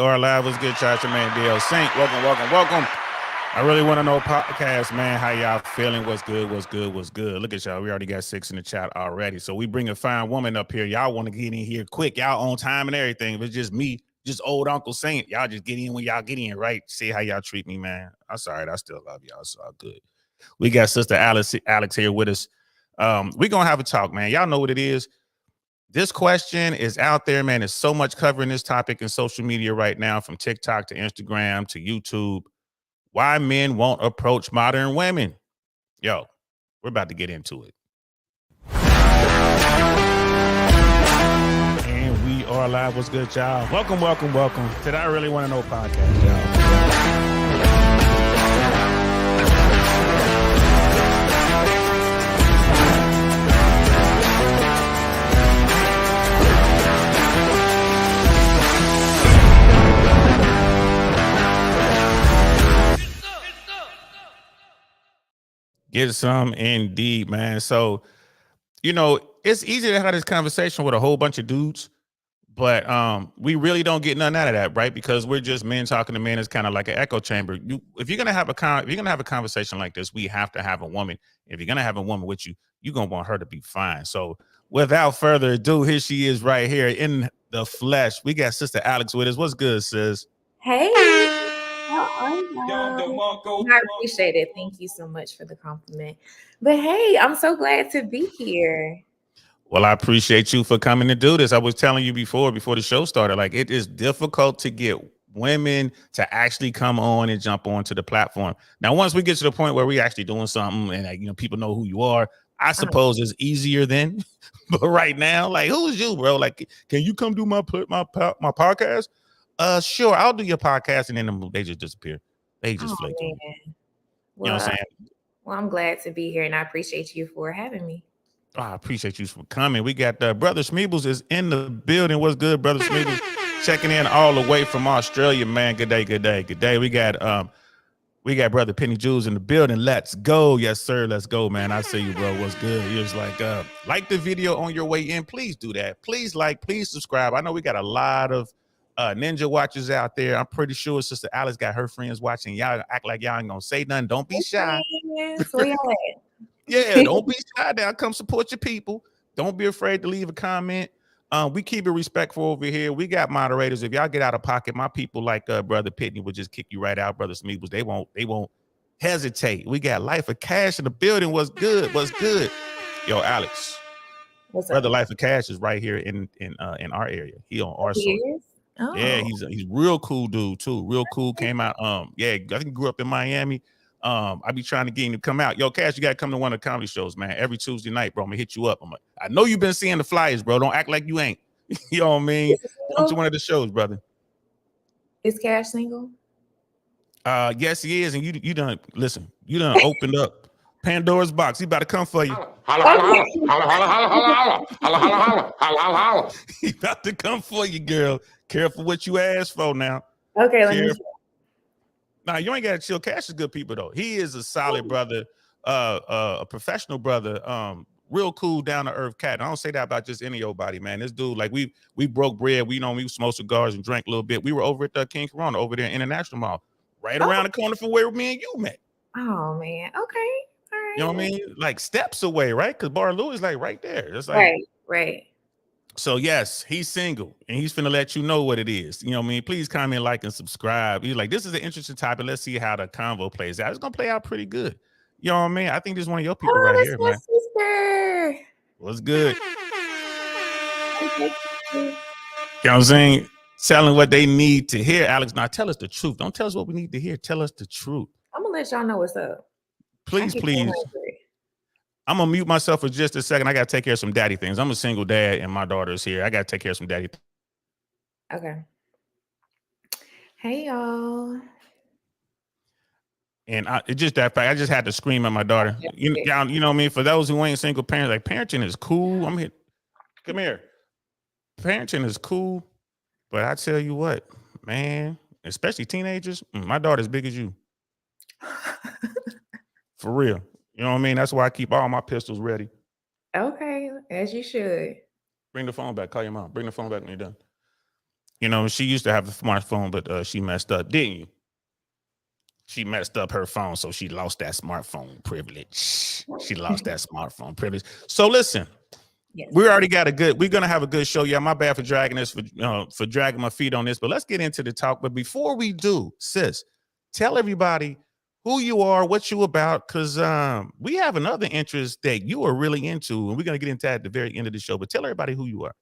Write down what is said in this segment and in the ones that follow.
are live. What's good, Church? Your man DL Saint. Welcome. I really want to know podcast, man. How y'all feeling? What's good? Look at y'all. We already got 6 in the chat already. So we bring a fine woman up here. Y'all want to get in here quick. Y'all on time and everything. If it's just me, just old Uncle Saint. Y'all just get in when y'all get in, right? See how y'all treat me, man. I'm sorry. I still love y'all. It's all good. We got Sister Alex here with us. We're going to have a talk, man. Y'all know what it is. This question is out there, man. There's so much covering this topic in social media right now, from TikTok to Instagram to YouTube. Why men won't approach modern women. Yo, we're about to get into it. And we are live. What's good, y'all? Welcome to I Really Want to Know podcast, y'all. Get some indeed, man. So, it's easy to have this conversation with a whole bunch of dudes, but we really don't get nothing out of that, right? Because we're just men talking to men. It's kind of like an echo chamber. If you're gonna have a conversation like this, we have to have a woman. If you're gonna have a woman with you, you're gonna want her to be fine. So, without further ado, here she is right here in the flesh. We got Sister Alex with us. What's good, sis? Hey. I appreciate it. Thank you so much for the compliment. But hey, I'm so glad to be here. Well, I appreciate you for coming to do this. I was telling you before the show started, like, it is difficult to get women to actually come on and jump onto the platform. Now, once we get to the point where we actually doing something and people know who you are, I suppose it's easier then. But right now, like, who's you, bro? Like, can you come do my podcast? Sure, I'll do your podcast, and then they just disappear. They just flake. Well, you know what I'm saying? Well, I'm glad to be here, and I appreciate you for having me. Oh, I appreciate you for coming. We got Brother Smeebles is in the building. What's good, Brother Smeebles? Checking in all the way from Australia, man. Good day. We got Brother Penny Jules in the building. Let's go. Yes, sir. Let's go, man. I see you, bro. What's good? He was like the video on your way in. Please do that. Please please subscribe. I know we got a lot of ninja watchers out there. I'm pretty sure Sister Alice got her friends watching. Y'all act like y'all ain't gonna say nothing. Don't be shy. Yeah, don't be shy now. Come support your people. Don't be afraid to leave a comment. We keep it respectful over here. We got moderators. If y'all get out of pocket, my people like Brother Pitney will just kick you right out. Brother Smeebles, they won't hesitate. We got Life of Cash in the building. What's good? Yo, Alex. Brother Life of Cash is right here in our area. He on our side. Oh. Yeah, he's real cool dude too. Real cool. Came out. I think he grew up in Miami. I be trying to get him to come out. Yo, Cash, you gotta come to one of the comedy shows, man. Every Tuesday night, bro. I'm gonna hit you up. I know you've been seeing the flyers, bro. Don't act like you ain't. You know what I mean? Come to one of the shows, brother. Is Cash single? Yes, he is. And you done opened up Pandora's box. He about to come for you. Holla. He about to come for you, girl. Careful what you ask for now. Okay, let me see. Nah, you ain't gotta chill. Cash is good people though. He is a solid brother, a professional brother, real cool, down to earth cat. I don't say that about just any old body, man. This dude, like, we broke bread. We smoked cigars and drank a little bit. We were over at King Corona over there in International Mall, right around the corner from where me and you met. Oh man, okay, all right. You know what I mean? Like steps away, right? Because Bar Louis like right there. It's like right. So yes, he's single and he's finna let you know what it is. You know what I mean? Please comment, like, and subscribe. He's like, this is an interesting topic. Let's see how the convo plays out. It's gonna play out pretty good. You know what I mean? I think this is one of your people right here, man. Sister. What's good? You know what I'm saying? Telling what they need to hear. Alex, now tell us the truth. Don't tell us what we need to hear. Tell us the truth. I'm gonna let y'all know what's up. Please. I'm gonna mute myself for just a second. I gotta take care of some daddy things. I'm a single dad and my daughter's here. I gotta take care of some daddy things. Okay. Hey y'all. And it's just that fact. I just had to scream at my daughter. You know what I mean? For those who ain't single parents, like, parenting is cool. I'm here. Come here. Parenting is cool, but I tell you what, man, especially teenagers, my daughter's big as you. For real. You know what I mean? That's why I keep all my pistols ready. Okay, as you should. Bring the phone back. Call your mom. Bring the phone back when you're done. You know, she used to have a smartphone, but she messed up, didn't you? She messed up her phone, so she lost that smartphone privilege. She lost that smartphone privilege. So listen, Yes. we already got we're gonna have a good show. Yeah, my bad for dragging this for dragging my feet on this, but let's get into the talk. But before we do, sis, tell everybody who you are, what you about, because we have another interest that you are really into, and we're gonna get into that at the very end of the show. But tell everybody who you are.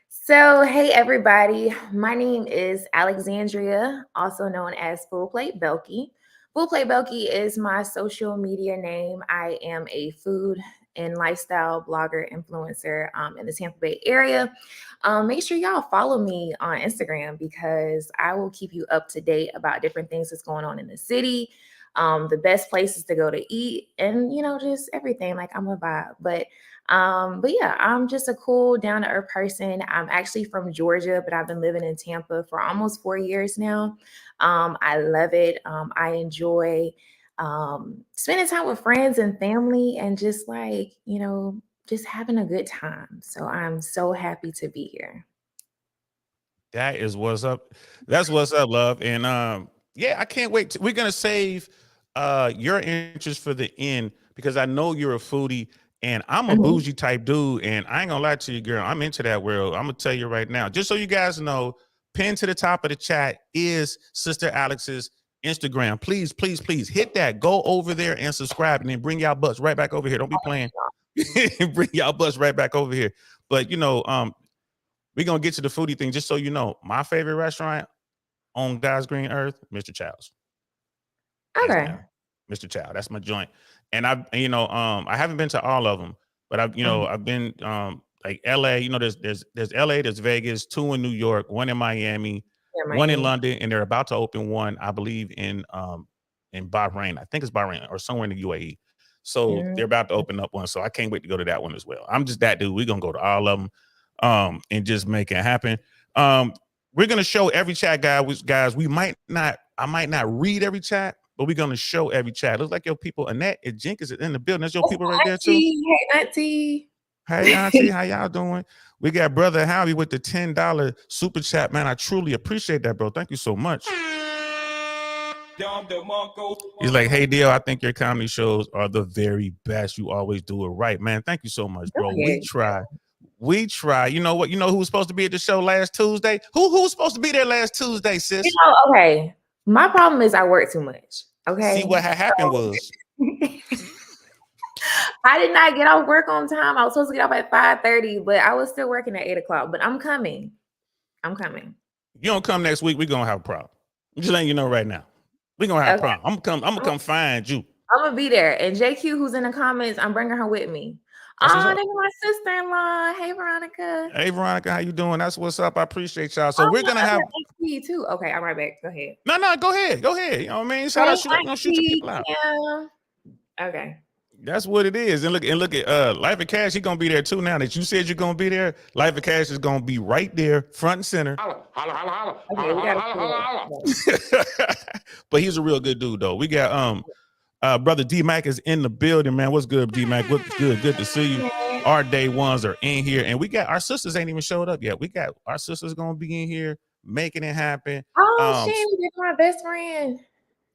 So, hey everybody, my name is Alexandria, also known as Full Plate Belky. Full Plate Belky is my social media name. I am a food and lifestyle blogger influencer in the Tampa Bay area. Make sure y'all follow me on Instagram because I will keep you up to date about different things that's going on in the city, the best places to go to eat, and just everything. Like, I'm a vibe. But yeah, I'm just a cool, down-to-earth person. I'm actually from Georgia, but I've been living in Tampa for almost 4 years now. I love it. I enjoy spending time with friends and family and just just having a good time. So I'm so happy to be here. That is what's up. That's what's up, love. And yeah, I can't wait. We're gonna save your interest for the end because I know you're a foodie and I'm a Mhm. bougie type dude. And I ain't gonna lie to you, girl. I'm into that world. I'm gonna tell you right now, just so you guys know, pinned to the top of the chat is Sister Alex's Instagram. Please, please, please hit that. Go over there and subscribe, and then bring y'all butts right back over here. Don't be playing. Bring y'all butts right back over here. But we're gonna get to the foodie thing. Just so you know, my favorite restaurant on God's green earth, Mr. Chow's. Hands Okay. down. Mr. Chow. That's my joint. And I haven't been to all of them, but I've been like LA, there's LA, there's Vegas, 2 in New York, 1 in Miami, Yeah, 1 in Miami. London, and they're about to open one, I believe, in Bahrain. I think it's Bahrain or somewhere in the UAE. So Mm. they're about to open up one. So I can't wait to go to that one as well. I'm just that dude. We're gonna go to all of them and just make it happen. We're gonna show every chat, guys. I might not read every chat, but we're gonna show every chat. Looks like your people, Annette and Jenkins is in the building. That's your That's people my right there too. auntie. Hey, auntie. Hey, auntie, how y'all doing? We got brother Howie with the $10 super chat, man. I truly appreciate that, bro. Thank you so much. He's like, hey, Dio, I think your comedy shows are the very best. You always do it right, man. Thank you so much, bro. We try. We try. You know what? You know who was supposed to be at the show last Tuesday? Who was supposed to be there last Tuesday, sis? Okay. My problem is I work too much. Okay. See what happened was I did not get off work on time. I was supposed to get off at 5:30, but I was still working at 8 o'clock. But I'm coming. I'm coming. You don't come next week, we're gonna have a problem. I'm just letting you know right now. We're gonna have a problem. I'm gonna come find you. I'm gonna be there. And JQ, who's in the comments, I'm bringing her with me. That's Oh, that's my sister-in-law. Hey, Veronica. Hey, Veronica, how you doing? That's what's up. I appreciate y'all. So we're gonna have too. Okay, I'm right back. Go ahead. No, go ahead. Go ahead. You know what I mean? Shout out, shoot your people out. Yeah. Okay. That's what it is. And look at Life of Cash. He's gonna be there too. Now that you said you're gonna be there, Life of Cash is gonna be right there, front and center. But he's a real good dude, though. We got brother D Mac is in the building, man. What's good, D Mac? What's good? Good to see you. Our day ones are in here, and we got our sisters ain't even showed up yet. We got our sisters gonna be in here making it happen. Oh, shit, that's my best friend.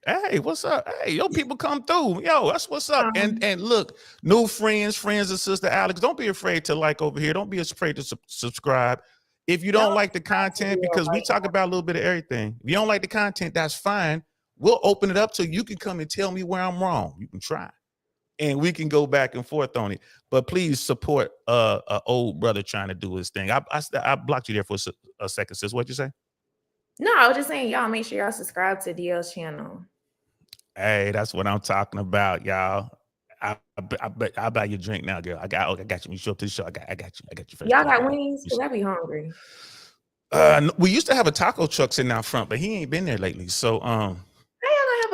Hey, what's up? Hey, yo, people come through. Yo, that's what's up. And look, new friends of Sister Alex. Don't be afraid to like over here. Don't be afraid to subscribe. If you don't like the content, because we talk about a little bit of everything. If you don't like the content, that's fine. We'll open it up so you can come and tell me where I'm wrong. You can try. And we can go back and forth on it. But please support a old brother trying to do his thing. I blocked you there for a second, sis. What'd you say? No, I was just saying, y'all make sure y'all subscribe to DL's channel. Hey, that's what I'm talking about, y'all. I'll buy you a drink now, girl. I got you. When you show up to the show, I got you. Y'all got wings? Because I be hungry. We used to have a taco truck sitting out front, but he ain't been there lately. So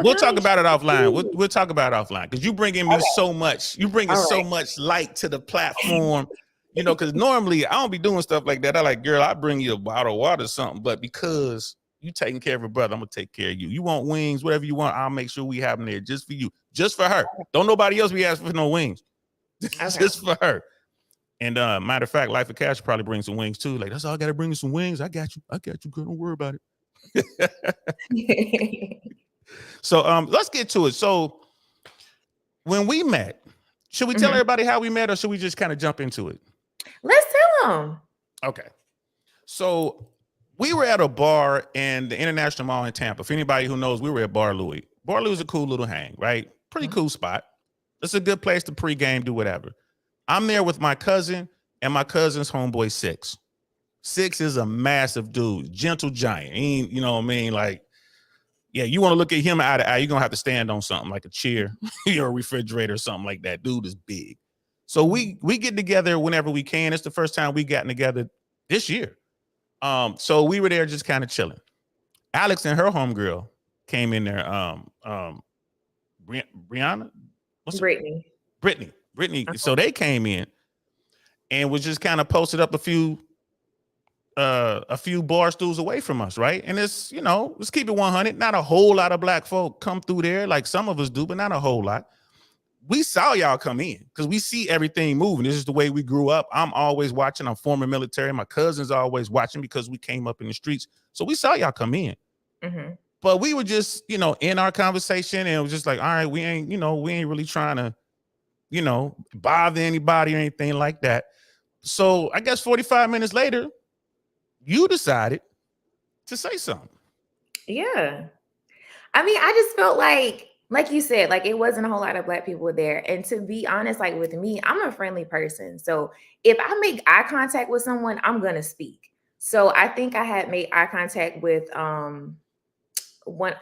we'll talk about it offline. We'll talk about it offline because you bringing me so much. You bringing so much light to the platform. Because normally I don't be doing stuff like that. I like, girl, I bring you a bottle of water or something, but because you taking care of a brother, I'm gonna take care of you. You want wings, whatever you want, I'll make sure we have them there just for you, just for her. Don't nobody else be asking for no wings, just for her. And matter of fact, Life of Cash probably brings some wings too. Like, that's all I gotta bring you some wings. I got you. Girl. Don't worry about it. So let's get to it. So when we met, should we tell everybody how we met, or should we just kind of jump into it? Let's tell them. Okay. So we were at a bar in the International Mall in Tampa. For anybody who knows, we were at Bar Louie. Bar Louie is a cool little hang, right? Pretty cool spot. It's a good place to pregame, do whatever. I'm there with my cousin and my cousin's homeboy, Six. Six is a massive dude, gentle giant. He ain't, you know what I mean? Like, yeah, you want to look at him eye to eye, you're going to have to stand on something like a chair or a refrigerator or something like that. Dude is big. So we get together whenever we can. It's the first time we gotten together this year. So we were there just kind of chilling. Alex and her homegirl came in there. Brianna? Brittany. Brittany. So they came in and was just kind of posted up a few bar stools away from us, right? And it's, let's keep it 100. Not a whole lot of black folk come through there, like some of us do, but not a whole lot. We saw y'all come in because we see everything moving. This is the way we grew up. I'm always watching. I'm former military. My cousin's always watching because we came up in the streets. So we saw y'all come in. Mm-hmm. But we were just, in our conversation, and it was just like, all right, we ain't really trying to, bother anybody or anything like that. So I guess 45 minutes later, you decided to say something. Yeah. I mean, I just felt like you said, like it wasn't a whole lot of black people there. And to be honest, like with me, I'm a friendly person. So if I make eye contact with someone, I'm going to speak. So I think I had made eye contact with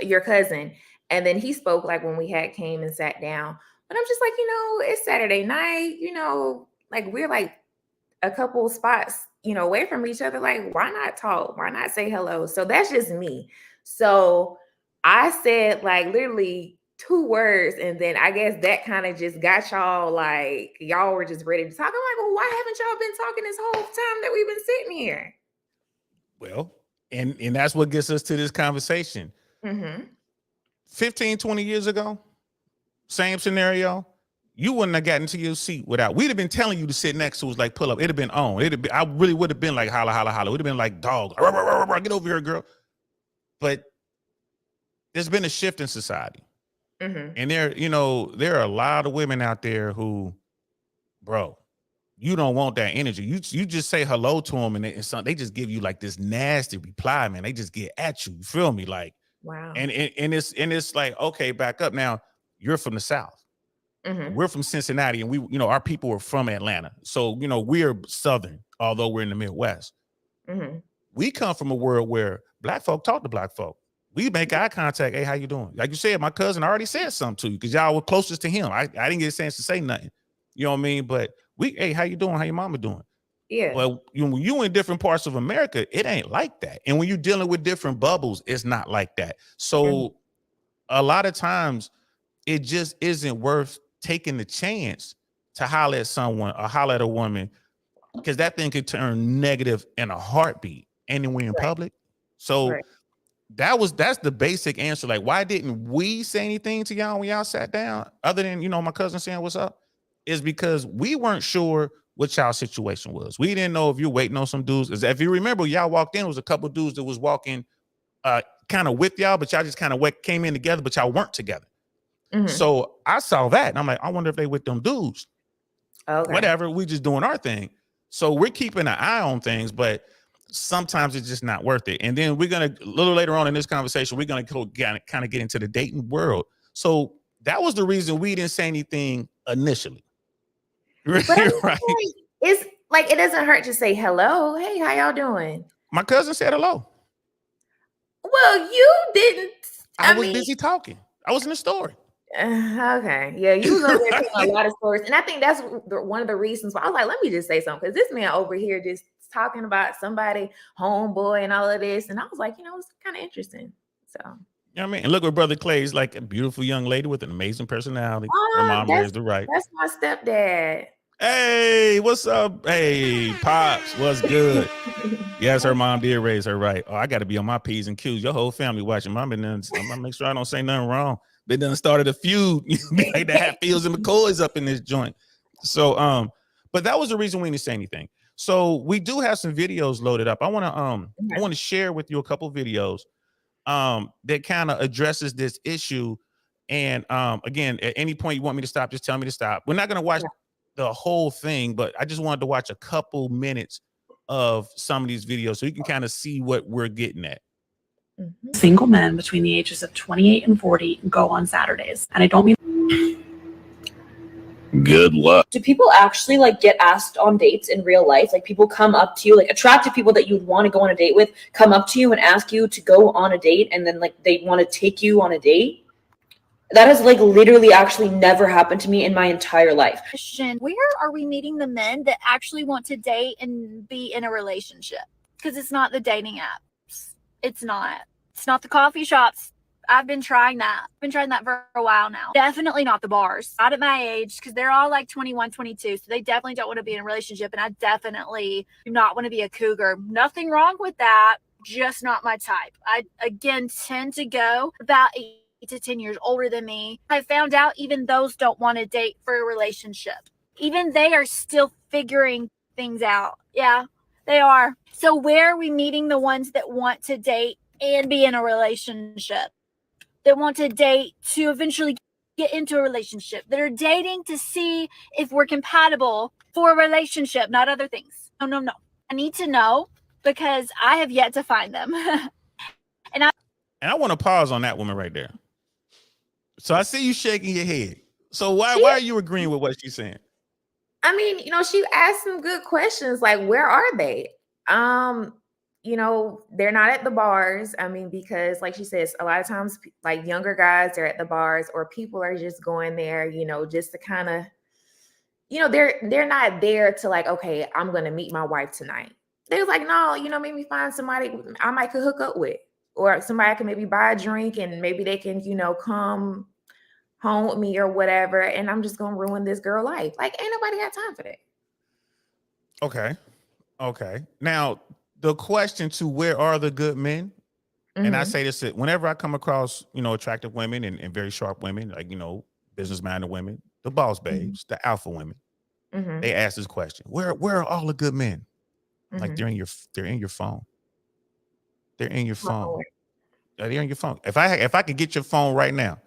your cousin. And then he spoke like when we had came and sat down. But I'm just like, it's Saturday night, like we're like a couple spots, away from each other. Like, why not talk? Why not say hello? So that's just me. So I said like literally 2 words. And then I guess that kind of just got y'all like, y'all were just ready to talk. I'm like, well, why haven't y'all been talking this whole time that we've been sitting here? Well, and that's what gets us to this conversation. 15, 20 years ago, same scenario. You wouldn't have gotten to your seat without. We'd have been telling you to sit next to us, like pull up. It'd have been on. I really would have been like holla, holla, holla. It would have been like dog. Get over here, girl. But there's been a shift in society. And there are a lot of women out there who, bro, you don't want that energy. You just say hello to them and they just give you like this nasty reply, man. They just get at you. You feel me? Like, wow. And it's like, okay, back up now. You're from the South. We're from Cincinnati, and we, our people are from Atlanta. So, we're Southern, although we're in the Midwest. We come from a world where black folk talk to black folk. We make eye contact. Hey, how you doing? Like you said, my cousin already said something to you because y'all were closest to him. I didn't get a chance to say nothing. You know what I mean? But hey, how you doing? How your mama doing? Yeah. Well, when you in different parts of America, it ain't like that. And when you're dealing with different bubbles, it's not like that. So a lot of times it just isn't worth taking the chance to holler at someone or holler at a woman, because that thing could turn negative in a heartbeat anywhere in public. So that's the basic answer. Like, why didn't we say anything to y'all when y'all sat down other than, my cousin saying what's up? Is because we weren't sure what y'all situation was. We didn't know if you're waiting on some dudes. If you remember, y'all walked in, it was a couple of dudes that was walking kind of with y'all, but y'all just kind of came in together, but y'all weren't together. So I saw that and I'm like, I wonder if they with them dudes. Okay. Whatever, we just doing our thing. So we're keeping an eye on things, but sometimes it's just not worth it. And then we're going to, a little later on in this conversation, we're going to kind of get into the dating world. So that was the reason we didn't say anything initially. But right? It's like, it doesn't hurt to say hello. Hey, how y'all doing? My cousin said hello. Well, you didn't. I was busy talking. I was in the story. Okay. Yeah, you was over there telling a lot of stories. And I think that's one of the reasons why I was like, let me just say something. Because this man over here just talking about somebody, homeboy and all of this. And I was like, it's kind of interesting. So. You know what I mean? And look what Brother Clay is like, a beautiful young lady with an amazing personality. Her mom raised her right. That's my stepdad. Hey, what's up? Hey, Pops, what's good? Yes, her mom did raise her right. Oh, I got to be on my P's and Q's. Your whole family watching. I'm going to make sure I don't say nothing wrong. They done started a feud. Like the Hatfields and McCoys up in this joint. So, But that was the reason we didn't say anything. So we do have some videos loaded up. I want Okay. to share with you a couple videos that kind of addresses this issue. And again, at any point you want me to stop, just tell me to stop. We're not going to watch Yeah. the whole thing, but I just wanted to watch a couple minutes of some of these videos so you can kind of see what we're getting at. Mhm. Single men between the ages of 28 and 40 go on Saturdays. And I don't mean Good luck. Do people actually like get asked on dates in real life? Like people come up to you, like attractive people that you'd want to go on a date with, come up to you and ask you to go on a date, and then like they want to take you on a date? That has like literally actually never happened to me in my entire life. Question: where are we meeting the men that actually want to date and be in a relationship? Because it's not the dating apps. It's not the coffee shops. I've been trying that. I've been trying that for a while now. Definitely not the bars. Not at my age, because they're all like 21, 22. So they definitely don't want to be in a relationship. And I definitely do not want to be a cougar. Nothing wrong with that. Just not my type. I, again, tend to go about 8 to 10 years older than me. I found out even those don't want to date for a relationship. Even they are still figuring things out. Yeah, they are. So where are we meeting the ones that want to date and be in a relationship? That want to date to eventually get into a relationship, that are dating to see if we're compatible for a relationship, not other things. No. I need to know because I have yet to find them. And I want to pause on that woman right there. So I see you shaking your head. So why are you agreeing with what she's saying? I mean, she asked some good questions like, where are they? They're not at the bars. I mean, because like she says, a lot of times like younger guys are at the bars, or people are just going there, just to kind of, they're not there to like, okay, I'm going to meet my wife tonight. They're like, no, maybe find somebody I might could hook up with, or somebody I can maybe buy a drink and maybe they can, come home with me or whatever. And I'm just going to ruin this girl life. Like, ain't nobody got time for that. Okay. Now, the question to where are the good men? And I say this whenever I come across, attractive women and very sharp women, like, business-minded women, the boss babes, the alpha women, they ask this question: where are all the good men? Like they're in your phone. They're in your phone. They're in your phone. If I could get your phone right now,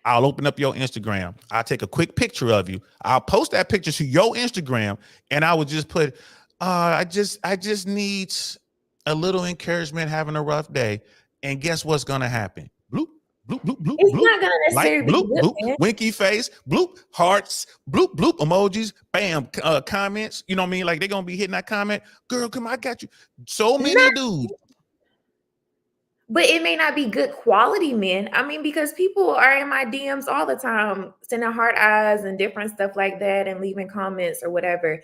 I'll open up your Instagram. I'll take a quick picture of you. I'll post that picture to your Instagram, and I would just put, I just need a little encouragement having a rough day. And guess what's gonna happen? Bloop, bloop, bloop, bloop, It's bloop. not gonna necessarily Like, be bloop, good, bloop, man. winky face, bloop, hearts, bloop, bloop, emojis, bam, comments. You know what I mean? Like they're gonna be hitting that comment. Girl, come on, I got you. So many dudes. But it may not be good quality men. I mean, because people are in my DMs all the time, sending heart eyes and different stuff like that and leaving comments or whatever.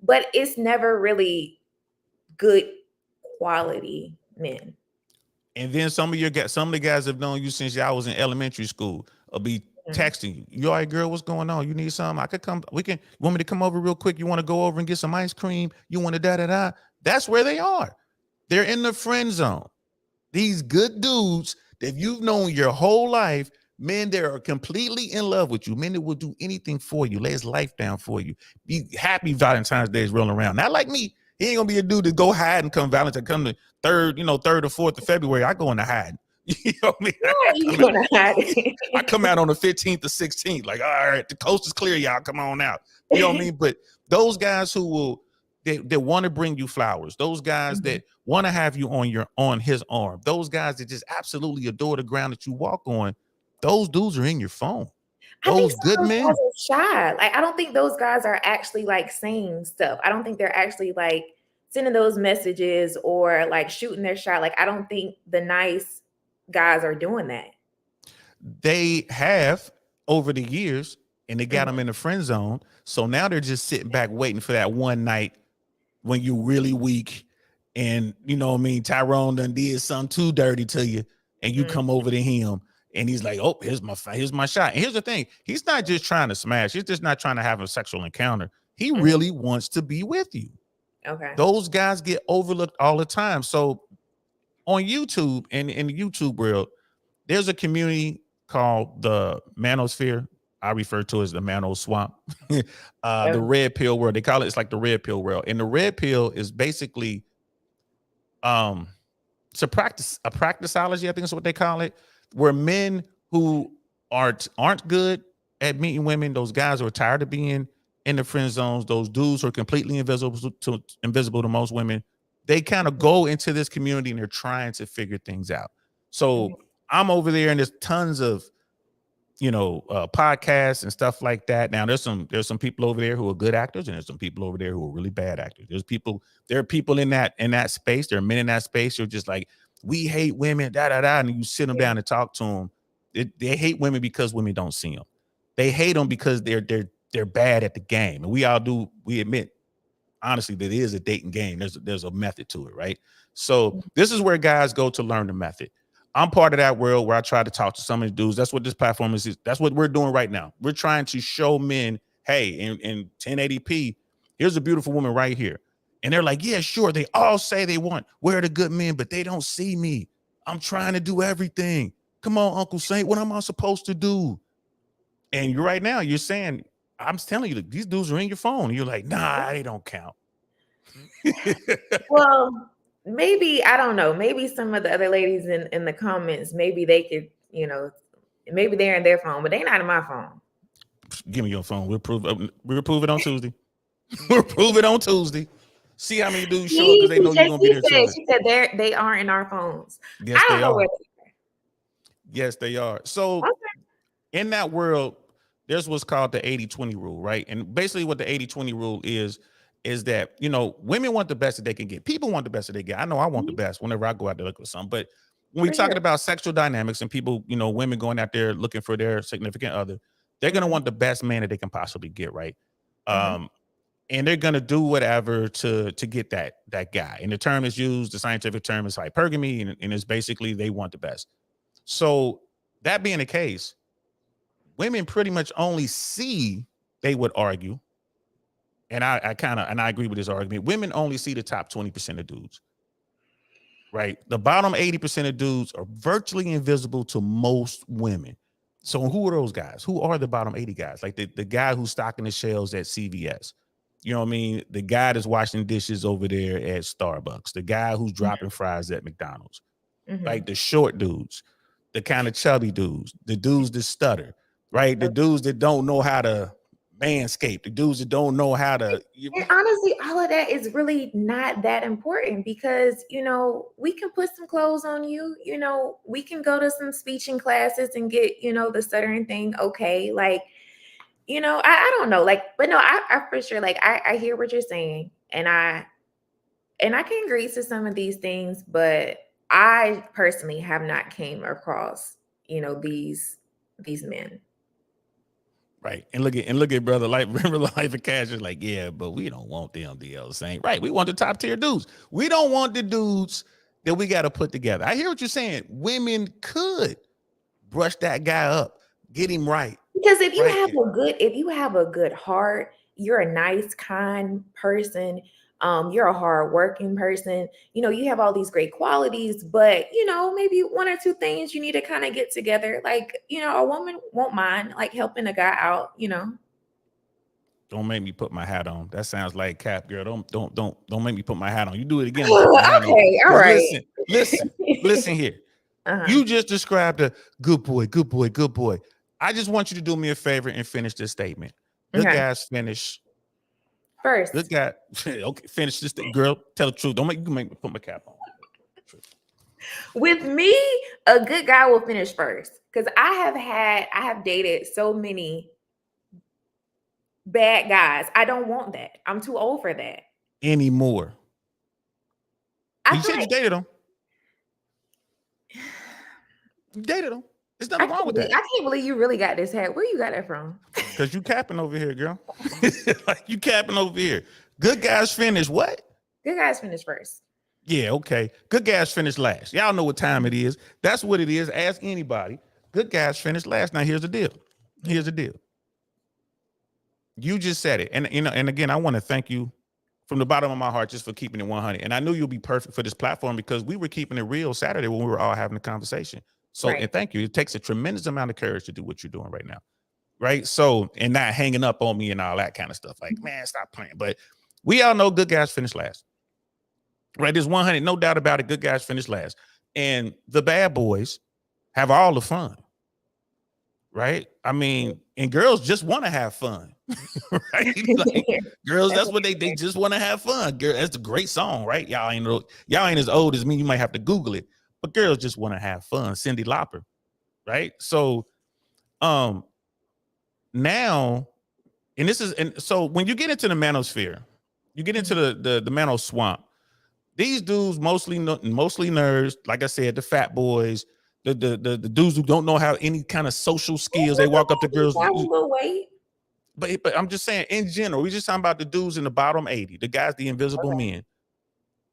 But it's never really good quality men. And then some of the guys have known you since y'all was in elementary school will be texting you. You all right, girl? What's going on? You need something? I could come. You want me to come over real quick? You want to go over and get some ice cream? You want to da-da-da? That's where they are. They're in the friend zone. These good dudes that you've known your whole life, men that are completely in love with you, men that will do anything for you, lay his life down for you. Be happy Valentine's Day is rolling around. Not like me. He ain't gonna be a dude to go hide and come Valentine, come the 3rd or 4th of February. I go into hide. You know what I mean? I come out on the 15th or 16th. Like, all right, the coast is clear, y'all. Come on out. You know what I mean? But those guys who will they want to bring you flowers, those guys that want to have you on his arm, those guys that just absolutely adore the ground that you walk on, those dudes are in your phone. Those good men are shy. Like, I don't think those guys are actually like saying stuff. I don't think they're actually like sending those messages or like shooting their shot. Like, I don't think the nice guys are doing that. They have over the years, and they got them in the friend zone. So now they're just sitting back waiting for that one night when you're really weak, and you know what I mean, Tyrone done did something too dirty to you, and you come over to him, and he's like, "Oh, here's my shot." And here's the thing: he's not just trying to smash; he's just not trying to have a sexual encounter. He really wants to be with you. Okay. Those guys get overlooked all the time. So on YouTube and in the YouTube world, there's a community called the Manosphere. I refer to as the man-o swamp. The Yeah. red pill world. They call it, it's like the red pill world. And the red pill is basically it's a practiceology, I think is what they call it, where men who aren't good at meeting women, those guys who are tired of being in the friend zones, those dudes who are completely invisible to most women, they kind of go into this community and they're trying to figure things out. So I'm over there and there's tons of podcasts and stuff like that. Now there's some people over there who are good actors, and there's some people over there who are really bad actors. There are people in that space. There are men in that space who are just like, we hate women, and you sit them down and talk to them. They hate women because women don't see them. They hate them because they're bad at the game. And we all do. We admit, honestly, that it is a dating game. There's a method to it, right? So this is where guys go to learn the method. I'm part of that world where I try to talk to some of the dudes. That's what this platform is. That's what we're doing right now. We're trying to show men, hey, in 1080p, here's a beautiful woman right here. And they're like, yeah, sure. They all say they want where the good men, but they don't see me. I'm trying to do everything. Come on, Uncle Saint, what am I supposed to do? And you're right now, you're saying, I'm telling you, these dudes are in your phone. You're like, nah, they don't count. Well, maybe, I don't know, maybe some of the other ladies in the comments, maybe they could, maybe they're in their phone, but they're not in my phone. Give me your phone. We'll prove it on Tuesday. We'll prove it on Tuesday. See how many dudes show up because they know you're gonna be there. She said they aren't in our phones. Yes, I don't know where they are. Yes, they are. So in that world, there's what's called the 80-20 rule, right? And basically what the 80-20 rule is that, women want the best that they can get. People want the best that they get. I know I want the best whenever I go out there looking for something. But when we're talking about sexual dynamics and people, women going out there looking for their significant other, they're going to want the best man that they can possibly get, right? And they're going to do whatever to get that guy. And the term is used, the scientific term is hypergamy, and it's basically they want the best. So that being the case, women pretty much only see, they would argue, and I agree with this argument, women only see the top 20% of dudes, right? The bottom 80% of dudes are virtually invisible to most women. So who are those guys? Who are the bottom 80 guys? Like the guy who's stocking the shelves at CVS. You know what I mean? The guy that's washing dishes over there at Starbucks. The guy who's dropping fries at McDonald's. Like the short dudes, the kind of chubby dudes, the dudes that stutter, right? The dudes that don't know how to manscape, the dudes that don't know how to. And honestly, all of that is really not that important because, we can put some clothes on you. We can go to some speeching classes and get, the stuttering thing. Okay. Like, I don't know. Like, but no, I for sure, like, I hear what you're saying. And I can agree to some of these things, but I personally have not came across, these men. Right. And look at brother, like, remember Life of Cash is like, yeah, but we don't want them DL saying, right. We want the top tier dudes. We don't want the dudes that we got to put together. I hear what you're saying. Women could brush that guy up, get him right. Because if you have a good heart, you're a nice, kind person. You're a hardworking person. You have all these great qualities, but maybe one or two things you need to kind of get together. Like, a woman won't mind like helping a guy out. Don't make me put my hat on. That sounds like Cap, girl. Don't make me put my hat on. You do it again. Okay, all right. Listen here. You just described a good boy. I just want you to do me a favor and finish this statement. Good guys finish first. Good guy. Okay, finish this thing. Girl, tell the truth. Don't make me put my cap on. With me, a good guy will finish first. Because I have dated so many bad guys. I don't want that. I'm too old for that. Anymore. You said you dated them. You dated them. There's nothing wrong with that. I can't believe you really got this hat. Where you got that from? Because you capping over here, girl. Like you capping over here. Good guys finish what? Good guys finish first. Yeah, okay. Good guys finish last. Y'all know what time it is. That's what it is. Ask anybody. Good guys finish last. Now here's the deal. You just said it. And and again, I want to thank you from the bottom of my heart just for keeping it 100. And I knew you'll be perfect for this platform because we were keeping it real Saturday when we were all having a conversation. So, and thank you. It takes a tremendous amount of courage to do what you're doing right now. right? So, and not hanging up on me and all that kind of stuff. Like, man, stop playing. But we all know good guys finish last, right? There's 100, no doubt about it. Good guys finish last. And the bad boys have all the fun, right? I mean, and girls just want to have fun, right? Like, girls, that's what they just want to have fun. Girl, that's a great song, right? Y'all ain't as old as me. You might have to Google it, but girls just want to have fun. Cyndi Lauper, right? So, now, and so when you get into the manosphere, you get into the mano swamp. These dudes mostly nerds, like I said, the fat boys, the dudes who don't know how any kind of social skills. They walk up to girls. But I'm just saying, in general, we just talking about the dudes in the bottom 80, the guys, the invisible men.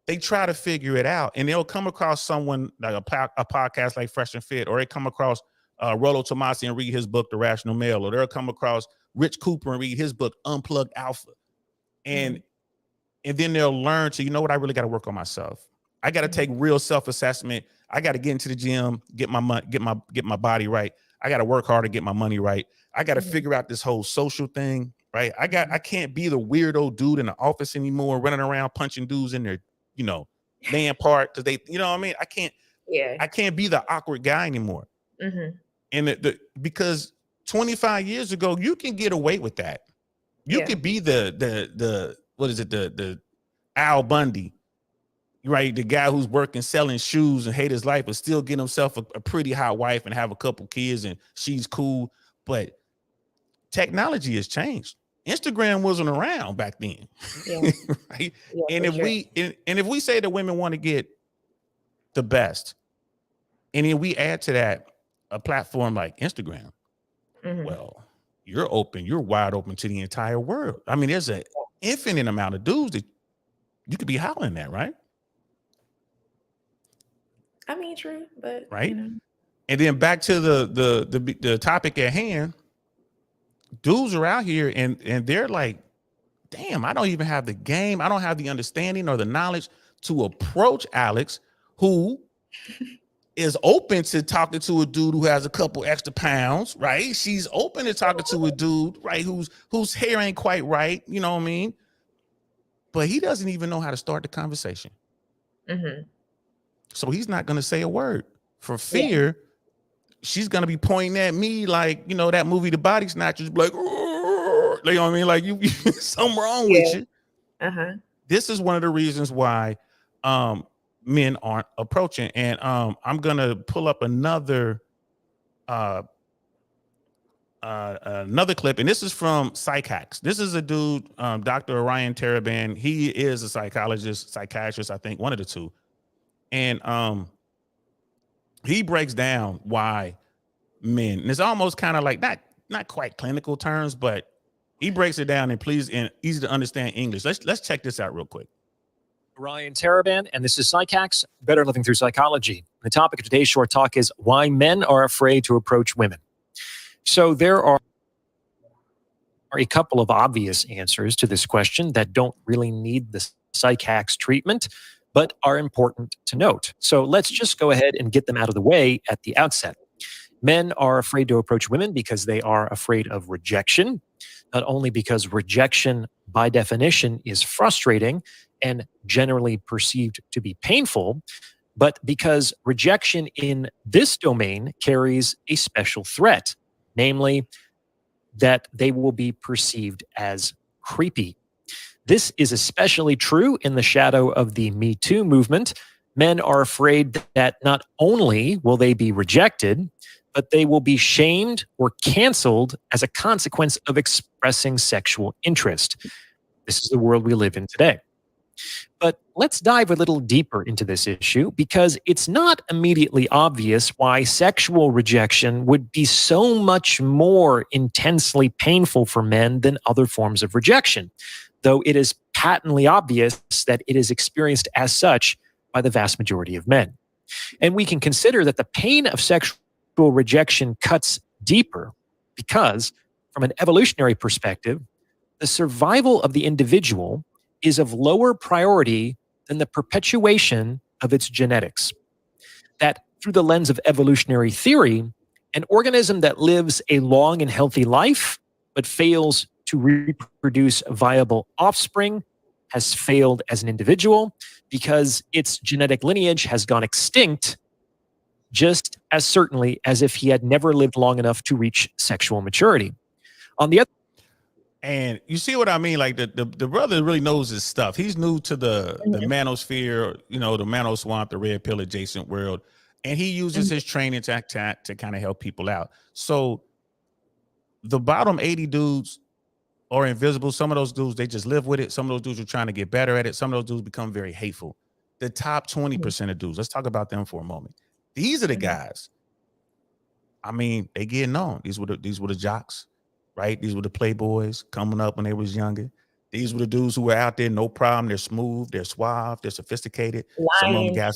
They try to figure it out, and they'll come across someone like a podcast like Fresh and Fit, or they come across Rollo Tomasi and read his book, The Rational Male, or they'll come across Rich Cooper and read his book, Unplugged Alpha. And then they'll learn to, you know what, I really got to work on myself. I got to take real self-assessment. I got to get into the gym, get my body right. I got to work hard to get my money right. I got to figure out this whole social thing, right? I can't be the weirdo dude in the office anymore, running around punching dudes in their, man part, because they, you know what I mean? I can't be the awkward guy anymore. And because 25 years ago, you can get away with that. You could be the what is it, the Al Bundy, right? The guy who's working selling shoes and hate his life, but still get himself a pretty hot wife and have a couple kids, and she's cool. But technology has changed. Instagram wasn't around back then, right? And if we say that women want to get the best, and then we add to that a platform like Instagram, well, you're wide open to the entire world. I mean, there's an infinite amount of dudes that you could be hollering at, right? I mean, true, but right. And then back to the topic at hand, dudes are out here and they're like, damn, I don't even have the game. I don't have the understanding or the knowledge to approach Alex, who is open to talking to a dude who has a couple extra pounds, right? She's open to talking to a dude, right, whose hair ain't quite right, you know what I mean? But he doesn't even know how to start the conversation. So he's not going to say a word for fear. She's going to be pointing at me like, that movie, The Body Snatchers, like, you know what I mean? Like, you something wrong with you. This is one of the reasons why men aren't approaching. And I'm going to pull up another clip, and this is from Psych Hacks. This is a dude, Dr. Orion Taraban. He is a psychiatrist, I think, one of the two. And he breaks down why men, and it's almost kind of like not quite clinical terms, but he breaks it down in easy to understand English. Let's check this out real quick. Ryan Taraban, and this is Psych Hacks, Better Living Through Psychology. The topic of today's short talk is why men are afraid to approach women. So there are a couple of obvious answers to this question that don't really need the Psych Hacks treatment, but are important to note. So let's just go ahead and get them out of the way at the outset. Men are afraid to approach women because they are afraid of rejection, not only because rejection by definition is frustrating and generally perceived to be painful, but because rejection in this domain carries a special threat, namely that they will be perceived as creepy. This is especially true in the shadow of the Me Too movement. Men are afraid that not only will they be rejected, but they will be shamed or canceled as a consequence of expressing sexual interest. This is the world we live in today. But let's dive a little deeper into this issue, because it's not immediately obvious why sexual rejection would be so much more intensely painful for men than other forms of rejection, though it is patently obvious that it is experienced as such by the vast majority of men. And we can consider that the pain of sexual rejection cuts deeper because, from an evolutionary perspective, the survival of the individual is of lower priority than the perpetuation of its genetics. That, through the lens of evolutionary theory, An organism that lives a long and healthy life, but fails to reproduce viable offspring has failed as an individual because its genetic lineage has gone extinct just as certainly as if he had never lived long enough to reach sexual maturity. On the other And you see what I mean? Like the brother really knows his stuff. He's new to the manosphere, you know, the mano swamp, the red pill adjacent world. And he uses his training to kind of help people out. So the bottom 80 dudes are invisible. Some of those dudes, they just live with it. Some of those dudes are trying to get better at it. Some of those dudes become very hateful. The top 20% of dudes, let's talk about them for a moment. These are the guys. I mean, they get known. These were the jocks, right? These were the playboys coming up when they was younger. These were the dudes who were out there, no problem. They're smooth, they're suave, they're sophisticated. Some of them got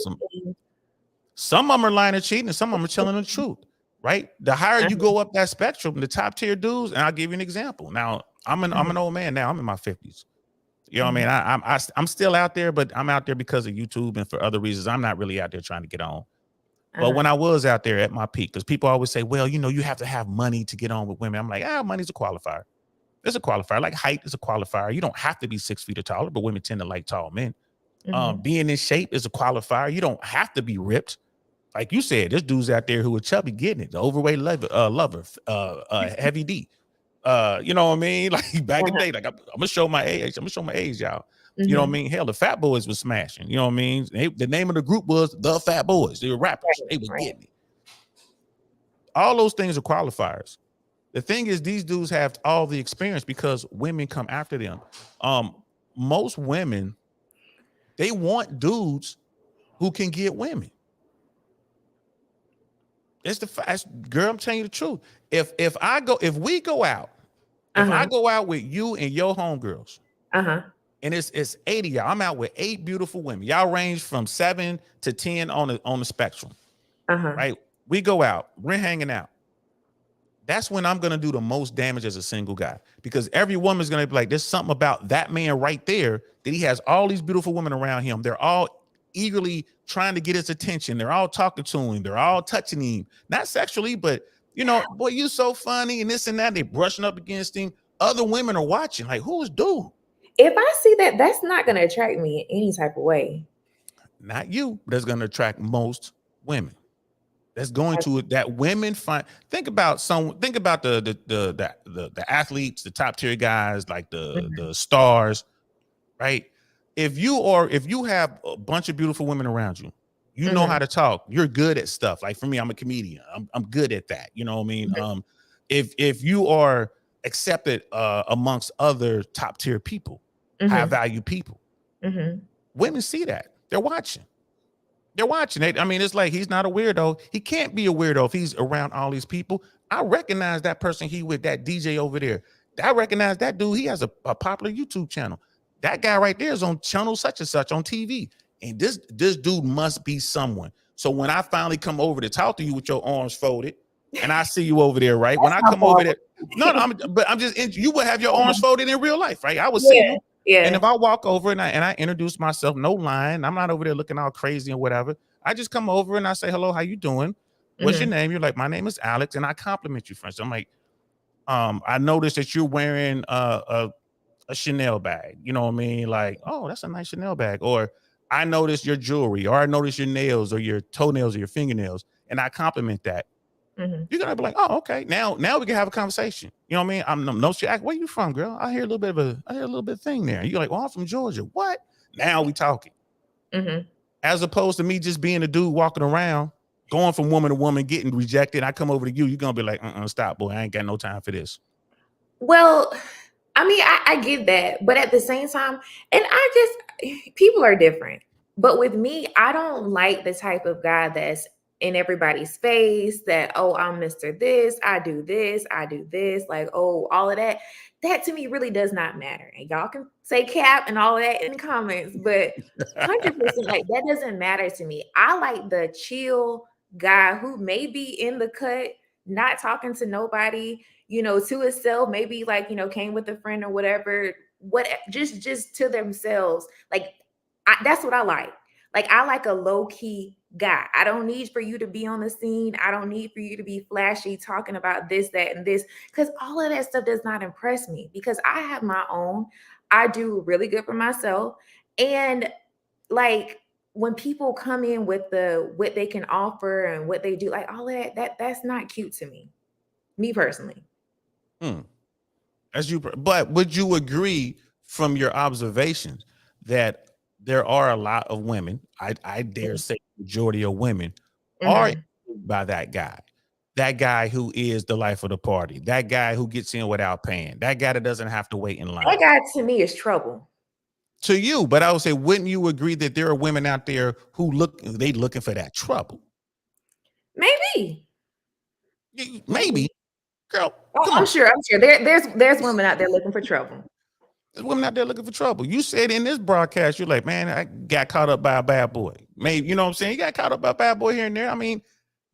some of them are lying and cheating, and some of them are telling the truth, right? The higher you go up that spectrum, the top tier dudes, and I'll give you an example. Now, I'm an old man now. I'm in my 50s. You know what I mean? I'm still out there, but I'm out there because of YouTube and for other reasons. I'm not really out there trying to get on. But when I was out there at my peak, because people always say, well, you know, you have to have money to get on with women. I'm like, money's a qualifier. It's a qualifier. Like height is a qualifier. You don't have to be 6 feet or taller, but women tend to like tall men. Being in shape is a qualifier. You don't have to be ripped. Like you said, there's dudes out there who are chubby getting it. The overweight lover, heavy D. You know what I mean? Like back in the day, like I'm gonna show my age. I'm gonna show my age, y'all. You know what I mean? Hell, the Fat Boys was smashing. You know what I mean? The name of the group was the Fat Boys. They were rappers. They was getting it. All those things are qualifiers. The thing is, these dudes have all the experience because women come after them. Most women, they want dudes who can get women. It's the fact, girl. I'm telling you the truth. If we go out, if I go out with you and your homegirls, and it's 80 y'all, I'm out with 8 beautiful women. Y'all range from 7 to 10 on the spectrum, right? We go out, we're hanging out. That's when I'm gonna do the most damage as a single guy, because every woman's gonna be like, there's something about that man right there that he has all these beautiful women around him. They're all eagerly trying to get his attention. They're all talking to him. They're all touching him, not sexually, but you know, boy, you so funny and this and that. They brushing up against him. Other women are watching, like, who's dude? If I see that, that's not going to attract me in any type of way. Not you. That's going to attract most women. That's going to that women find. Think about the athletes, the top tier guys, like the stars, right? If you have a bunch of beautiful women around you, you know how to talk. You're good at stuff. Like for me, I'm a comedian. I'm good at that. You know what I mean? If you are accepted amongst other top tier people, high value people, women see that. They're watching. I mean, it's like he's not a weirdo. He can't be a weirdo if he's around all these people. I recognize that person he with, that DJ over there. I recognize that dude. He has a popular YouTube channel. That guy right there is on channel such and such on TV. And this dude must be someone. So when I finally come over to talk to you with your arms folded, and I see you over there, right? When I come over there, you would have your arms folded in real life, right? I would see you. Yeah. And if I walk over and I introduce myself, no lying, I'm not over there looking all crazy or whatever. I just come over and I say, hello, how you doing? What's your name? You're like, my name is Alex, and I compliment you, friends. I'm like, I noticed that you're wearing a Chanel bag. You know what I mean? Like, oh, that's a nice Chanel bag. Or I noticed your jewelry, or I noticed your nails or your toenails or your fingernails, and I compliment that. You're gonna be like, oh, okay. Now we can have a conversation. You know what I mean? I'm no shit. Where you from, girl? I hear a little bit of thing there. You're like, well, I'm from Georgia. What? Now we talking. As opposed to me just being a dude walking around, going from woman to woman, getting rejected. I come over to you, you're gonna be like, stop, boy. I ain't got no time for this. Well, I mean, I get that, but at the same time, and people are different. But with me, I don't like the type of guy that's in everybody's face that, oh, I'm Mr. This, I do this, like, oh, all of that. That to me really does not matter. And y'all can say cap and all of that in the comments, but 100% like that doesn't matter to me. I like the chill guy who may be in the cut, not talking to nobody, you know, to himself, maybe like, you know, came with a friend or whatever, just to themselves. Like that's what I like. Like I like a low key guy. I don't need for you to be on the scene. I don't need for you to be flashy talking about this, that, and this, because all of that stuff does not impress me because I have my own. I do really good for myself. And like when people come in with the what they can offer and what they do, like all of that's not cute to me personally. But would you agree from your observations that there are a lot of women, I dare say majority of women are Mhm. by that guy who is the life of the party, that guy who gets in without paying, that guy that doesn't have to wait in line? That guy to me is trouble. To you, but I would say, wouldn't you agree that there are women out there who looking for that trouble? Maybe. Maybe. Girl, Oh, come I'm on. sure. There's women out there looking for trouble. There's women out there looking for trouble. You said in this broadcast, you're like, man, I got caught up by a bad boy. Maybe, you know what I'm saying? You got caught up by a bad boy here and there. I mean,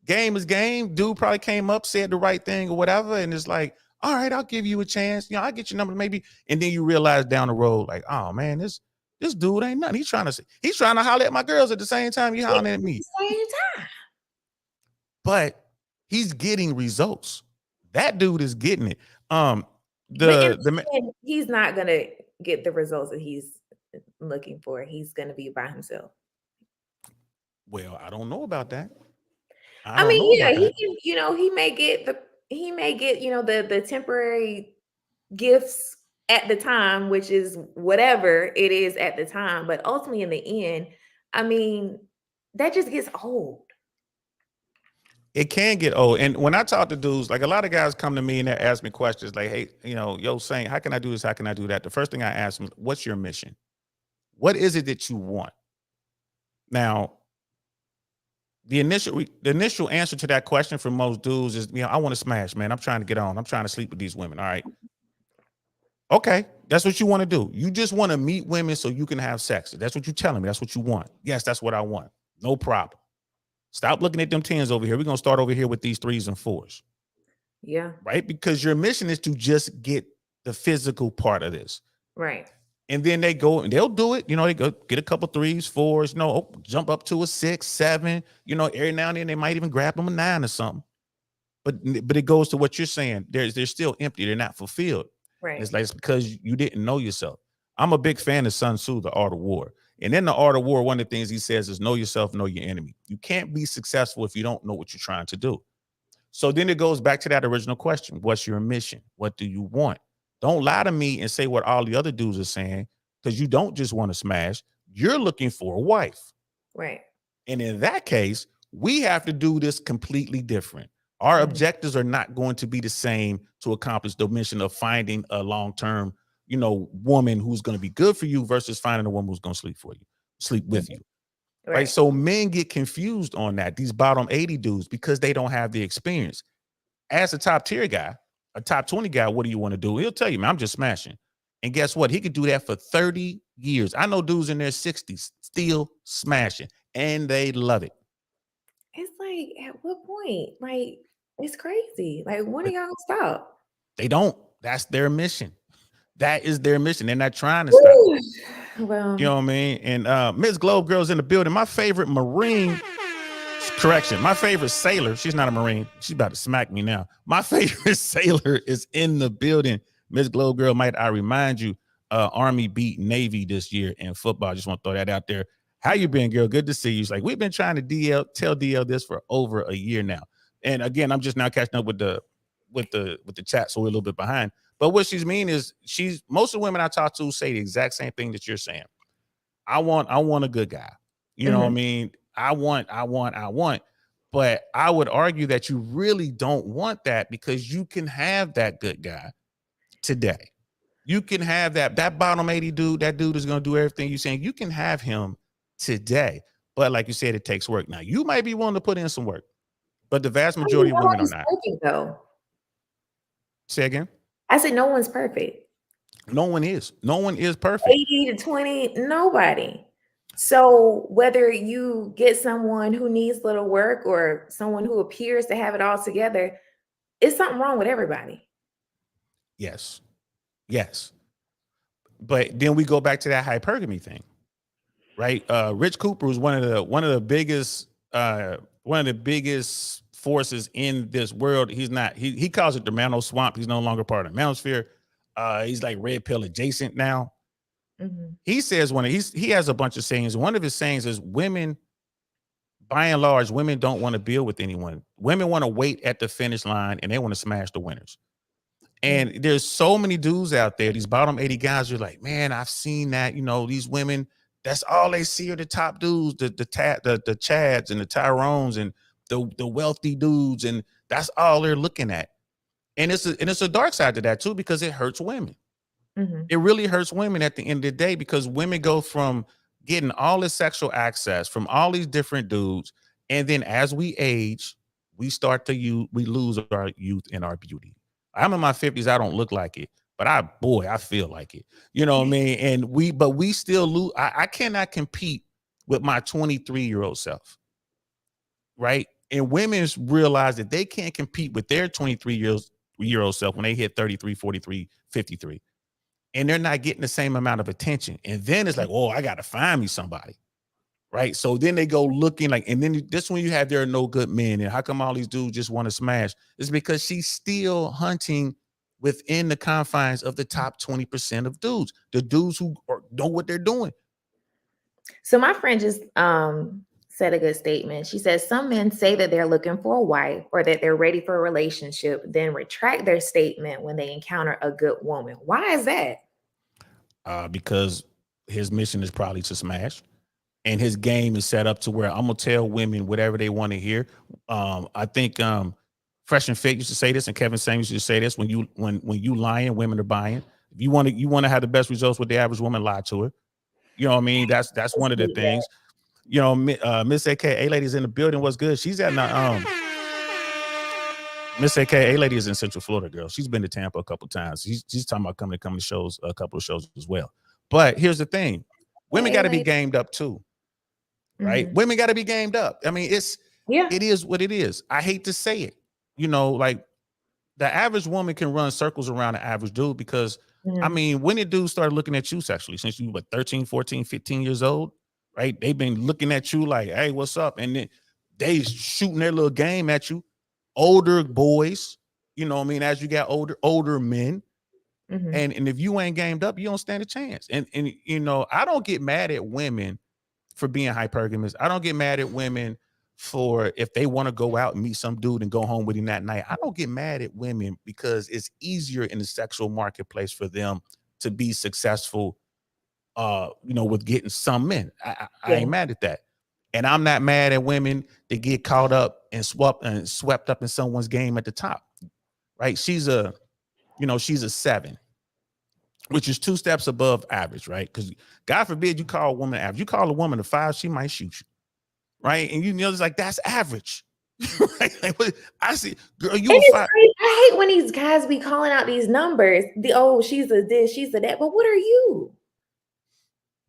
game is game. Dude probably came up, said the right thing or whatever. And it's like, all right, I'll give you a chance. I'll get your number maybe. And then you realize down the road, like, oh man, this dude ain't nothing. He's trying to holler at my girls at the same time he hollering at me. Same time. But he's getting results. That dude is getting it. He's not gonna get the results that he's looking for. He's gonna be by himself. Well, I don't know about that. I mean, yeah, he can, he may get the temporary gifts at the time, which is whatever it is at the time. But ultimately, in the end, I mean, that just gets old. It can get old. And when I talk to dudes, like a lot of guys come to me and they ask me questions like, hey, yo, Saint, how can I do this? How can I do that? The first thing I ask them, what's your mission? What is it that you want? Now, the initial answer to that question for most dudes is, I want to smash, man. I'm trying to get on. I'm trying to sleep with these women. All right. Okay. That's what you want to do. You just want to meet women so you can have sex. That's what you're telling me. That's what you want. Yes, that's what I want. No problem. Stop looking at them 10s over here. We're going to start over here with these 3s and 4s. Yeah. Right? Because your mission is to just get the physical part of this. Right. And then they go and they'll do it. They go get a couple 3s, 4s, jump up to a 6, 7. Every now and then they might even grab them a 9 or something. But it goes to what you're saying. They're still empty. They're not fulfilled. Right. It's like it's because you didn't know yourself. I'm a big fan of Sun Tzu, The Art of War. And in The Art of War, one of the things he says is know yourself, know your enemy. You can't be successful if you don't know what you're trying to do. So then it goes back to that original question. What's your mission? What do you want? Don't lie to me and say what all the other dudes are saying, because you don't just want to smash. You're looking for a wife. Right. And in that case, we have to do this completely different. Our objectives are not going to be the same to accomplish the mission of finding a long-term, woman who's going to be good for you versus finding a woman who's going to sleep with you. Right. So men get confused on that. These bottom 80 dudes, because they don't have the experience. As a top tier guy, a top 20 guy, what do you want to do? He'll tell you, man, I'm just smashing. And guess what? He could do that for 30 years. I know dudes in their 60s still smashing and they love it. It's like, at what point? Like, it's crazy. Like, when are y'all gonna stop? They don't. That's their mission. That is their mission. They're not trying to stop. Well, you know what I mean? And Miss Globe Girl's in the building. My favorite Marine, my favorite sailor. She's not a Marine. She's about to smack me now. My favorite sailor is in the building. Miss Globe Girl, might I remind you, Army beat Navy this year in football. I just want to throw that out there. How you been, girl? Good to see you. It's like, we've been trying to tell DL this for over a year now. And again, I'm just now catching up with the chat, so we're a little bit behind. But what she's mean is most of the women I talk to say the exact same thing that you're saying. I want a good guy. You know what I mean? I want. But I would argue that you really don't want that, because you can have that good guy today. You can have that bottom 80 dude. That dude is going to do everything you're saying. You can have him today. But like you said, it takes work. Now, you might be willing to put in some work, but the vast majority of women are not. Perfect, though. Say again? I said no one's perfect. No one is. No one is perfect. 80 to 20, nobody. So whether you get someone who needs little work or someone who appears to have it all together, it's something wrong with everybody. Yes. But then we go back to that hypergamy thing. right? Rich Cooper is one of the biggest forces in this world. He's not. He calls it the Mano Swamp. He's no longer part of the Manosphere. He's like red pill adjacent now. Mm-hmm. He says he has a bunch of sayings. One of his sayings is women, by and large, women don't want to build with anyone. Women want to wait at the finish line and they want to smash the winners. And there's so many dudes out there, these bottom 80 guys, you're like, man, I've seen that. You know, these women, that's all they see are the top dudes, the Chads and the Tyrones and the wealthy dudes, and that's all they're looking at. And it's a dark side to that too, because it hurts women. Mm-hmm. It really hurts women at the end of the day, because women go from getting all this sexual access from all these different dudes, and then as we age, we lose our youth and our beauty. I'm in my 50s. I don't look like it, but I feel like it. You know what I mean? And we still lose. I cannot compete with my 23-year-old self. Right. And women realize that they can't compete with their 23-year-old self when they hit 33, 43, 53. And they're not getting the same amount of attention. And then it's like, oh, I got to find me somebody. Right. So then they go looking like, and then this one you have, there are no good men. And how come all these dudes just want to smash? It's because she's still hunting within the confines of the top 20% of dudes, the dudes who know what they're doing. So my friend just said a good statement. She says some men say that they're looking for a wife or that they're ready for a relationship, then retract their statement when they encounter a good woman. Why is that? Because his mission is probably to smash. And his game is set up to where I'm gonna tell women whatever they want to hear. I think Fresh and Fit used to say this, and Kevin Samuels used to say this: when you lying, women are buying. If you want to have the best results with the average woman, lie to her. You know what I mean? That's one of the things. You know, Miss AKA Lady's in the building. What's good? She's at Miss AKA Lady is in Central Florida, girl. She's been to Tampa a couple times. She's talking about coming to shows, a couple of shows as well. But here's the thing: women got to be gamed up too. Right? Mm-hmm. Women got to be gamed up. I mean, it is what it is. I hate to say it. You know, like the average woman can run circles around the average dude because, I mean, when did dudes start looking at you sexually? Since you were 13, 14, 15 years old, right? They've been looking at you like, hey, what's up? And then they shooting their little game at you. Older boys, you know what I mean? As you got older men. Mm-hmm. And if you ain't gamed up, you don't stand a chance. And you know, I don't get mad at women for being hypergamous. I don't get mad at women for if they want to go out and meet some dude and go home with him that night. I don't get mad at women because it's easier in the sexual marketplace for them to be successful, you know, with getting some men. I ain't mad at that. And I'm not mad at women that get caught up and swept up in someone's game at the top, right? She's a 7. Which is 2 steps above average, right? Because God forbid you call a woman average. You call a woman a 5, she might shoot you, right? And you know, it's like, that's average. Like, I see, girl, you a 5. I hate when these guys be calling out these numbers. She's a this, she's a that. But what are you?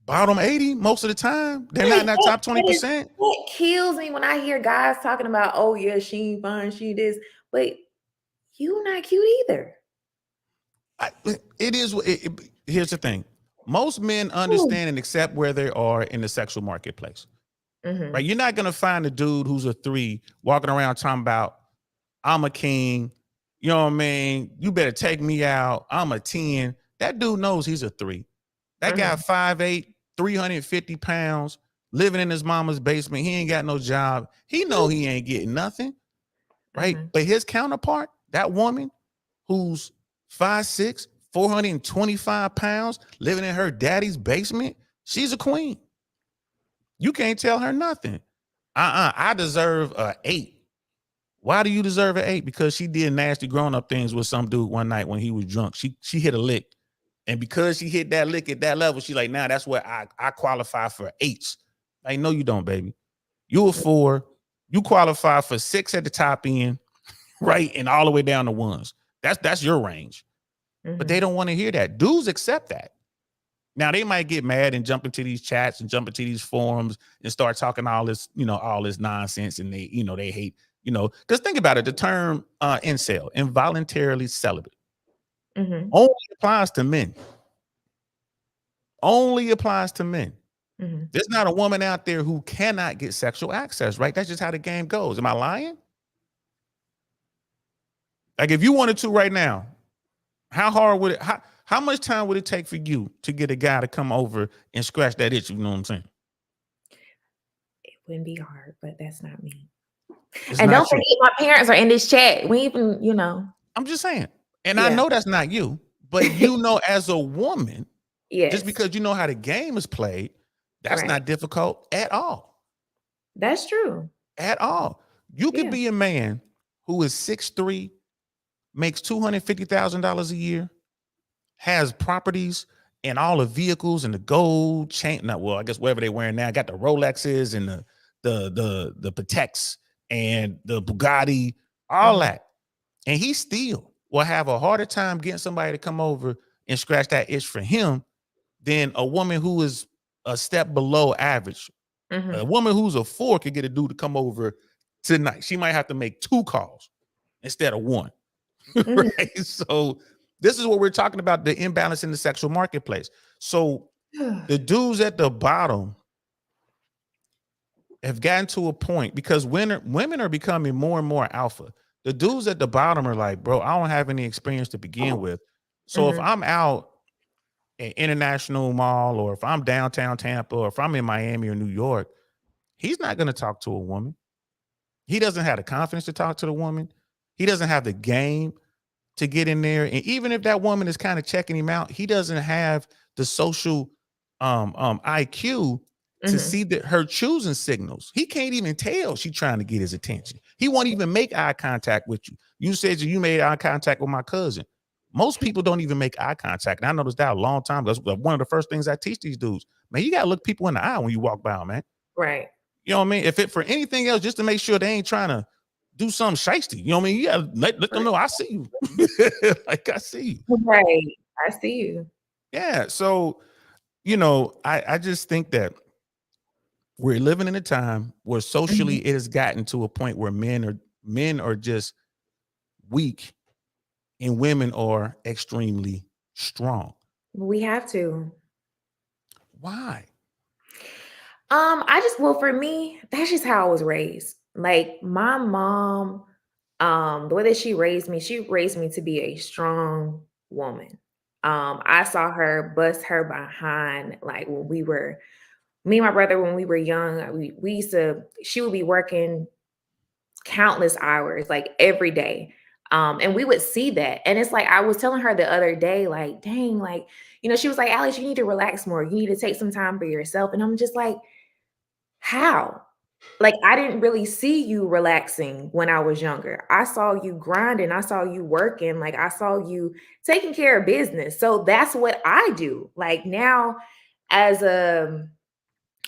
Bottom 80 most of the time. They're not in that top 20%. It kills me when I hear guys talking about, oh yeah, she ain't fine, she this. But you not cute either. Here's the thing. Most men understand and accept where they are in the sexual marketplace. Mm-hmm. Right? You're not going to find a dude who's a 3 walking around talking about, I'm a king. You know what I mean? You better take me out. I'm a 10. That dude knows he's a 3. That guy 5'8", 350 pounds, living in his mama's basement. He ain't got no job. He know he ain't getting nothing. Right? Mm-hmm. But his counterpart, that woman who's 5'6", 425 pounds, living in her daddy's basement, she's a queen. You can't tell her nothing. I deserve a 8. Why do you deserve an 8? Because she did nasty grown-up things with some dude one night when he was drunk. She hit a lick. And because she hit that lick at that level, she's like, nah, that's where I qualify for 8s. Like, no, you don't, baby. You a 4. You qualify for 6 at the top end, right? And all the way down to 1s. That's your range. Mm-hmm. But they don't want to hear that. Dudes accept that. Now they might get mad and jump into these chats and jump into these forums and start talking all this nonsense. And they hate, because think about it. The term incel, involuntarily celibate, only applies to men. Only applies to men. Mhm. There's not a woman out there who cannot get sexual access, right? That's just how the game goes. Am I lying? Like if you wanted to right now, how hard would it, how much time would it take for you to get a guy to come over and scratch that itch? You know what I'm saying? It wouldn't be hard, but that's not me. It's And not don't you. forget, my parents are in this chat. We even, I'm just saying. And I Yeah. know that's not you, but you know, as a woman, Yes. just because you know how the game is played, that's Right. not difficult at all. That's true. At all. You could Yeah. be a man who is 6'3", makes $250,000 a year, has properties and all the vehicles and the gold chain. Not well, I guess whatever they're wearing now. Got the Rolexes and the Pateks and the Bugatti, all Mhm. that. And he still will have a harder time getting somebody to come over and scratch that itch for him than a woman who is a step below average. Mhm. A woman who's a 4 could get a dude to come over tonight. She might have to make 2 calls instead of 1. Mhm. Right? So this is what we're talking about, the imbalance in the sexual marketplace. So the dudes at the bottom have gotten to a point because women are becoming more and more alpha. The dudes at the bottom are like, bro, I don't have any experience to begin with. So if Mhm. I'm out at International Mall, or if I'm downtown Tampa, or if I'm in Miami or New York, he's not going to talk to a woman. He doesn't have the confidence to talk to the woman. He doesn't have the game to get in there. And even if that woman is kind of checking him out, he doesn't have the social IQ to Mhm. see that her choosing signals. He can't even tell she's trying to get his attention. He won't even make eye contact with you. You said you made eye contact with my cousin. Most people don't even make eye contact. And I noticed that a long time ago. That's one of the first things I teach these dudes. Man, you got to look people in the eye when you walk by them, man. Right. You know what I mean? If it for anything else, just to make sure they ain't trying to do something shiesty. You know what I mean? You gotta let them know I see you. Like I see you. Right. I see you. Yeah. So, I just think that we're living in a time where socially Mhm. it has gotten to a point where men are just weak and women are extremely strong. We have to. Why? Well, for me, that's just how I was raised. Like my mom, the way that she raised me to be a strong woman. I saw her bust her behind like when we were me and my brother when we were young. We used to she would be working countless hours, like every day. And we would see that. And it's like I was telling her the other day, like, dang, like, she was like, Alex, you need to relax more. You need to take some time for yourself. And I'm just like, how? Like, I didn't really see you relaxing when I was younger. I saw you grinding, I saw you working, like I saw you taking care of business. So that's what I do. Like now as an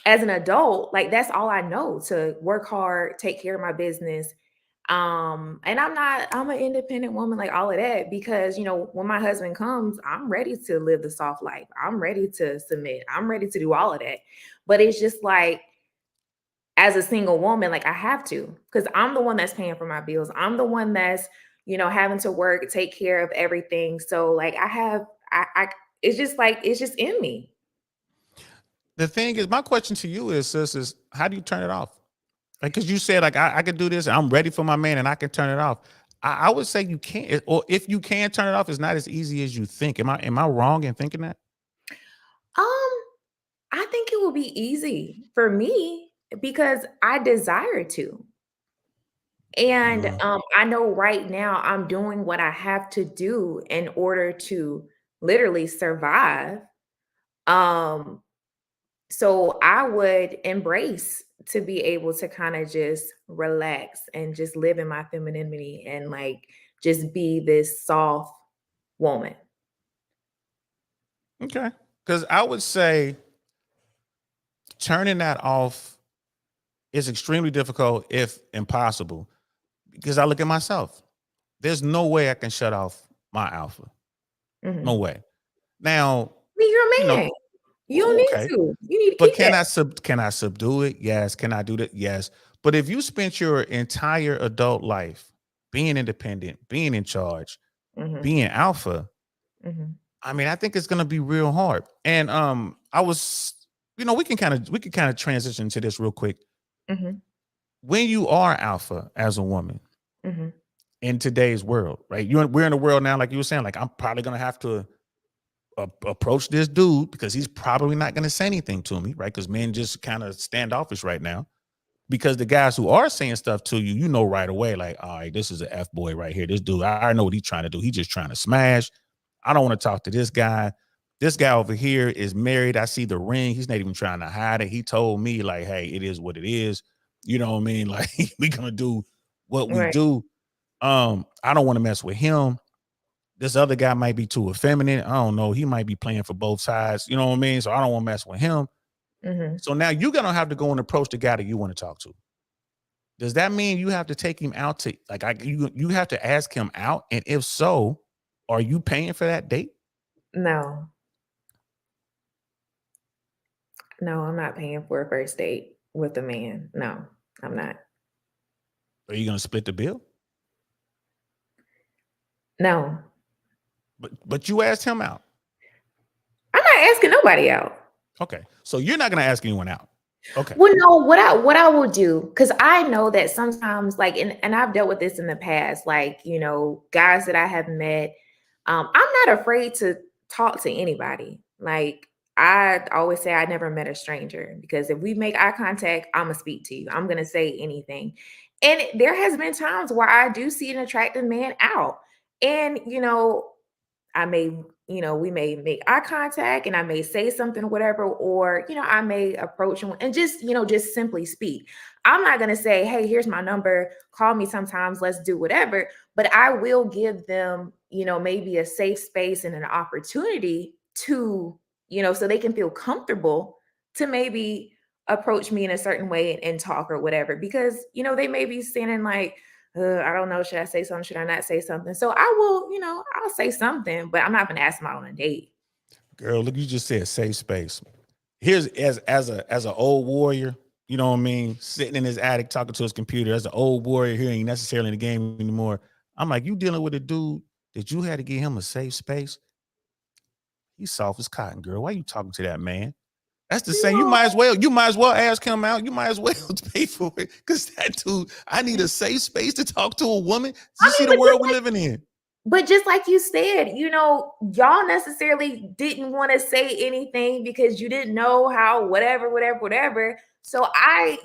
adult, like that's all I know, to work hard, take care of my business. And I'm an independent woman, like all of that, because when my husband comes, I'm ready to live the soft life. I'm ready to submit. I'm ready to do all of that. But it's just like as a single woman, like I have to, because I'm the one that's paying for my bills. I'm the one that's, having to work, take care of everything. So like it's just like, it's just in me. The thing is, my question to you is, sis, is how do you turn it off? Like, because you said, like, I can do this, I'm ready for my man, and I can turn it off. I would say you can't, or if you can turn it off, it's not as easy as you think. Am I wrong in thinking that? Um, I think it will be easy for me because I desire to. And Mm. I know right now I'm doing what I have to do in order to literally survive. Um, so I would embrace to be able to kind of just relax and just live in my femininity and like just be this soft woman. Okay. Because I would say turning that off is extremely difficult, if impossible. Because I look at myself. There's no way I can shut off my alpha. No Mhm. way. Now, I mean, you you're a know, man. You don't need okay. to. You need to But keep that. can I subdue it? Yes. Can I do that? Yes. But if you spent your entire adult life being independent, being in charge, Mhm, being alpha, mhm, I mean, I think it's gonna be real hard. And I was, we can kind of transition to this real quick. Mm-hmm. When you are alpha as a woman Mm-hmm. in today's world, right? We're in a world now, like you were saying, like I'm probably gonna have to approach this dude because he's probably not gonna say anything to me, right? Because men just kind of standoffish right now. Because the guys who are saying stuff to you, you know right away, like, all right, this is an F boy right here. This dude, I know what he's trying to do. He's just trying to smash. I don't want to talk to this guy. This guy over here is married. I see the ring. He's not even trying to hide it. He told me, like, hey, it is what it is. You know what I mean? Like, we gonna do what we Right. do. I don't want to mess with him. This other guy might be too effeminate. I don't know. He might be playing for both sides. You know what I mean? So I don't want to mess with him. Mm-hmm. So now you're gonna have to go and approach the guy that you want to talk to. Does that mean you have to take him out to you have to ask him out? And if so, are you paying for that date? No, I'm not paying for a first date with a man. No, I'm not. Are you gonna split the bill? No, But you asked him out. I'm not asking nobody out. Okay. So you're not gonna ask anyone out. Okay. Well, no, what I will do, because I know that sometimes, like, and I've dealt with this in the past, like, guys that I have met, I'm not afraid to talk to anybody. Like, I always say I never met a stranger, because if we make eye contact, I'm gonna speak to you. I'm gonna say anything. And there has been times where I do see an attractive man out, and I may, we may make eye contact and I may say something or whatever, or, I may approach him and just simply speak. I'm not going to say, hey, here's my number, call me sometimes, let's do whatever. But I will give them, maybe a safe space and an opportunity to, so they can feel comfortable to maybe approach me in a certain way and talk or whatever, because, they may be standing like, I don't know, should I say something? Should I not say something? So I will, I'll say something, but I'm not going to ask them out on a date. Girl, look, you just said safe space. Here's as an old warrior, you know what I mean, sitting in his attic talking to his computer. As an old warrior, he ain't necessarily in the game anymore. I'm like, you dealing with a dude that you had to give him a safe space. He's soft as cotton, girl. Why you talking to that man? That's the same. You might as well ask him out. You might as well pay for it. Because that dude, I need a safe space to talk to a woman. You see the world we're living in. But just like you said, y'all necessarily didn't want to say anything because you didn't know how, whatever. So I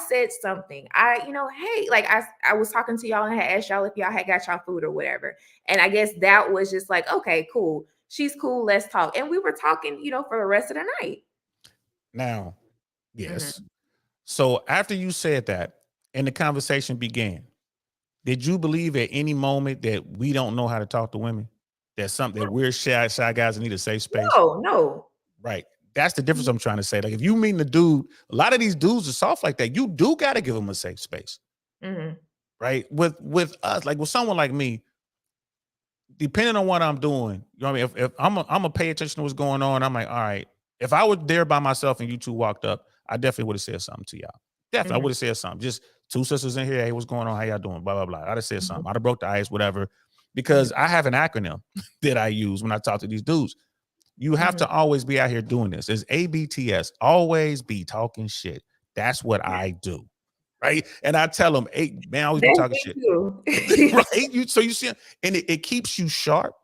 said something. Hey, like I was talking to y'all and I had asked y'all if y'all had got y'all food or whatever. And I guess that was just like, okay, cool. She's cool. Let's talk. And we were talking, for the rest of the night. Now, yes. So after you said that and the conversation began, did you believe at any moment that we don't know how to talk to women? That's something that we're shy guys that need a safe space? No. Right. That's the difference I'm trying to say. Like if you meet a dude, a lot of these dudes are soft like that. You do got to give them a safe space. Mm-hmm. Right. With us, like with someone like me, depending on what I'm doing, you know what I mean? If I'm gonna pay attention to what's going on, I'm like, all right, if I was there by myself and you two walked up, I definitely would have said something to y'all. Definitely, I would have said something. Just two sisters in here. Hey, what's going on? How y'all doing? Blah, blah, blah. I'd have said something. I'd have broke the ice, whatever, because I have an acronym that I use when I talk to these dudes. You have to always be out here doing this. It's ABTS. Always be talking shit. That's what I do. Right. And I tell them, hey, man, I always be talking shit. Right. So you see, and it keeps you sharp.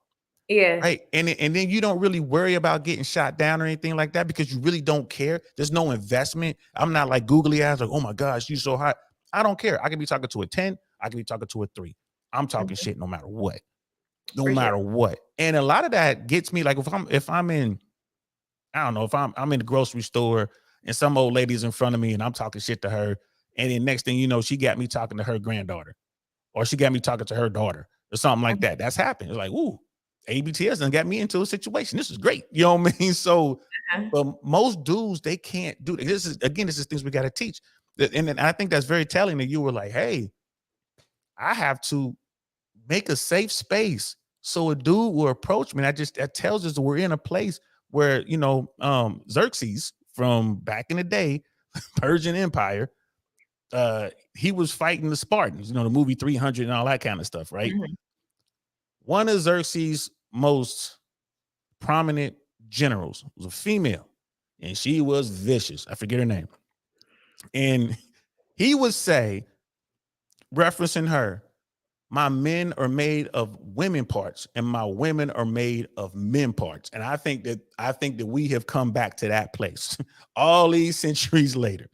Yeah. Right. And then you don't really worry about getting shot down or anything like that because you really don't care. There's no investment. I'm not like googly eyes, like, oh my gosh, you so hot. I don't care. I can be talking to a 10. I can be talking to a 3. I'm talking shit no matter what. No matter what. And a lot of that gets me like if I'm in, I don't know, if I'm in the grocery store and some old lady's in front of me and I'm talking shit to her. And then next thing you know, she got me talking to her granddaughter or she got me talking to her daughter or something like that. That's happened. It's like, ooh, ABTS done got me into a situation. This is great. You know what I mean? So, but most dudes, they can't do that. This is things we got to teach. And I think that's very telling that you were like, hey, I have to make a safe space so a dude will approach me. And that tells us that we're in a place where, Xerxes from back in the day, Persian Empire, he was fighting the Spartans, the movie 300 and all that kind of stuff, right? One of Xerxes' most prominent generals was a female. and she was vicious. I forget her name. And he would say, referencing her, my men are made of women parts and my women are made of men parts. And I think that we have come back to that place all these centuries later.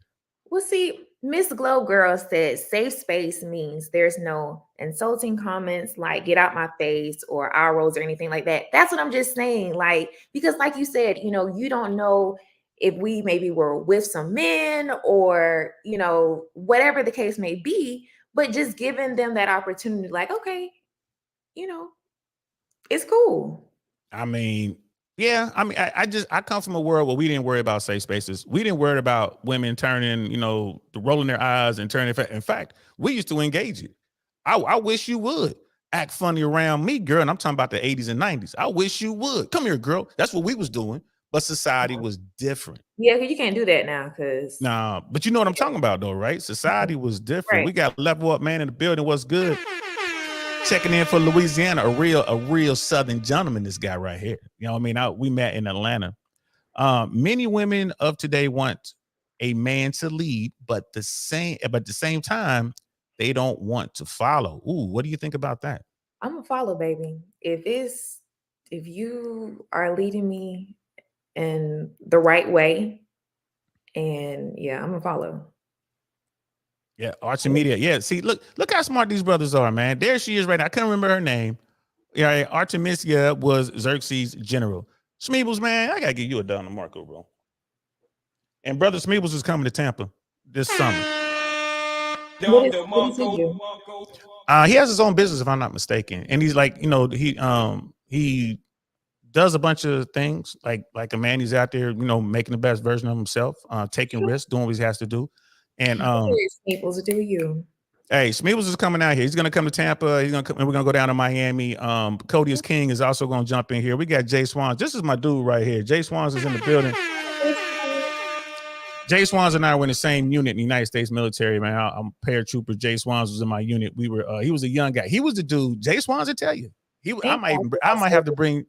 Well, see, Miss Glow Girl said safe space means there's no insulting comments like get out my face or eye rolls or anything like that. That's what I'm just saying. Like, because like you said, you know, you don't know if we maybe were with some men or, you know, whatever the case may be, but just giving them that opportunity, like, okay, you know, it's cool. I mean, yeah, I mean, I come from a world where we didn't worry about safe spaces. We didn't worry about women turning, you know, rolling their eyes and turning. In fact, we used to engage it. I wish you would act funny around me, girl. And I'm talking about the 80s and 90s. I wish you would. Come here, girl. That's what we was doing. But society was different. Yeah, because you can't do that now. Because Nah, but you know what I'm talking about, though, right? Society was different. Right. We got Level Up Man in the building. What's good? Checking in for Louisiana, a real Southern gentleman. This guy right here. You know what I mean? We met in Atlanta. Many women of today want a man to lead, but at the same time, they don't want to follow. Ooh, what do you think about that? I'm gonna follow, baby. If you are leading me in the right way, and yeah, I'm gonna follow. Yeah, Artemisia. Yeah, see, look how smart these brothers are, man. There she is right now. I can't remember her name. Yeah, Artemisia was Xerxes' general. Smeebles, man, I gotta give you a Donna Marco, bro. And brother Smeebles is coming to Tampa this summer. What is he do? He has his own business, if I'm not mistaken, and he's like, you know, he does a bunch of things like a man. He's out there, you know, making the best version of himself, taking risks, doing what he has to do. And People's do you? hey, Smeebles is coming out here. He's gonna come to Tampa. He's gonna come, and we're gonna go down to Miami. Cody is King is also gonna jump in here. We got Jay Swans. This is my dude right here. Jay Swans is in the building. Jay Swans and I were in the same unit in the United States military, man. I'm paratrooper. Jay Swans was in my unit. We were. He was a young guy. He was the dude. Jay Swans will tell you. I might have to bring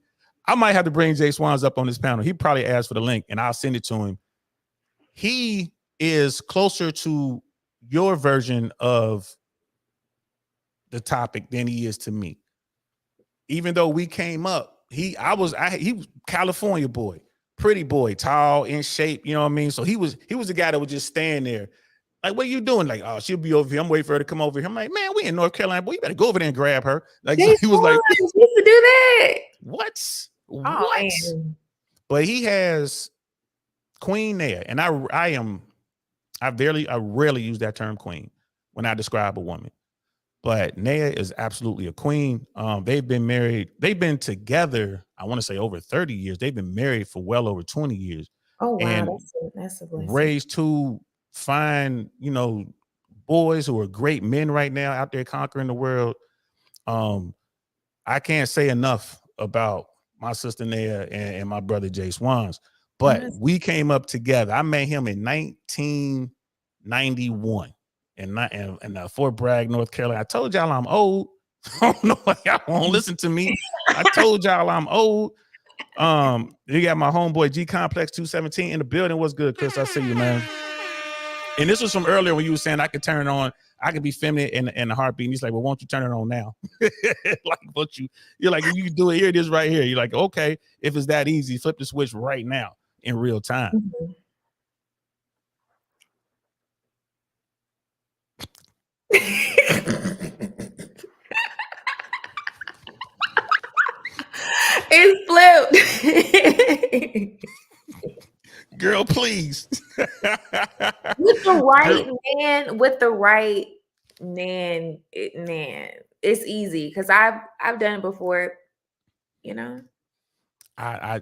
Jay Swans up on this panel. He probably asked for the link, and I'll send it to him. He is closer to your version of the topic than he is to me. Even though we came up, he was California boy, pretty boy, tall, in shape, you know what I mean? So he was the guy that would just stand there. Like, what are you doing? Like, oh, she'll be over here. I'm waiting for her to come over here. I'm like, man, we in North Carolina, boy. You better go over there and grab her. Like, so he was like, used to do that. what? Oh, What? man. But he has Queen there, and I rarely use that term queen when I describe a woman, but Naya is absolutely a queen. They've been together, I want to say over 30 years. They've been married for well over 20 years. Oh, wow. And That's a blessing. raised two fine, you know, boys who are great men right now out there conquering the world. I can't say enough about my sister Naya and my brother Jay Swans. But we came up together. I met him in 1991 in Fort Bragg, North Carolina. I told y'all I'm old. I don't know why y'all won't listen to me. I told y'all I'm old. You got my homeboy G Complex 217 in the building. What's good, Chris? I see you, man. And this was from earlier when you were saying I could turn it on. I could be feminine in a heartbeat. And he's like, well, won't you turn it on now? Like, you're like, if you can do it, here it is right here. You're like, okay, if it's that easy, flip the switch right now in real time. Mm-hmm. It's flipped. Girl, please. With the right man, it's easy because I've done it before, you know. I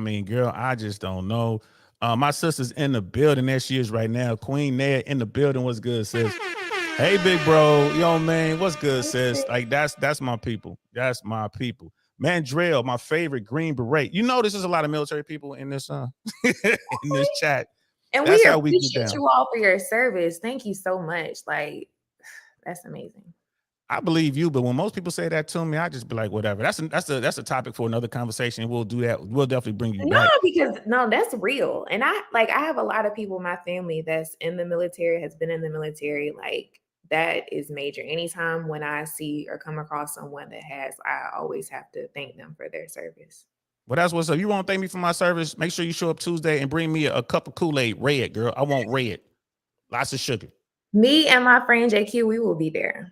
mean, girl, I just don't know. My sister's in the building. There she is right now. Queen Naya in the building. What's good, sis? Hey, big bro. Yo, man, what's good, sis? Like, that's my people. That's my people. Mandrell, my favorite Green Beret. You know, there's a lot of military people in this in this chat. And That's we how we get appreciate down. you all for your service. Thank you so much. Like, that's amazing. I believe you, but when most people say that to me, I just be like, whatever. That's a topic for another conversation. We'll do that. We'll definitely bring you No, back. because no, that's real. And I have a lot of people in my family that's in the military, has been in the military. Like that is major. Anytime when I see or come across someone that has, I always have to thank them for their service. Well, that's what's up. You won't thank me for my service. Make sure you show up Tuesday and bring me a cup of Kool-Aid, red, girl. I want red. Lots of sugar. Me and my friend JQ, we will be there.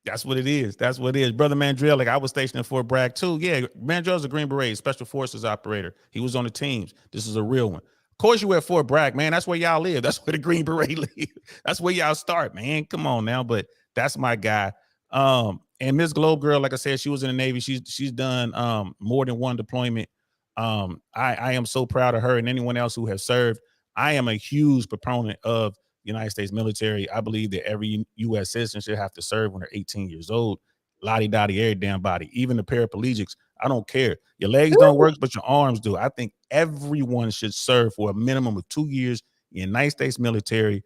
That's what it is. That's what it is. Brother Mandrell, like I was stationed in Fort Bragg too. Yeah, Mandrell's a Green Beret, Special Forces operator. He was on the teams. This is a real one. Of course, you at Fort Bragg, man. That's where y'all live. That's where the Green Beret live. That's where y'all start, man. Come on now. But that's my guy. And Miss Globe Girl, like I said, she was in the Navy. She's done more than one deployment. I am so proud of her and anyone else who has served. I am a huge proponent of United States military. I believe that every U.S. citizen should have to serve when they're 18 years old. Lottie dottie, every damn body, even the paraplegics. I don't care. Your legs don't work, but your arms do. I think everyone should serve for a minimum of 2 years in the United States military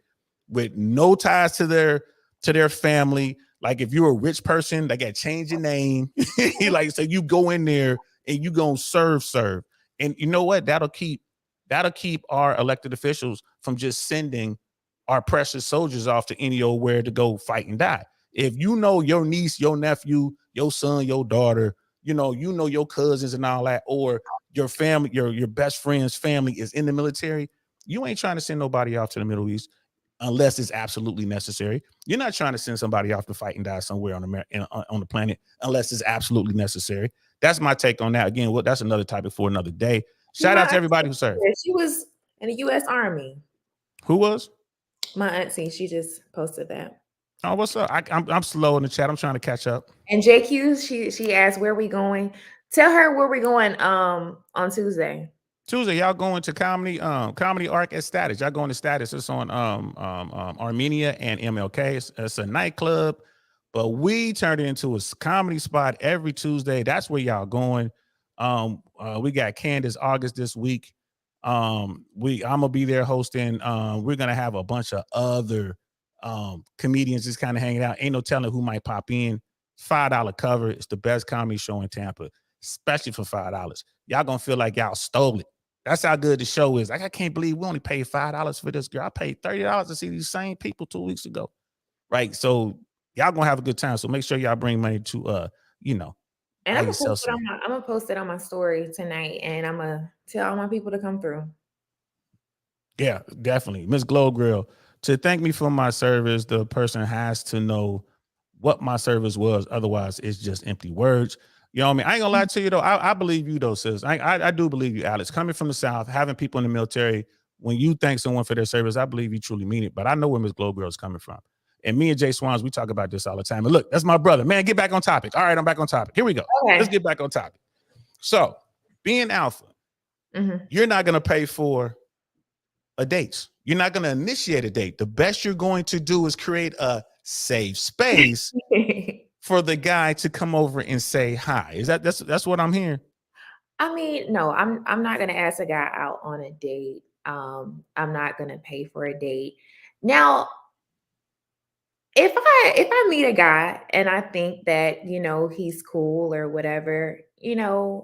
with no ties to their family. Like if you're a rich person, they got to change your name. Like, so you go in there and you gonna serve. And you know what? That'll keep our elected officials from just sending our precious soldiers off to any old where to go fight and die. If you know your niece, your nephew, your son, your daughter, you know your cousins and all that, or your family, your best friend's family is in the military, you ain't trying to send nobody off to the Middle East unless it's absolutely necessary. You're not trying to send somebody off to fight and die somewhere on the planet unless it's absolutely necessary. That's my take on that. Again, that's another topic for another day. Shout out to everybody who served. She was in the U.S. Army. Who was? My auntie, she just posted that. Oh, what's up? I'm slow in the chat. I'm trying to catch up. And JQ, she asked where we going. Tell her where we going on Tuesday. Tuesday, y'all going to Comedy Arc at Status. Y'all going to Status. It's on Armenia and MLK. It's a nightclub, but we turned it into a comedy spot every Tuesday. That's where y'all going. We got Candace August this week. I'm gonna be there hosting. We're gonna have a bunch of other comedians just kind of hanging out. Ain't no telling who might pop in. $5 cover. It's the best comedy show in Tampa, especially for $5. Y'all gonna feel like y'all stole it. That's how good the show is. Like, I can't believe we only paid $5 for this girl. I paid $30 to see these same people 2 weeks ago. Right. So y'all gonna have a good time. So make sure y'all bring money to And I'm gonna post it on my story tonight, and I'm gonna tell all my people to come through. Yeah, definitely. Miss Glow Grill, to thank me for my service, the person has to know what my service was. Otherwise, it's just empty words. You know what I mean? I ain't gonna lie to you though. I believe you though, sis. I do believe you, Alex. Coming from the South, having people in the military, when you thank someone for their service, I believe you truly mean it. But I know where Miss Glow Girl is coming from. And me and Jay Swans, we talk about this all the time. And look, that's my brother. Man, get back on topic. All right, I'm back on topic. Here we go. Okay. Let's get back on topic. So, being alpha, you're not going to pay for a date. You're not going to initiate a date. The best you're going to do is create a safe space for the guy to come over and say hi. That's what I'm hearing? I mean, no, I'm not going to ask a guy out on a date. I'm not going to pay for a date. Now, if I meet a guy and I think that, he's cool or whatever, and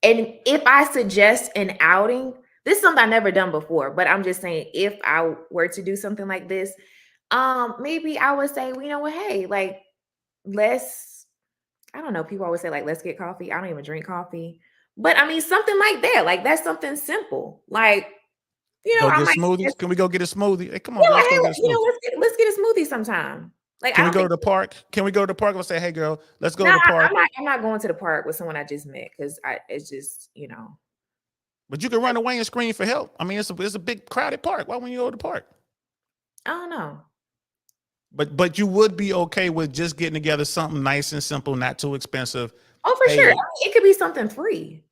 if I suggest an outing, this is something I've never done before, but I'm just saying, if I were to do something like this, maybe I would say, well, you know what, hey, like, I don't know, people always say, like, let's get coffee. I don't even drink coffee, but I mean, something like that, like, that's something simple. Like, smoothies. Can we go get a smoothie? Hey, come on, let's get a smoothie sometime. Like, can we go to the park? Can we go to the park and say, hey, girl, let's go to the park? I'm not going to the park with someone I just met because it's just, But you can run away and scream for help. I mean, it's a big crowded park. Why wouldn't you go to the park? I don't know. But you would be okay with just getting together something nice and simple, not too expensive. Oh, for sure. I mean, it could be something free.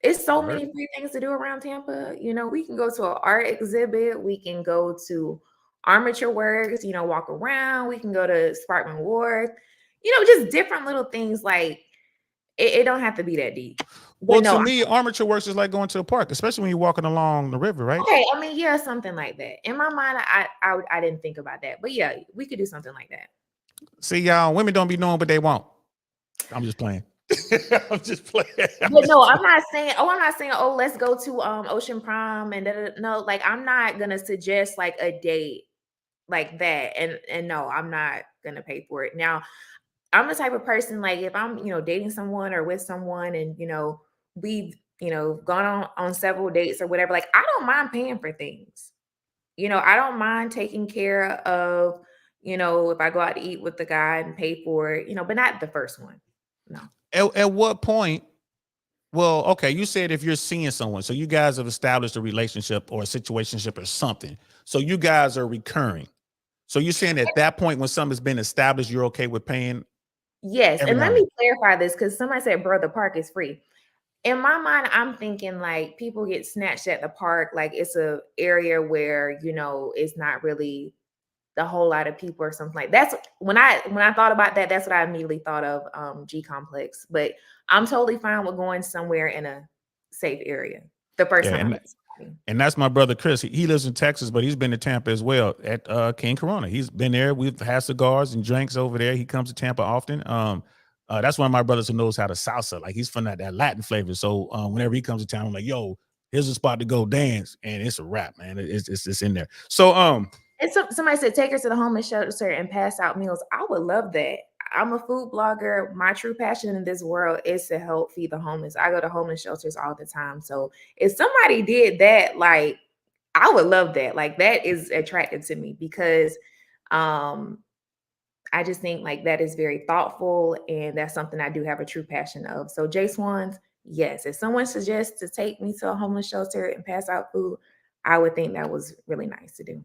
It's so many free things to do around Tampa. We can go to an art exhibit. We can go to Armature Works, walk around. We can go to Sparkman Wharf, just different little things. Like, it don't have to be that deep. Well, to me, Armature Works is like going to a park, especially when you're walking along the river, right? Okay, I mean, yeah, something like that. In my mind, I didn't think about that. But yeah, we could do something like that. See, y'all, women don't be knowing what they want. I'm just playing. I'm just playing. But no, I'm not saying. Oh, I'm not saying. Oh, let's go to Ocean Prime and no. Like, I'm not gonna suggest like a date like that. And no, I'm not gonna pay for it. Now, I'm the type of person, like, if I'm dating someone or with someone, and we've gone on several dates or whatever. Like, I don't mind paying for things. I don't mind taking care of. If I go out to eat with the guy and pay for it. But not the first one. No. At what point? Well, okay, you said if you're seeing someone, so you guys have established a relationship or a situationship or something. So you guys are recurring. So you're saying at that point when something's been established, you're okay with paying? Yes, Every and now let and me clarify this because somebody said, "Bro, the park is free." In my mind, I'm thinking like people get snatched at the park, like it's a area where it's not really a whole lot of people or something like that's when I thought about that. That's what I immediately thought of G Complex. But I'm totally fine with going somewhere in a safe area the first Yeah, time I meet somebody. and that's my brother Chris. He lives in Texas, but he's been to Tampa as well at King Corona. He's been there. We've had cigars and drinks over there. He comes to Tampa often. That's one of my brothers who knows how to salsa. Like, he's from that Latin flavor. So whenever he comes to town, I'm like, yo, here's a spot to go dance, and it's a wrap, man. It's in there. So And somebody said take her to the homeless shelter and pass out meals. I would love that. I'm a food blogger. My true passion in this world is to help feed the homeless. I go to homeless shelters all the time. So if somebody did that, like, I would love that. Like, that is attractive to me because I just think like that is very thoughtful, and that's something I do have a true passion of. So J Swans, yes. If someone suggests to take me to a homeless shelter and pass out food, I would think that was really nice to do.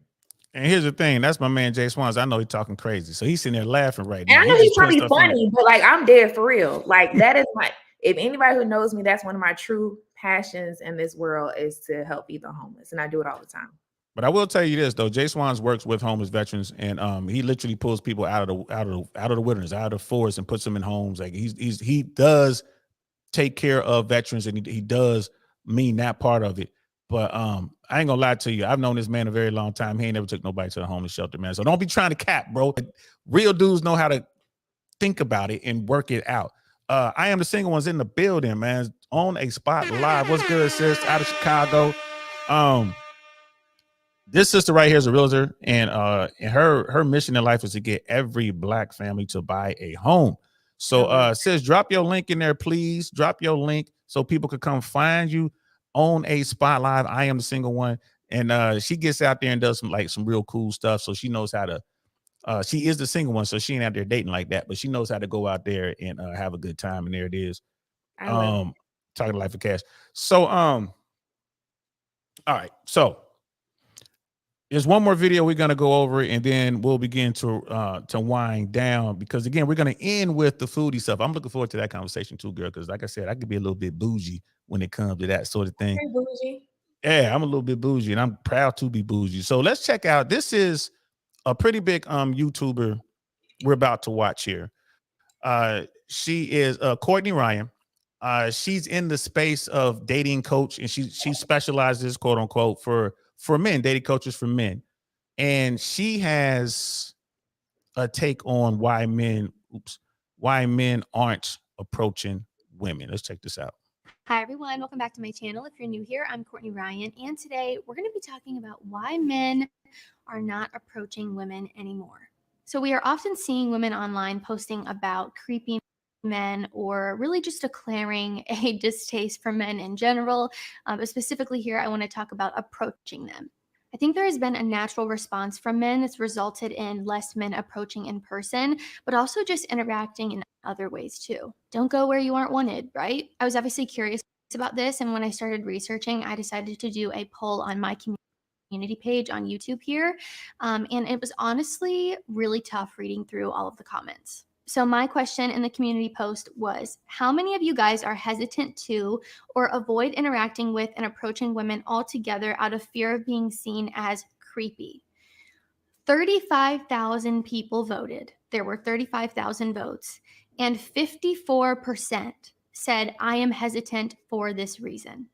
and here's the thing, that's my man Jay Swans. I know he's talking crazy, so he's sitting there laughing right now. And I know He he's just put probably stuff on it. funny, but like, I'm dead for real. Like, that is if anybody who knows me, that's one of my true passions in this world is to help feed the homeless. And I do it all the time. But I will tell you this though, Jay Swans works with homeless veterans, and he literally pulls people out of the wilderness, out of the forest, and puts them in homes. Like, he does take care of veterans, and he does mean that part of it. But I ain't gonna lie to you, I've known this man a very long time. He ain't never took nobody to the homeless shelter, man. So don't be trying to cap, bro. Real dudes know how to think about it and work it out. I am the single ones in the building, man. On a spot live. What's good, sis? Out of Chicago. This sister right here is a realtor, and her mission in life is to get every Black family to buy a home. So sis, drop your link in there, please. Drop your link so people could come find you on a spot live. I am the single one. And she gets out there and does some real cool stuff. So she knows how to she is the single one, so she ain't out there dating like that, but she knows how to go out there and have a good time. And there it is. Talking Life of Cash. So all right, so there's one more video we're gonna go over, and then we'll begin to wind down, because again, we're gonna end with the foodie stuff. I'm looking forward to that conversation too, girl, because like I said, I could be a little bit bougie when it comes to that sort of thing. Hey, bougie. Yeah, I'm a little bit bougie, and I'm proud to be bougie. So let's check out. This is a pretty big YouTuber we're about to watch here. She is Courtney Ryan. She's in the space of dating coach, and she specializes, quote unquote, for men, dating coaches for men. And she has a take on why men aren't approaching women. Let's check this out. Hi everyone, welcome back to my channel. If you're new here, I'm Courtney Ryan, and today we're going to be talking about why men are not approaching women anymore. So we are often seeing women online posting about creepy men, or really just declaring a distaste for men in general. But specifically here, I want to talk about approaching them. I think there has been a natural response from men that's resulted in less men approaching in person, but also just interacting in other ways too. Don't go where you aren't wanted, right? I was obviously curious about this, and when I started researching, I decided to do a poll on my community page on YouTube here, and it was honestly really tough reading through all of the comments. So my question in the community post was, how many of you guys are hesitant to or avoid interacting with and approaching women altogether out of fear of being seen as creepy? 35,000 people voted. There were 35,000 votes, and 54% said, I am hesitant for this reason.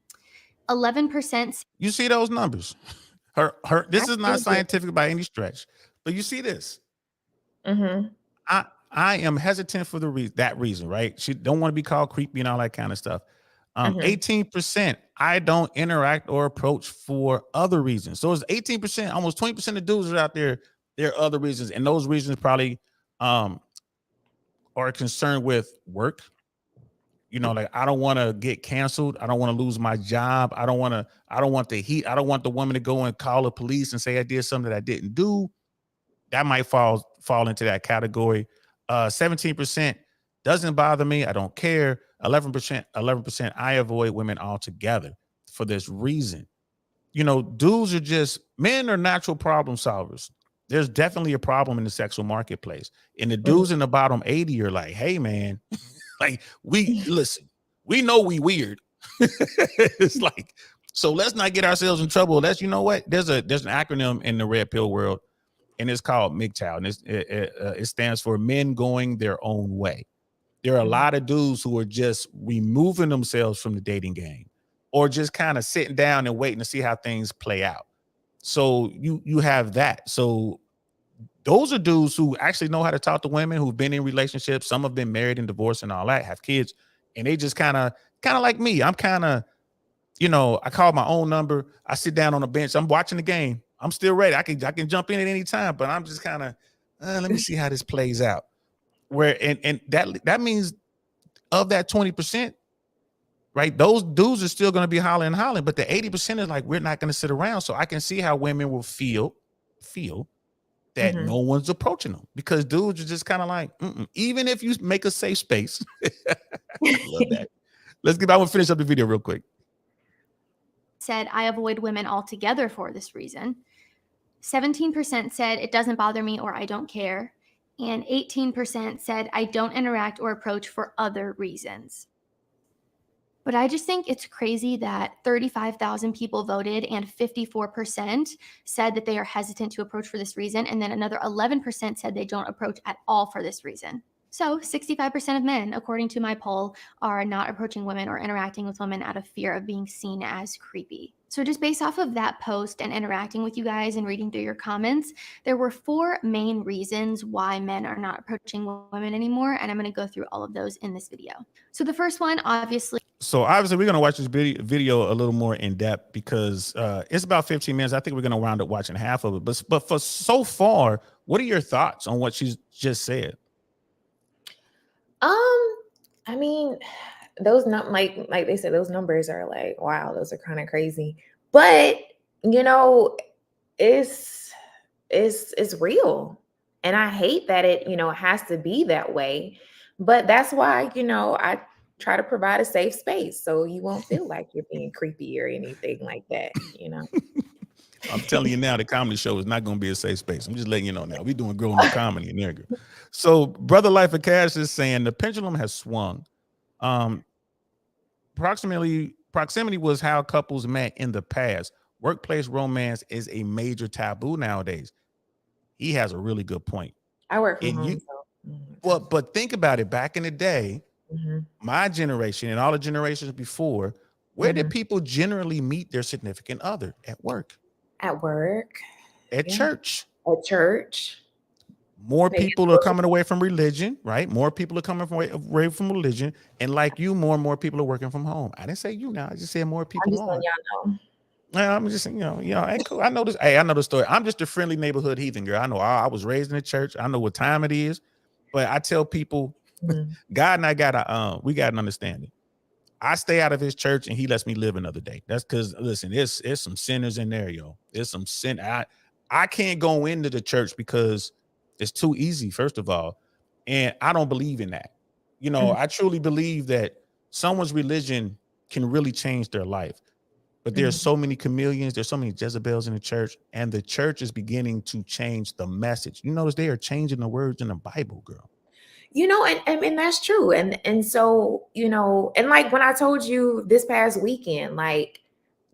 11%. You see those numbers? This is not scientific by any stretch, but you see this. Mm-hmm. I am hesitant for that reason, right? She don't want to be called creepy and all that kind of stuff. 18%, I don't interact or approach for other reasons. So it's 18%, almost 20% of dudes are out there. There are other reasons, and those reasons probably are concerned with work. You know, like I don't want to get canceled. I don't want to lose my job. I don't want the heat. I don't want the woman to go and call the police and say I did something that I didn't do. That might fall into that category. 17% doesn't bother me. I don't care. 11%, I avoid women altogether for this reason. You know, dudes are just, men are natural problem solvers. There's definitely a problem in the sexual marketplace. And the dudes in the bottom 80 are like, hey man, like listen, we know we weird. It's like, so let's not get ourselves in trouble. You know what? There's an acronym in the red pill world, and it's called MGTOW, and it stands for men going their own way. There are a lot of dudes who are just removing themselves from the dating game, or just kind of sitting down and waiting to see how things play out. So you have that. So those are dudes who actually know how to talk to women, who've been in relationships. Some have been married and divorced and all that, have kids, and they just kind of like me. I'm kind of, you know, I call my own number. I sit down on the bench. I'm watching the game. I'm still ready. I can jump in at any time, but I'm just kind of, let me see how this plays out. Where and that means of that 20%, right? Those dudes are still going to be hollering, but the 80% is like, we're not going to sit around. So I can see how women will feel that no one's approaching them, because dudes are just kind of like, even if you make a safe space. Love that. Let's get back and finish up the video real quick. Said, I avoid women altogether for this reason. 17% said, it doesn't bother me or I don't care. And 18% said, I don't interact or approach for other reasons. But I just think it's crazy that 35,000 people voted and 54% said that they are hesitant to approach for this reason. And then another 11% said they don't approach at all for this reason. So 65% of men, according to my poll, are not approaching women or interacting with women out of fear of being seen as creepy. So just based off of that post and interacting with you guys and reading through your comments, there were 4 main reasons why men are not approaching women anymore. And I'm going to go through all of those in this video. So the first one, obviously, we're going to watch this video a little more in depth, because it's about 15 minutes. I think we're going to round up watching half of it. But for so far, what are your thoughts on what she's just said? I mean, those like they said, those numbers are like, wow, those are kind of crazy. But you know, it's real, and I hate that it has to be that way. But that's why I try to provide a safe space so you won't feel like you're being creepy or anything like that. I'm telling you now, the comedy show is not going to be a safe space. I'm just letting you know now. We're doing grown up comedy in there. So Brother Life of Cash is saying the pendulum has swung. Proximity was how couples met in the past. Workplace romance is a major taboo nowadays. He has a really good point. I work from home. But think about it. Back in the day, my generation and all the generations before, where did people generally meet their significant other? At work. At work. At church. At church. More people are coming away from religion, right? More people are coming away from religion. And like you, more and more people are working from home. I didn't say you now. I just said more people. I'm just letting y'all know. I'm just, hey, cool. I know this. Hey, I know the story. I'm just a friendly neighborhood heathen girl. I know I was raised in the church. I know what time it is. But I tell people, God and I we got an understanding. I stay out of his church and he lets me live another day. That's because, listen, there's some sinners in there, yo. There's some sin. I can't go into the church because it's too easy, first of all. And I don't believe in that. I truly believe that someone's religion can really change their life. But there's so many chameleons, there's so many Jezebels in the church, and the church is beginning to change the message. You notice they are changing the words in the Bible, girl. And that's true. And so, and like when I told you this past weekend, like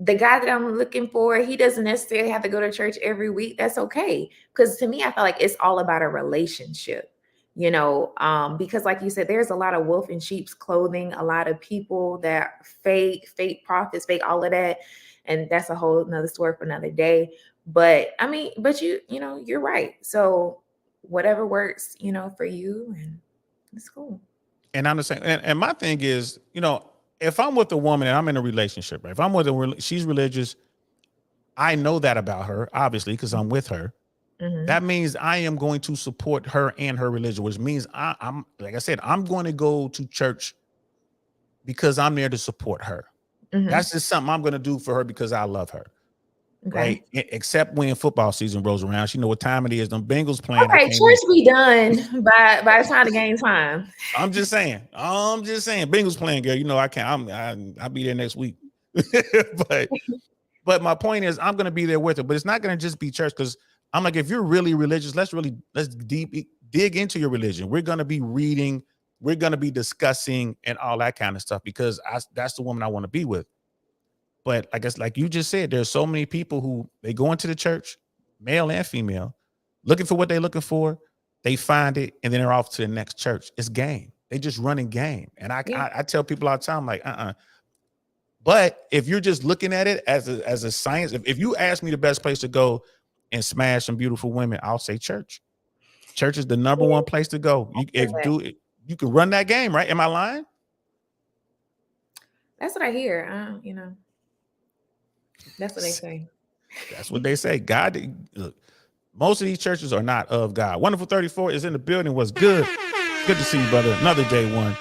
the guy that I'm looking for, he doesn't necessarily have to go to church every week. That's okay. Because to me, I feel like it's all about a relationship, because like you said, there's a lot of wolf in sheep's clothing, a lot of people that fake prophets, fake all of that. And that's a whole nother story for another day. But I mean, you're right. So whatever works, for you, and it's cool. And I'm the same. And my thing is, if I'm with a woman and I'm in a relationship, right? If I'm with she's religious, I know that about her, obviously, because I'm with her. Mhm. That means I am going to support her and her religion, which means I'm like I said, I'm going to go to church because I'm there to support her. Mhm. That's just something I'm going to do for her because I love her. Okay. Right? Except when football season rolls around. She know what time it is. Them Bengals playing. Okay, church be done by the time the game time. I'm just saying. Bengals playing, girl. I can't. I'll be there next week. but my point is, I'm gonna be there with her. But it's not gonna just be church, because I'm like, if you're really religious, let's dig into your religion. We're gonna be reading. We're gonna be discussing and all that kind of stuff, because that's the woman I want to be with. But I guess, like you just said, there's so many people who they go into the church, male and female, looking for what they're looking for. They find it, and then they're off to the next church. It's game. They just running game. And I tell people all the time, like, But if you're just looking at it as a science, if you ask me the best place to go and smash some beautiful women, I'll say church. Church is the number one place to go. You can run that game, right? Am I lying? That's what I hear. That's what they say. That's what they say. God, look, most of these churches are not of God. Wonderful 34 is in the building. Was good. Good to see you, brother. Another day one.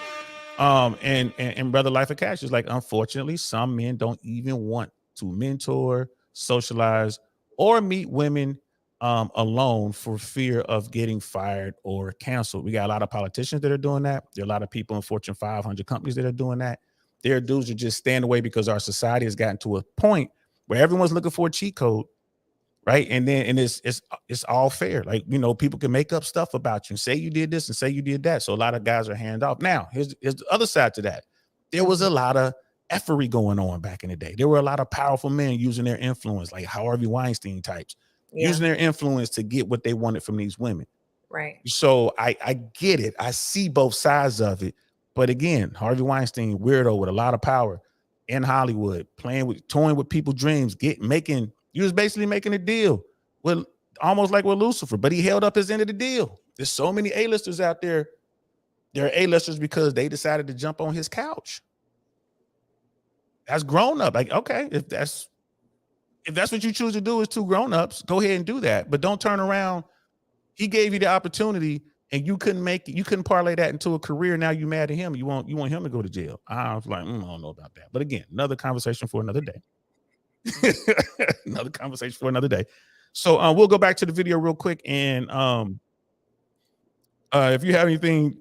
And brother Life of Cash is like, unfortunately, some men don't even want to mentor, socialize, or meet women alone for fear of getting fired or canceled. We got a lot of politicians that are doing that. There are a lot of people in Fortune 500 companies that are doing that. There are dudes that just stand away because our society has gotten to a point where everyone's looking for a cheat code, right? And it's all fair. Like, people can make up stuff about you, say you did this and say you did that. So a lot of guys are hand off. Now, here's the other side to that. There was a lot of effery going on back in the day. There were a lot of powerful men using their influence, like Harvey Weinstein types, using their influence to get what they wanted from these women. Right. So I get it. I see both sides of it. But again, Harvey Weinstein, weirdo with a lot of power in Hollywood, toying with people's dreams, he was basically making a deal with almost like with Lucifer, but he held up his end of the deal. There's so many A-listers out there. They're A-listers because they decided to jump on his couch. That's grown up. Like, okay, if that's what you choose to do is two grown-ups, go ahead and do that. But don't turn around. He gave you the opportunity and you couldn't parlay that into a career. Now you mad at him. You want him to go to jail. I was like, I don't know about that. But again, another conversation for another day. Another conversation for another day. So we'll go back to the video real quick. And if you have anything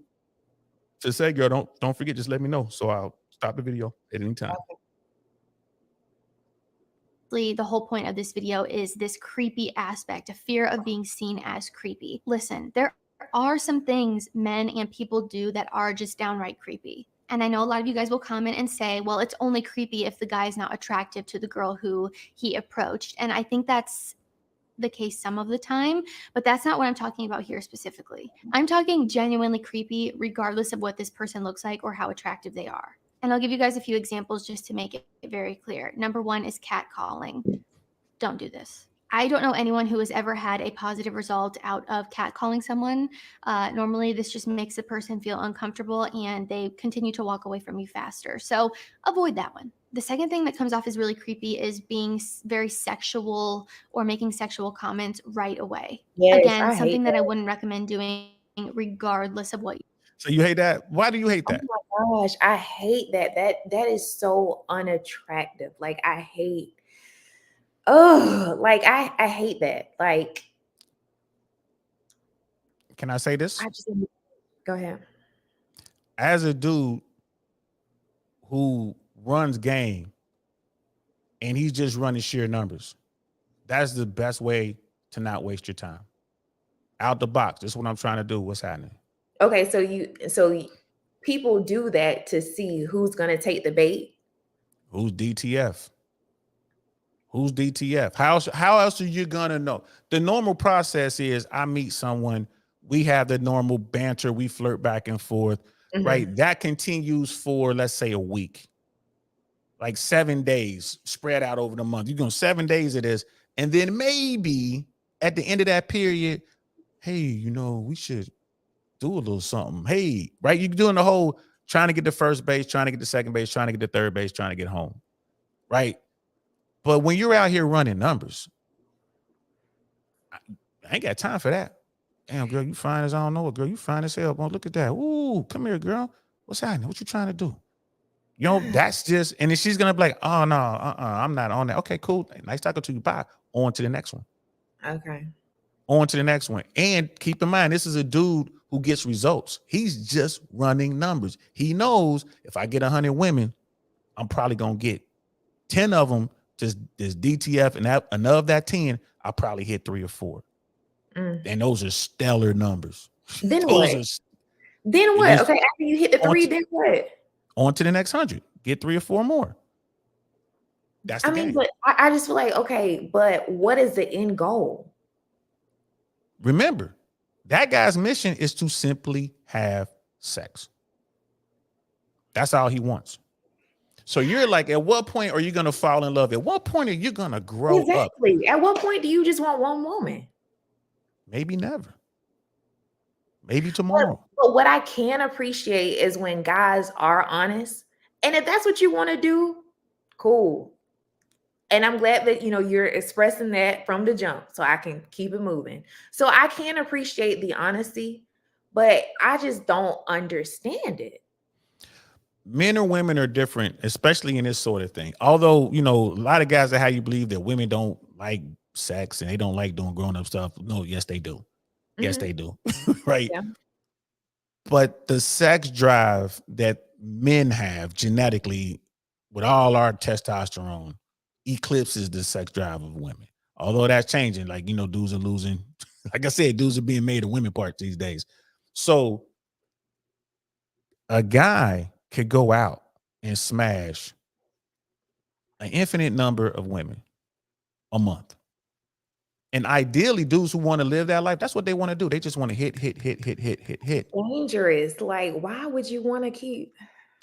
to say, girl, don't forget, just let me know. So I'll stop the video at any time. The whole point of this video is this creepy aspect, a fear of being seen as creepy. Listen, there are some things men and people do that are just downright creepy. And I know a lot of you guys will comment and say, well, it's only creepy if the guy is not attractive to the girl who he approached. And I think that's the case some of the time, but that's not what I'm talking about here specifically. I'm talking genuinely creepy, regardless of what this person looks like or how attractive they are. And I'll give you guys a few examples just to make it very clear. Number one is catcalling. Don't do this. I don't know anyone who has ever had a positive result out of catcalling someone. Normally, this just makes the person feel uncomfortable and they continue to walk away from you faster. So avoid that one. The second thing that comes off as really creepy is being very sexual or making sexual comments right away. Yes, Again, something that I wouldn't recommend doing regardless of what. So you hate that? Why do you hate that? Oh my gosh, I hate that. That is so unattractive. Like I hate that. Like, can I say this? Go ahead. As a dude who runs game and he's just running sheer numbers, that's the best way to not waste your time. Out the box. That's what I'm trying to do. What's happening? Okay, so people do that to see who's gonna take the bait. Who's DTF? Who's DTF? How else are you gonna know? The normal process is I meet someone, we have the normal banter, we flirt back and forth, right? That continues for, let's say, a week, like 7 days spread out over the month. You're going 7 days of this, and then maybe at the end of that period, hey, we should do a little something. Hey, right? You're doing the whole trying to get to first base, trying to get to second base, trying to get to third base, trying to get home. Right. But when you're out here running numbers, I ain't got time for that. Damn, girl, you fine as I don't know what, girl. You fine as hell. Boy, look at that. Ooh, come here, girl. What's happening? What you trying to do? That's just, and then she's gonna be like, oh no, I'm not on that. Okay, cool. Nice talking to you. Bye. On to the next one. Okay. On to the next one. And keep in mind, this is a dude who gets results. He's just running numbers. He knows if I get 100 women, I'm probably gonna get 10 of them just this DTF, and of that 10, I'll probably hit 3 or 4. And those are stellar numbers. Then Those what? Then what? Okay, after you hit the 3, then what? On to the next 100. Get 3 or 4 more. That's the game. But I just feel like, okay, but what is the end goal? Remember, that guy's mission is to simply have sex. That's all he wants. So you're like, at what point are you going to fall in love? At what point are you going to grow up? Exactly. At what point do you just want one woman? Maybe never. Maybe tomorrow. But what I can appreciate is when guys are honest. And if that's what you want to do, cool. And I'm glad that, you're expressing that from the jump so I can keep it moving. So I can appreciate the honesty, but I just don't understand it. Men or women are different, especially in this sort of thing. Although, a lot of guys that how you believe that women don't like sex and they don't like doing grown-up stuff. No, yes, they do. Yes, they do. Right. Yeah. But the sex drive that men have genetically with all our testosterone eclipses the sex drive of women. Although that's changing, like, dudes are losing. Like I said, dudes are being made of women parts these days. So a guy could go out and smash an infinite number of women a month. And ideally, dudes who want to live that life, that's what they want to do. They just want to hit. Dangerous. Like, why would you want to keep?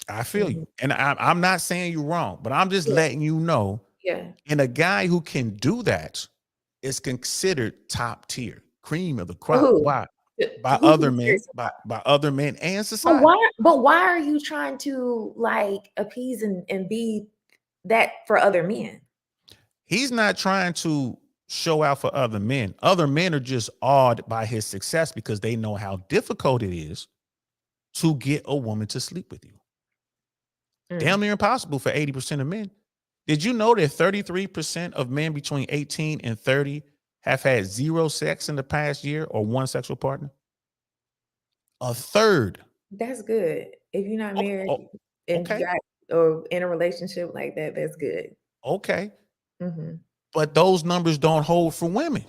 I feel you. And I'm not saying you're wrong, but I'm just letting you know. Yeah. And a guy who can do that is considered top tier, cream of the crop. Why? By other men, by other men and society. But why are you trying to like appease and be that for other men? He's not trying to show out for other men. Other men are just awed by his success because they know how difficult it is to get a woman to sleep with you. Damn near impossible for 80% of men. Did you know that 33% of men between 18 and 30 have had 0 sex in the past year or 1 sexual partner? A third. That's good. If you're not married and you got or in a relationship like that, that's good. Okay. But those numbers don't hold for women.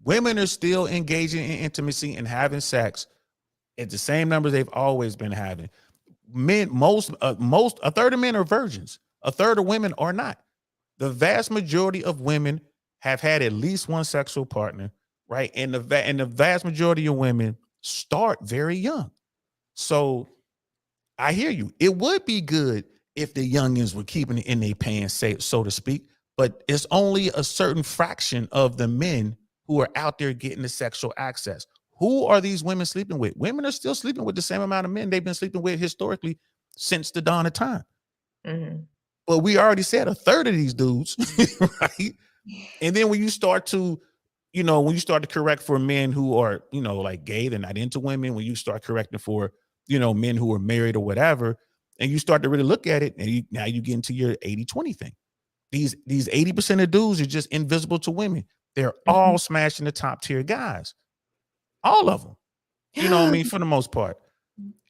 Women are still engaging in intimacy and having sex at the same numbers they've always been having. Men, a third of men are virgins. A third of women are not. The vast majority of women have had at least 1 sexual partner, right? And the vast majority of women start very young. So I hear you. It would be good if the youngins were keeping it in their pants, so to speak. But it's only a certain fraction of the men who are out there getting the sexual access. Who are these women sleeping with? Women are still sleeping with the same amount of men they've been sleeping with historically since the dawn of time. But we already said a third of these dudes, right? And then when you start to, correct for men who are, like gay, they're not into women, when you start correcting for, men who are married or whatever, and you start to really look at it, and now you get into your 80-20 thing. These 80% of dudes are just invisible to women. They're all smashing the top tier guys. All of them. You know what I mean? For the most part.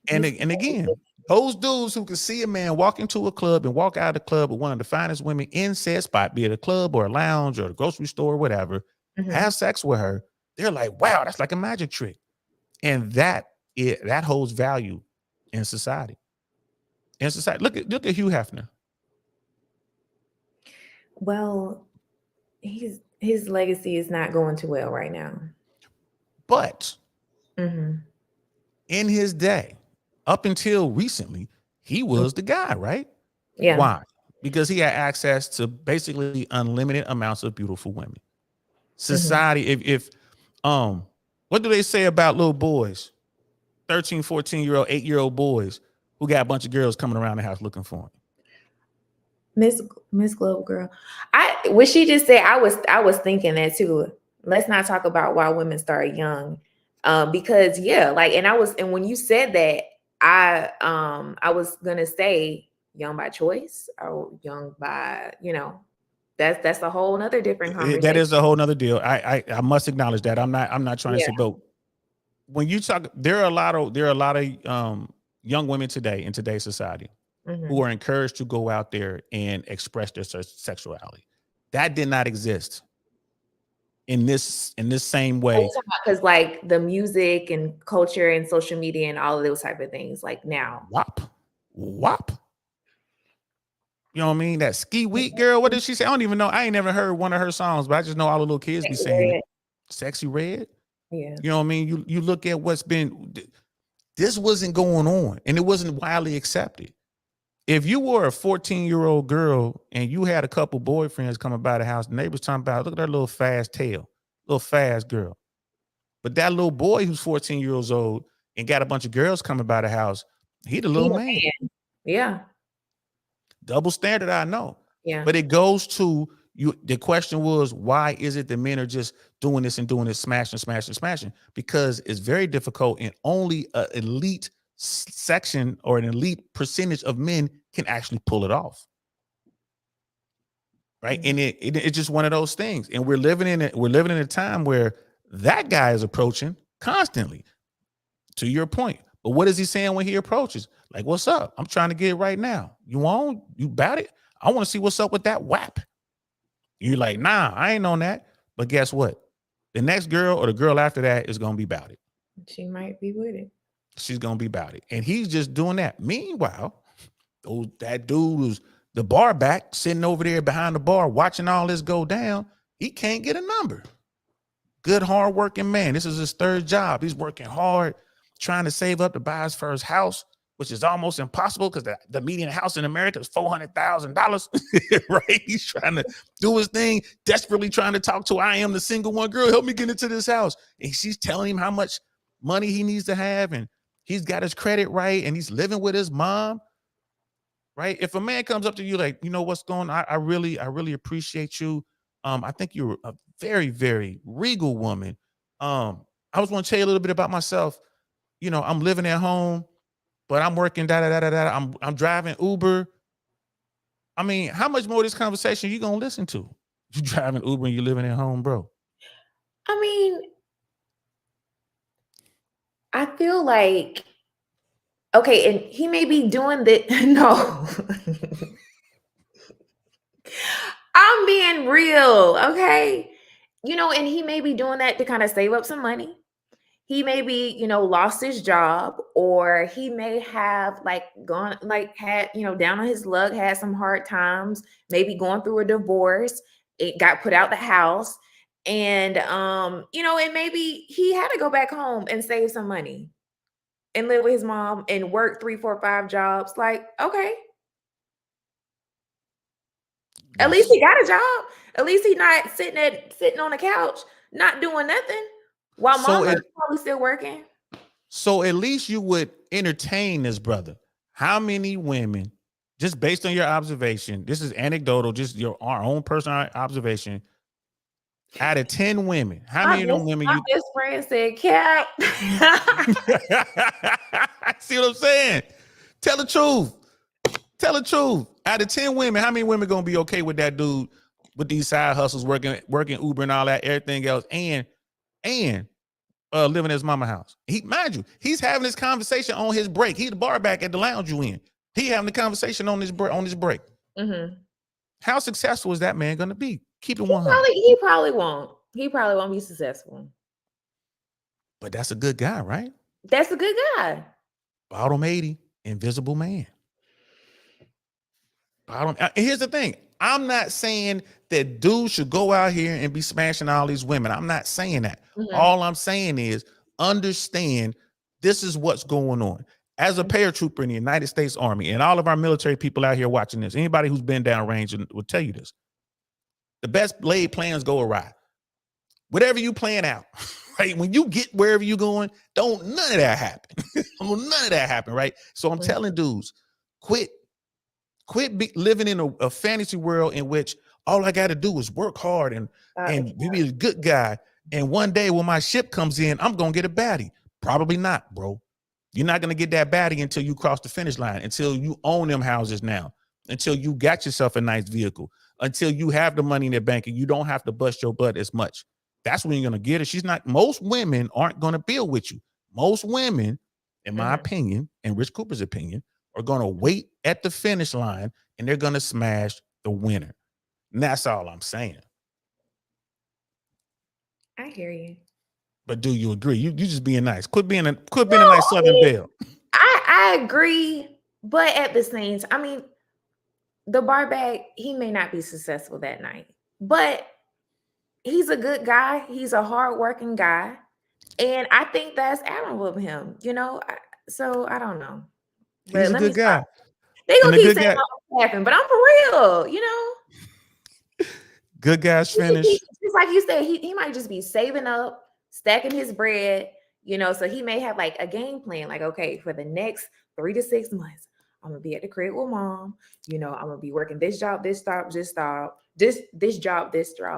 And again, those dudes who can see a man walk into a club and walk out of the club with one of the finest women in said spot, be it a club or a lounge or a grocery store or whatever, have sex with her, they're like, wow, that's like a magic trick. And that holds value in society. Look at Hugh Hefner. Well, his legacy is not going too well right now. But in his day, up until recently, he was the guy, right? Yeah. Why? Because he had access to basically unlimited amounts of beautiful women. Society, if What do they say about little boys, 13, 14-year-old, 8-year-old boys who got a bunch of girls coming around the house looking for them? Miss Global Girl. What she just said, I was thinking that too. Let's not talk about why women start young. Because yeah, like, and when you said that, I was gonna say young by choice or young by, that's a whole nother different conversation. That is a whole nother deal. I must acknowledge that. I'm not trying to say, but when you talk, there are a lot of young women today in today's society who are encouraged to go out there and express their sexuality. That did not exist in this same way. Because like the music and culture and social media and all of those type of things, like now. WAP. You know what I mean? That Ski Week girl. What did she say? I don't even know. I ain't never heard one of her songs, but I just know all the little kids be saying it. Sexy Red. Yeah. You know what I mean? You look at what's been. This wasn't going on, and it wasn't widely accepted. If you were a 14-year-old girl and you had a couple boyfriends coming by the house, the neighbors talking about, look at that little fast tail, little fast girl. But that little boy who's 14 years old and got a bunch of girls coming by the house, he the little man. Yeah. Double standard, I know. Yeah. But it goes to you. The question was, why is it that men are just doing this, smashing? Because it's very difficult, and only an elite section or an elite percentage of men can actually pull it off. Right. And it's just one of those things. And we're living in a time where that guy is approaching constantly, to your point. But what is he saying when he approaches? Like, what's up? I'm trying to get it right now. You about it? I want to see what's up with that WAP. You're like, nah, I ain't on that. But guess what? The next girl or the girl after that is going to be about it. She might be with it. She's going to be about it. And he's just doing that. Meanwhile, that dude who's the bar back sitting over there behind the bar watching all this go down, he can't get a number. Good, hardworking man. This is his third job. He's working hard, trying to save up to buy his first house, which is almost impossible because the median house in America is $400,000, right? He's trying to do his thing, desperately trying to talk to I am the single one girl. Help me get into this house. And she's telling him how much money he needs to have, and he's got his credit right, and he's living with his mom, right? If a man comes up to you like, you know what's going on? I really appreciate you. I think you're a very, very regal woman. I was going to tell you a little bit about myself. You know, I'm living at home, but I'm working I'm driving Uber. I mean, how much more of this conversation you gonna listen to? You driving Uber and you living at home, bro. I mean, I feel like, okay, and he may be doing that. No. I'm being real, okay? And he may be doing that to kind of save up some money. He may be, lost his job, or he may have had, down on his luck, had some hard times, maybe going through a divorce. It got put out the house. And, and maybe he had to go back home and save some money and live with his mom and work 3, 4, 5 jobs. Like, okay. At least he got a job. At least he's not sitting on the couch, not doing nothing while mom is probably still working. So at least you would entertain this brother. How many women, just based on your observation, this is anecdotal, just our own personal observation, out of 10 women, how many of them women my best friend said, Cap. See what I'm saying? Tell the truth. Tell the truth. Out of 10 women, how many women gonna be okay with that dude with these side hustles, working Uber and all that, everything else, and living in his mama house? Mind you, he's having this conversation on his break. He's the bar back at the lounge you in. He having the conversation on his break. Mm-hmm. How successful is that man gonna be? Keep it 100. He probably won't. He probably won't be successful. But that's a good guy, right? That's a good guy. Bottom 80, invisible man. Here's the thing. I'm not saying that dudes should go out here and be smashing all these women. I'm not saying that. Mm-hmm. All I'm saying is understand this is what's going on. As a paratrooper in the United States Army, and all of our military people out here watching this, anybody who's been down range will tell you this. The best laid plans go awry. whatever you plan out, right? When you get wherever you're going, don't none of that happen. None of that happen, right? So I'm telling dudes, quit living in a fantasy world in which all I got to do is work hard and you be a good guy. And one day when my ship comes in, I'm going to get a baddie. Probably not, bro. You're not going to get that baddie until you cross the finish line, until you own them houses now, until you got yourself a nice vehicle, until you have the money in the bank and you don't have to bust your butt as much. That's when you're going to get it. Most women aren't going to build with you. Most women, in my opinion, and Rich Cooper's opinion, are going to wait at the finish line and they're going to smash the winner. And that's all I'm saying. I hear you. But do you agree? You just being nice. Quit being a nice Southern Belle. I agree, but at the same time, I mean, the bar bag, he may not be successful that night, but he's a good guy. He's a hardworking guy. And I think that's admirable of him, you know? So I don't know. But He's a good guy. They gonna And a keep good saying guy. all this happen, but I'm for real, you know? Good guys finish. Just like you said, he might just be saving up, stacking his bread, you know, so he may have like a game plan, like, okay, for the next 3 to 6 months, I'm gonna be at the crib with mom, you know, I'm gonna be working this job, this job, this job,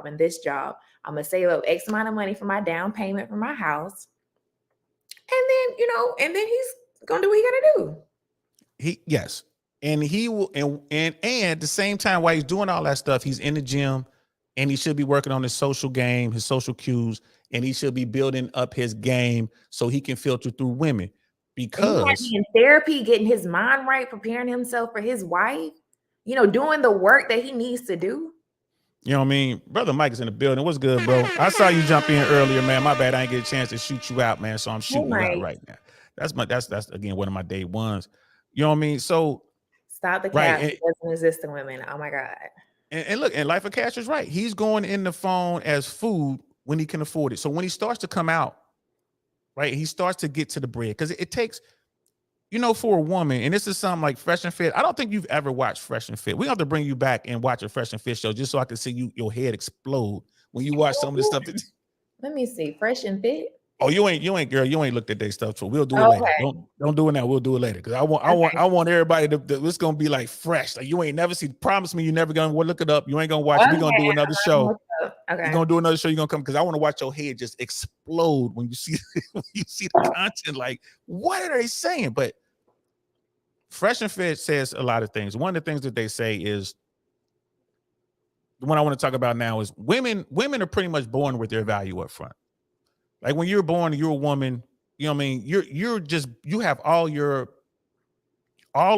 and this job. I'm gonna save up X amount of money for my down payment for my house. And then, you know, and then he's gonna do what he gotta do. Yes. And he will, and at the same time, while he's doing all that stuff, he's in the gym and he should be working on his social game, his social cues, and he should be building up his game so he can filter through women. Because he might be in therapy, getting his mind right, preparing himself for his wife, you know, doing the work that he needs to do. You know what I mean? Brother Mike is in the building. What's good, bro? I saw you jump in earlier, man. My bad. I didn't get a chance to shoot you out, man. So I'm shooting you out right now. That's again one of my day ones. You know what I mean? So stop the cap. It doesn't exist in women. Oh my God. And look, and Life of Cash is right. He's going in the phone as food when he can afford it. So when he starts to come out, right, he starts to get to the bread because it takes, you know, for a woman, and this is something like Fresh and Fit. I don't think you've ever watched Fresh and Fit. We have to bring you back and watch a Fresh and Fit show just so I can see your head explode when you watch some of this stuff. Let me see. Fresh and Fit. Oh, you ain't girl. You ain't looked at their stuff. So we'll do it later. Don't do it now. We'll do it later because I want everybody to. It's gonna be like fresh. Like you ain't never see. Promise me, you're never gonna look it up. You ain't gonna watch it. We're gonna do another show. Okay. You're gonna do another show. You're gonna come because I want to watch your head just explode when you see the content. Like, what are they saying? But Fresh and Fit says a lot of things. One of the things that they say is the one I want to talk about now is women are pretty much born with their value up front. Like when you're born, you're a woman, you know what I mean? You have all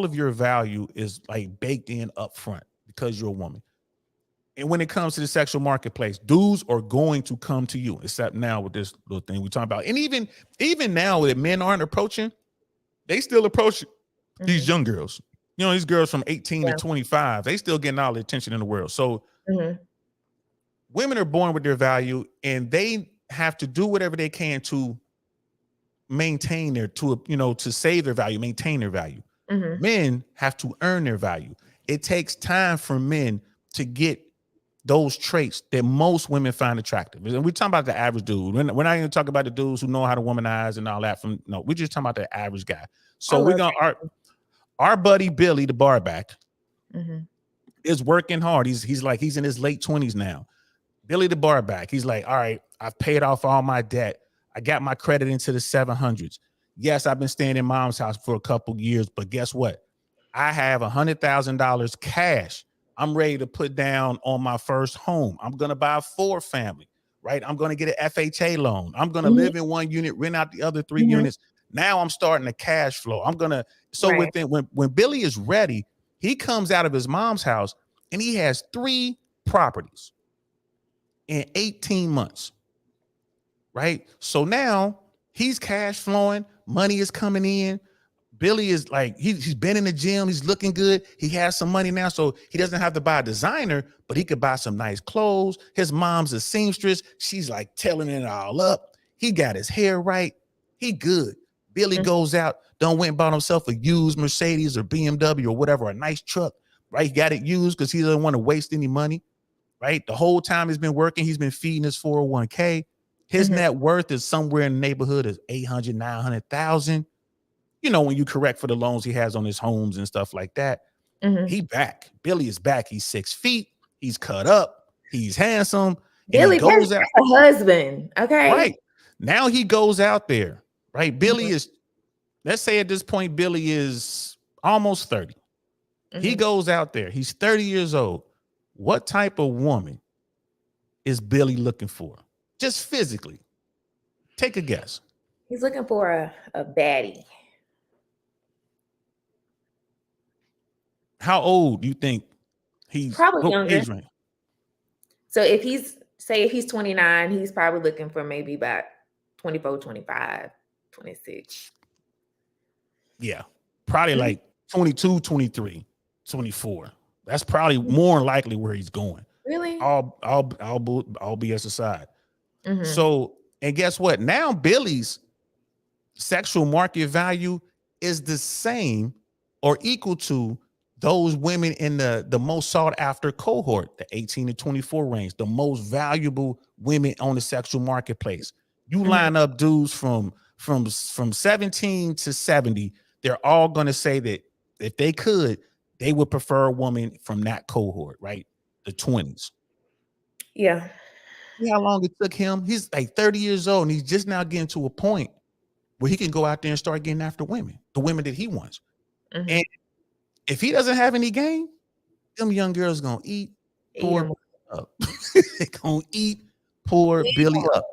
of your value is like baked in up front because you're a woman. And when it comes to the sexual marketplace, dudes are going to come to you, except now with this little thing we're talking about. And even now that men aren't approaching, they still approach these young girls. You know, these girls from 18 to 25, they still getting all the attention in the world. So women are born with their value and they have to do whatever they can to maintain to save their value, maintain their value. Men have to earn their value. It takes time for men to get those traits that most women find attractive. And we're talking about the average dude. We're not even talking about the dudes who know how to womanize and all that. We're just talking about the average guy. So we're gonna our buddy Billy, the barback, is working hard. He's in his late 20s now. Billy the barback. He's like, all right, I've paid off all my debt. I got my credit into the 700s. Yes, I've been staying in mom's house for a couple years, but guess what? I have $100,000 cash. I'm ready to put down on my first home. I'm going to buy a 4-family, right? I'm going to get an FHA loan. I'm going to live in one unit, rent out the other 3 units. Now I'm starting to cash flow. When Billy is ready, he comes out of his mom's house and he has 3 properties in 18 months, right? So now he's cash flowing, money is coming in. Billy is like, he's been in the gym, he's looking good. He has some money now, so he doesn't have to buy a designer, but he could buy some nice clothes. His mom's a seamstress. She's like telling it all up. He got his hair right. He good. Billy goes out, went and bought himself a used Mercedes or BMW or whatever, a nice truck, right? He got it used because he doesn't want to waste any money. right? The whole time he's been working, he's been feeding his 401k. His Mhm. net worth is somewhere in the neighborhood of 800, 900,000. You know, when you correct for the loans he has on his homes and stuff like that. Mhm. He back. Billy is back. He's 6 feet. He's cut up. He's handsome. And Billy he goes out. a husband. Okay. Right. Now he goes out there. Right. Billy is, let's say at this point, Billy is almost 30. He Mhm. goes out there. He's 30 years old. What type of woman is Billy looking for? Just physically. Take a guess. He's looking for a baddie. How old do you think he's? Probably what younger. age range? So if he's 29, he's probably looking for maybe about 24, 25, 26. Yeah. Probably Mhm. like 22, 23, 24. That's probably more likely where he's going. Really? All BS aside. Mhm. So, and guess what? Now Billy's sexual market value is the same or equal to those women in the most sought after cohort, the 18 to 24 range, the most valuable women on the sexual marketplace. You line up dudes from 17 to 70, they're all going to say that if they could, they would prefer a woman from that cohort, right? The 20s. Yeah. See how long it took him? He's like 30 years old and he's just now getting to a point where he can go out there and start getting after women, the women that he wants. Mhm. And if he doesn't have any game, them young girls gonna eat poor Yeah. up. They gonna eat poor Billy up.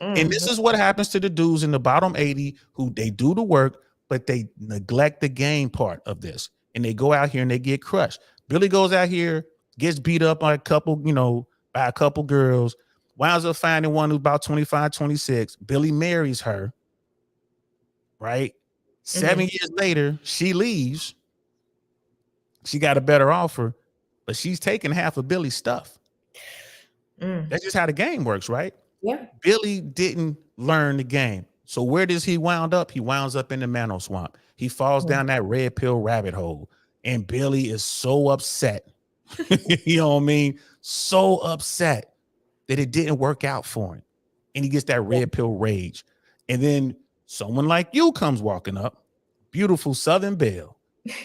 And this Mhm. is what happens to the dudes in the bottom 80 who they do the work, but they neglect the game part of this. And they go out here and they get crushed. Billy goes out here, gets beat up by a couple, by a couple girls, winds up finding one who's about 25, 26. Billy marries her, right? 7 years later, she leaves. She got a better offer, but she's taking half of Billy's stuff. Mm. That's just how the game works, right? Yeah. Billy didn't learn the game. So where does he wound up? He winds up in the Mano Swamp. He falls down that red pill rabbit hole. And Billy is so upset. You know what I mean? So upset that it didn't work out for him. And he gets that red pill rage. And then someone like you comes walking up, beautiful Southern Belle,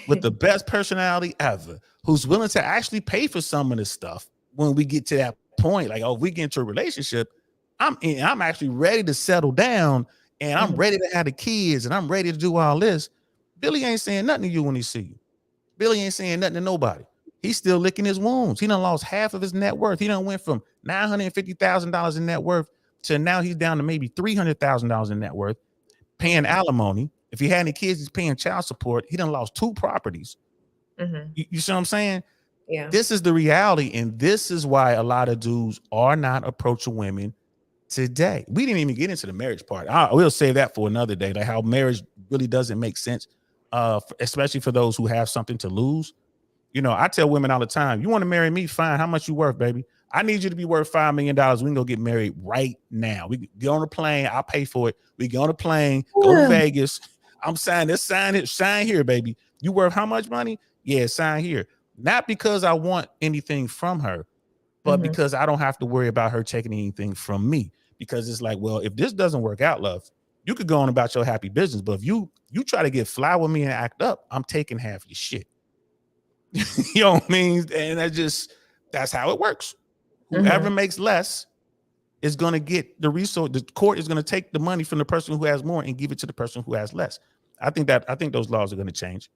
with the best personality ever, who's willing to actually pay for some of this stuff when we get to that point. Like, oh, if we get into a relationship, I'm actually ready to settle down and I'm ready to have the kids and I'm ready to do all this. Billy ain't saying nothing to you when he see you. Billy ain't saying nothing to nobody. He's still licking his wounds. He done lost half of his net worth. He done went from $950,000 in net worth to now he's down to maybe $300,000 in net worth, paying alimony. If he had any kids, he's paying child support. He done lost 2 properties. You see what I'm saying? Yeah. This is the reality. And this is why a lot of dudes are not approaching women today. We didn't even get into the marriage part. I will save that for another day, like how marriage really doesn't make sense, especially for those who have something to lose. I tell women all the time, you want to marry me? Fine. How much you worth, baby? I need you to be worth $5 million. We can go get married right now. We get on a plane. I'll pay for it. We get on a plane, go to Vegas. I'm signing this, sign here, baby. You worth how much money? Yeah, sign here. Not because I want anything from her, but because I don't have to worry about her taking anything from me. Because it's like, well, if this doesn't work out, love, you could go on about your happy business. But if you try to get fly with me and act up, I'm taking half your shit. You know what I mean? And that's how it works. Whoever makes less is going to get the resource. The court is going to take the money from the person who has more and give it to the person who has less. I think those laws are going to change.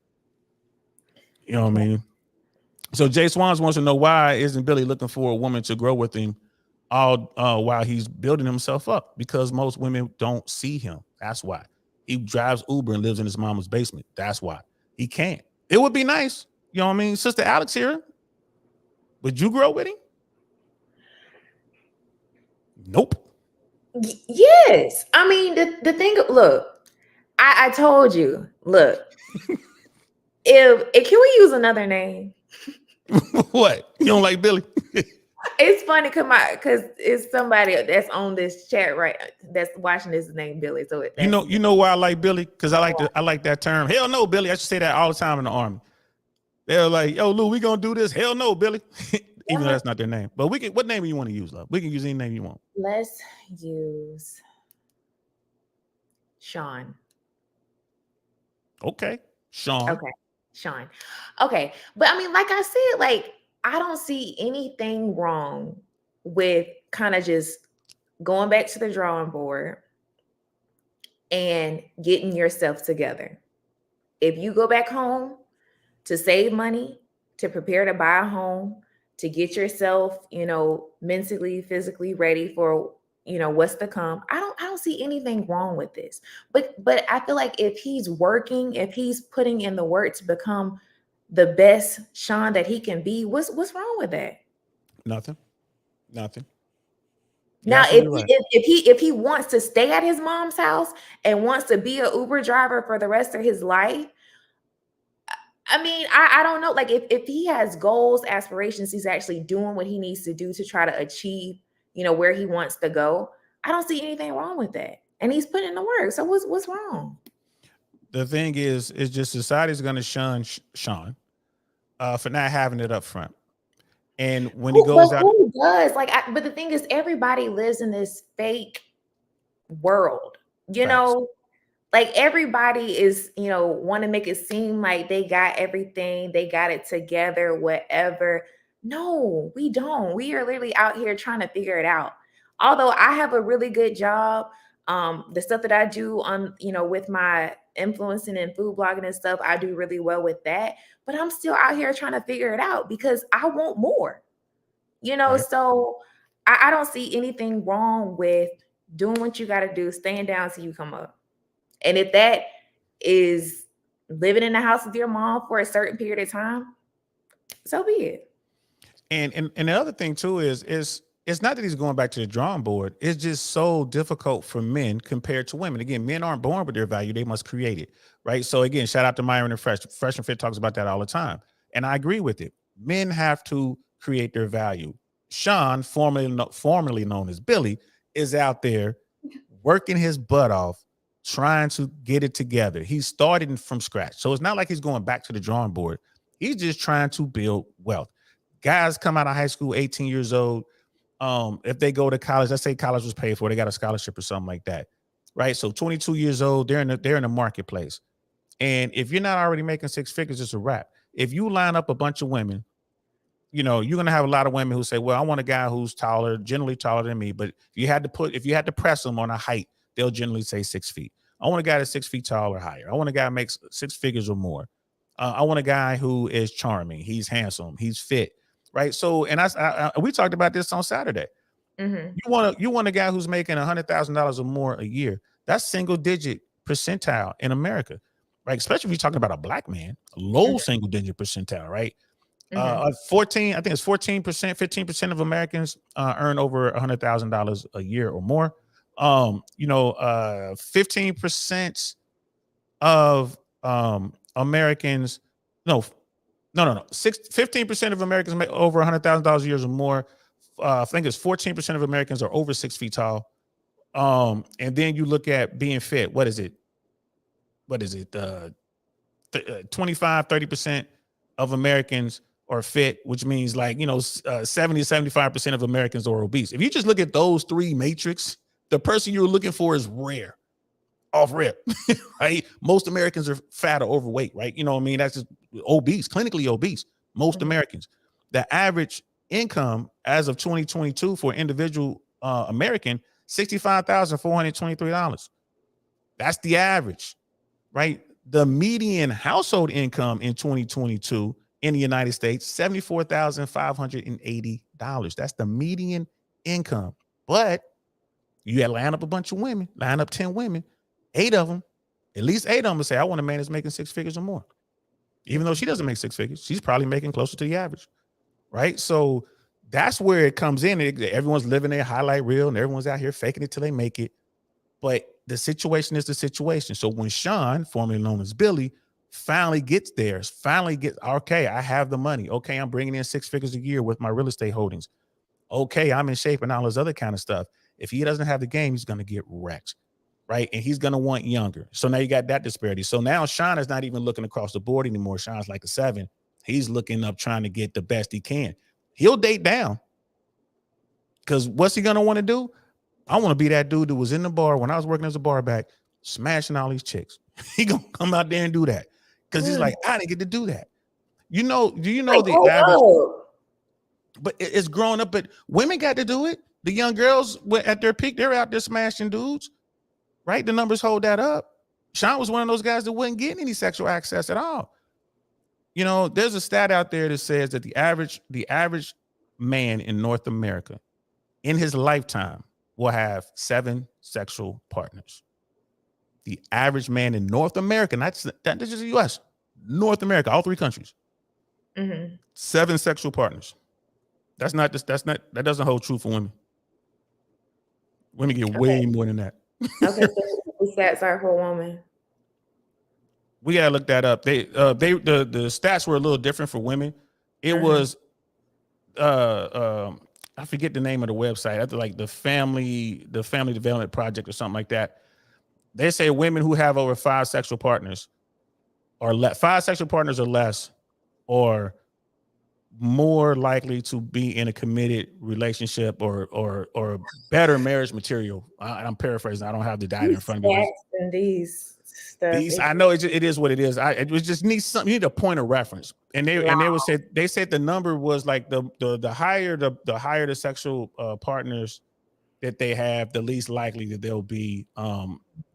You know what I mean? So Jay Swans wants to know, why isn't Billy looking for a woman to grow with him all while he's building himself up? Because most women don't see him. That's why. He drives Uber and lives in his mama's basement. That's why. He can't. It would be nice. You know what I mean? Sister Alex here. Would you grow with him? Nope. Yes. I mean, the thing, look, I told you, look, if can we use another name? What? You don't like Billy? It's funny because it's somebody that's on this chat that's watching this named Billy. So you know why I like Billy? Because I like that term. Hell no, Billy. I should say that all the time in the Army. They're like, yo, Lou, we gonna do this. Hell no, Billy. even though Yeah. that's not their name. But we can. What name do you want to use, love? We can use any name you want. Let's use Sean. Okay, Sean. Okay, Sean. Okay, but I mean, like I said, like I don't see anything wrong with kind of just going back to the drawing board and getting yourself together. If you go back home to save money, to prepare to buy a home, to get yourself, mentally, physically ready for, what's to come. I don't see anything wrong with this. But I feel like if he's working, if he's putting in the work to become the best Sean that he can be, what's wrong with that? Nothing. You're Now, absolutely right. if he wants to stay at his mom's house and wants to be an Uber driver for the rest of his life, I mean, I don't know. Like if he has goals, aspirations, he's actually doing what he needs to do to try to achieve, where he wants to go. I don't see anything wrong with that. And he's putting in the work. So what's wrong? The thing is just society's going to shun Sean for not having it up front. And when he goes But out, who does? But the thing is, everybody lives in this fake world, Facts. like everybody is, want to make it seem like they got everything, they got it together, whatever. No, we don't. We are literally out here trying to figure it out. Although I have a really good job, the stuff that I do on, with my influencing and food blogging and stuff, I do really well with that. But I'm still out here trying to figure it out because I want more, Right. So I don't see anything wrong with doing what you got to do, staying down till you come up. And if that is living in the house with your mom for a certain period of time, so be it. And the other thing too is it's not that he's going back to the drawing board. It's just so difficult for men compared to women. Again, men aren't born with their value; they must create it, right? So again, shout out to Myron and Fresh and Fit talks about that all the time, and I agree with it. Men have to create their value. Sean, formerly known as Billy, is out there working his butt off, trying to get it together. He's starting from scratch, so it's not like he's going back to the drawing board. He's just trying to build wealth. Guys come out of high school, 18 years old. If they go to college, let's say college was paid for, they got a scholarship or something like that, right? So 22 years old, they're in the marketplace. And if you're not already making six figures, it's a wrap. If you line up a bunch of women, you're going to have a lot of women who say, well, I want a guy who's taller, generally taller than me. But if you had to press them on a height, they'll generally say 6 feet. I want a guy that's 6 feet tall or higher. I want a guy who makes six figures or more. I want a guy who is charming. He's handsome. He's fit. Right. So, and we talked about this on Saturday. Mm-hmm. You want a guy who's making $100,000 or more a year. That's single digit percentile in America, right? Especially if you're talking about a black man, low single digit percentile, right? 14, I think it's 14%, 15% of Americans earn over $100,000 a year or more. 15% of Americans, 15% of Americans make over $100,000 a year or more. I think it's 14% of Americans are over 6 feet tall. And then you look at being fit. What is it? 25, 30% of Americans are fit, which means 70 to 75% of Americans are obese. If you just look at those three matrix, the person you're looking for is rare. Off rip, right? Most Americans are fat or overweight, right? You know what I mean? That's just obese, clinically obese. Most Americans. The average income as of 2022 for individual American, $65,423. That's the average, right? The median household income in 2022 in the United States, $74,580. That's the median income. But you had to line up a bunch of women, line up 10 women. At least eight of them will say, I want a man that's making six figures or more. Even though she doesn't make six figures, she's probably making closer to the average, right? So that's where it comes in. Everyone's living their highlight reel and everyone's out here faking it till they make it. But the situation is the situation. So when Sean, formerly known as Billy, finally gets there, okay, I have the money. Okay, I'm bringing in six figures a year with my real estate holdings. Okay, I'm in shape and all this other kind of stuff. If he doesn't have the game, he's going to get wrecked. Right. And he's going to want younger. So now you got that disparity. So now Sean is not even looking across the board anymore. Sean's like a 7. He's looking up trying to get the best he can. He'll date down. Because what's he gonna want to do? I want to be that dude that was in the bar when I was working as a bar back, smashing all these chicks. He gonna come out there and do that. Because he's like, I didn't get to do that. Do you know Like, the grow average? up. But it's growing up, but women got to do it. The young girls were at their peak, they're out there smashing dudes, right? The numbers hold that up. Sean was one of those guys that wasn't getting any sexual access at all. You know, there's a stat out there that says that the average man in North America in his lifetime will have 7 sexual partners. The average man in North America, that's just the US, North America, all 3 countries, 7 sexual partners. That doesn't hold true for women. Women get way more than that. Okay, so the stats are for a woman. We gotta look that up. The stats were a little different for women. It was I forget the name of the website. I think like the Family Development Project or something like that. They say women who have over 5 sexual partners or 5 sexual partners or less, or more likely to be in a committed relationship or better marriage material. I'm paraphrasing. I don't have the data in front of me. And these stuff. I know it is what it is. It was just needs something. You need a point of reference. And they said the number was like the higher the sexual partners that they have, the least likely that they'll be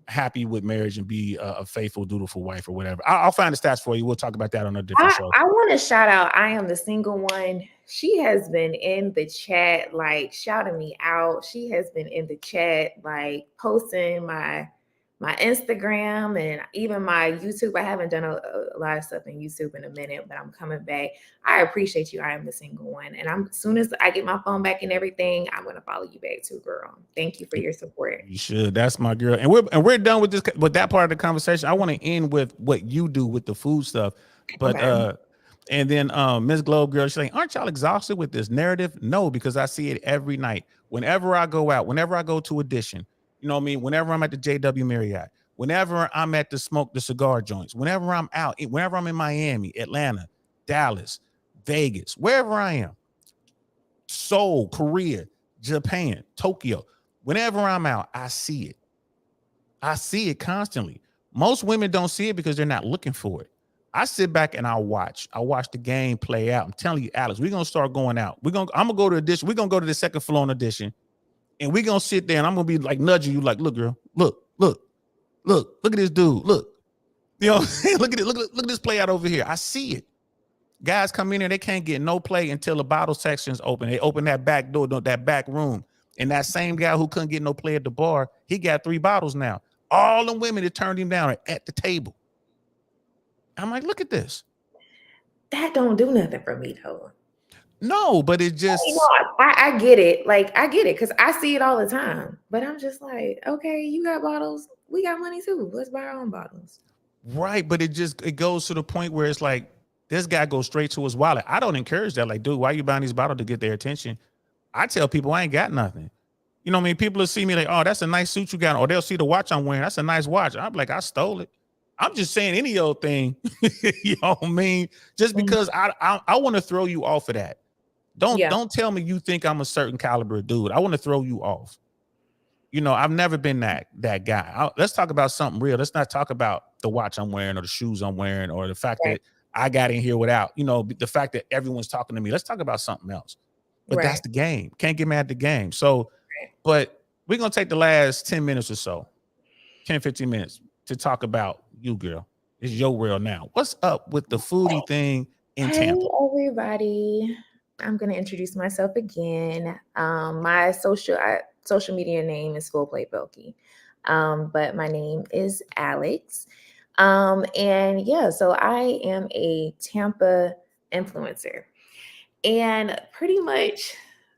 happy with marriage and be a faithful, dutiful wife or whatever. I'll find the stats for you. We'll talk about that on a different show. I want to shout out I Am the Single One. She has been in the chat, like shouting me out. She has been in the chat, like posting my Instagram and even my YouTube. I haven't done a lot of stuff in YouTube in a minute, but I'm coming back. I appreciate you. I Am the Single One. And as soon as I get my phone back and everything, I'm going to follow you back too, girl. Thank you for your support. You should. That's my girl. And we're done with that part of the conversation. I want to end with what you do with the food stuff. But and then Ms. Globe girl, she's like, aren't y'all exhausted with this narrative? No, because I see it every night. Whenever I go out, whenever I go to Edition, you know what I mean? Whenever I'm at the JW Marriott, whenever I'm at the Smoke the Cigar joints, whenever I'm out, whenever I'm in Miami, Atlanta, Dallas, Vegas, wherever I am, Seoul, Korea, Japan, Tokyo, whenever I'm out, I see it. I see it constantly. Most women don't see it because they're not looking for it. I sit back and I'll watch the game play out. I'm telling you, Alex, we're going to start going out. I'm going to go to Edition. We're going to go to the second floor on Edition. And we're going to sit there and I'm going to be like nudging you like, look, girl, look at this dude. Look, you know, look at this play out over here. I see it. Guys come in there, they can't get no play until the bottle section's open. They open that back door, that back room. And that same guy who couldn't get no play at the bar, he got 3 bottles now. All the women that turned him down are at the table. I'm like, look at this. That don't do nothing for me though. No, but it just I get it. Like I get it because I see it all the time. But I'm just like, okay, you got bottles, we got money too. Let's buy our own bottles. Right, but it goes to the point where it's like this guy goes straight to his wallet. I don't encourage that. Like, dude, why are you buying these bottles to get their attention? I tell people I ain't got nothing. You know what I mean? People will see me like, oh, that's a nice suit you got, or they'll see the watch I'm wearing. That's a nice watch. I'm like, I stole it. I'm just saying any old thing. You know what I mean? Just because I want to throw you off of that. Don't tell me you think I'm a certain caliber dude. I want to throw you off. You know, I've never been that guy. Let's talk about something real. Let's not talk about the watch I'm wearing or the shoes I'm wearing or the fact that I got in here without, you know, the fact that everyone's talking to me. Let's talk about something else. But that's the game. Can't get mad at the game. So, but we're going to take the last 10 minutes or so, 10, 15 minutes to talk about you, girl. It's your world now. What's up with the foodie thing in Tampa? Hey, everybody. I'm going to introduce myself again. My social media name is Full Plate Belky. But my name is Alex. And yeah, so I am a Tampa influencer. And pretty much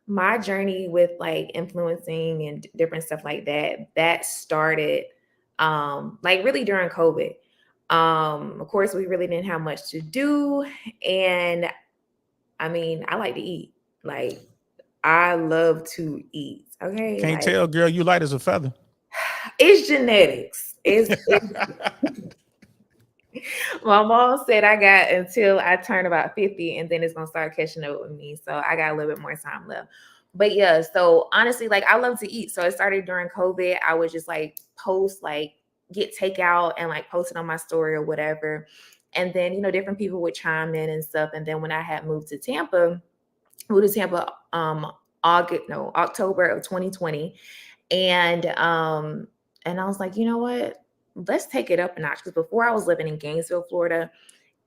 my journey with like influencing and different stuff like that started like really during COVID. Of course, we really didn't have much to do. And I mean, I like to eat. Like, I love to eat. Okay. Can't tell, girl, you light as a feather. It's genetics. It's My mom said I got until I turn about 50 and then it's gonna start catching up with me. So I got a little bit more time left. But yeah, so honestly, like I love to eat. So it started during COVID. I would just like post, like get takeout and like post it on my story or whatever. And then, different people would chime in and stuff. And then when I had moved to Tampa, October of 2020. And I was like, you know what? Let's take it up a notch. Because before I was living in Gainesville, Florida,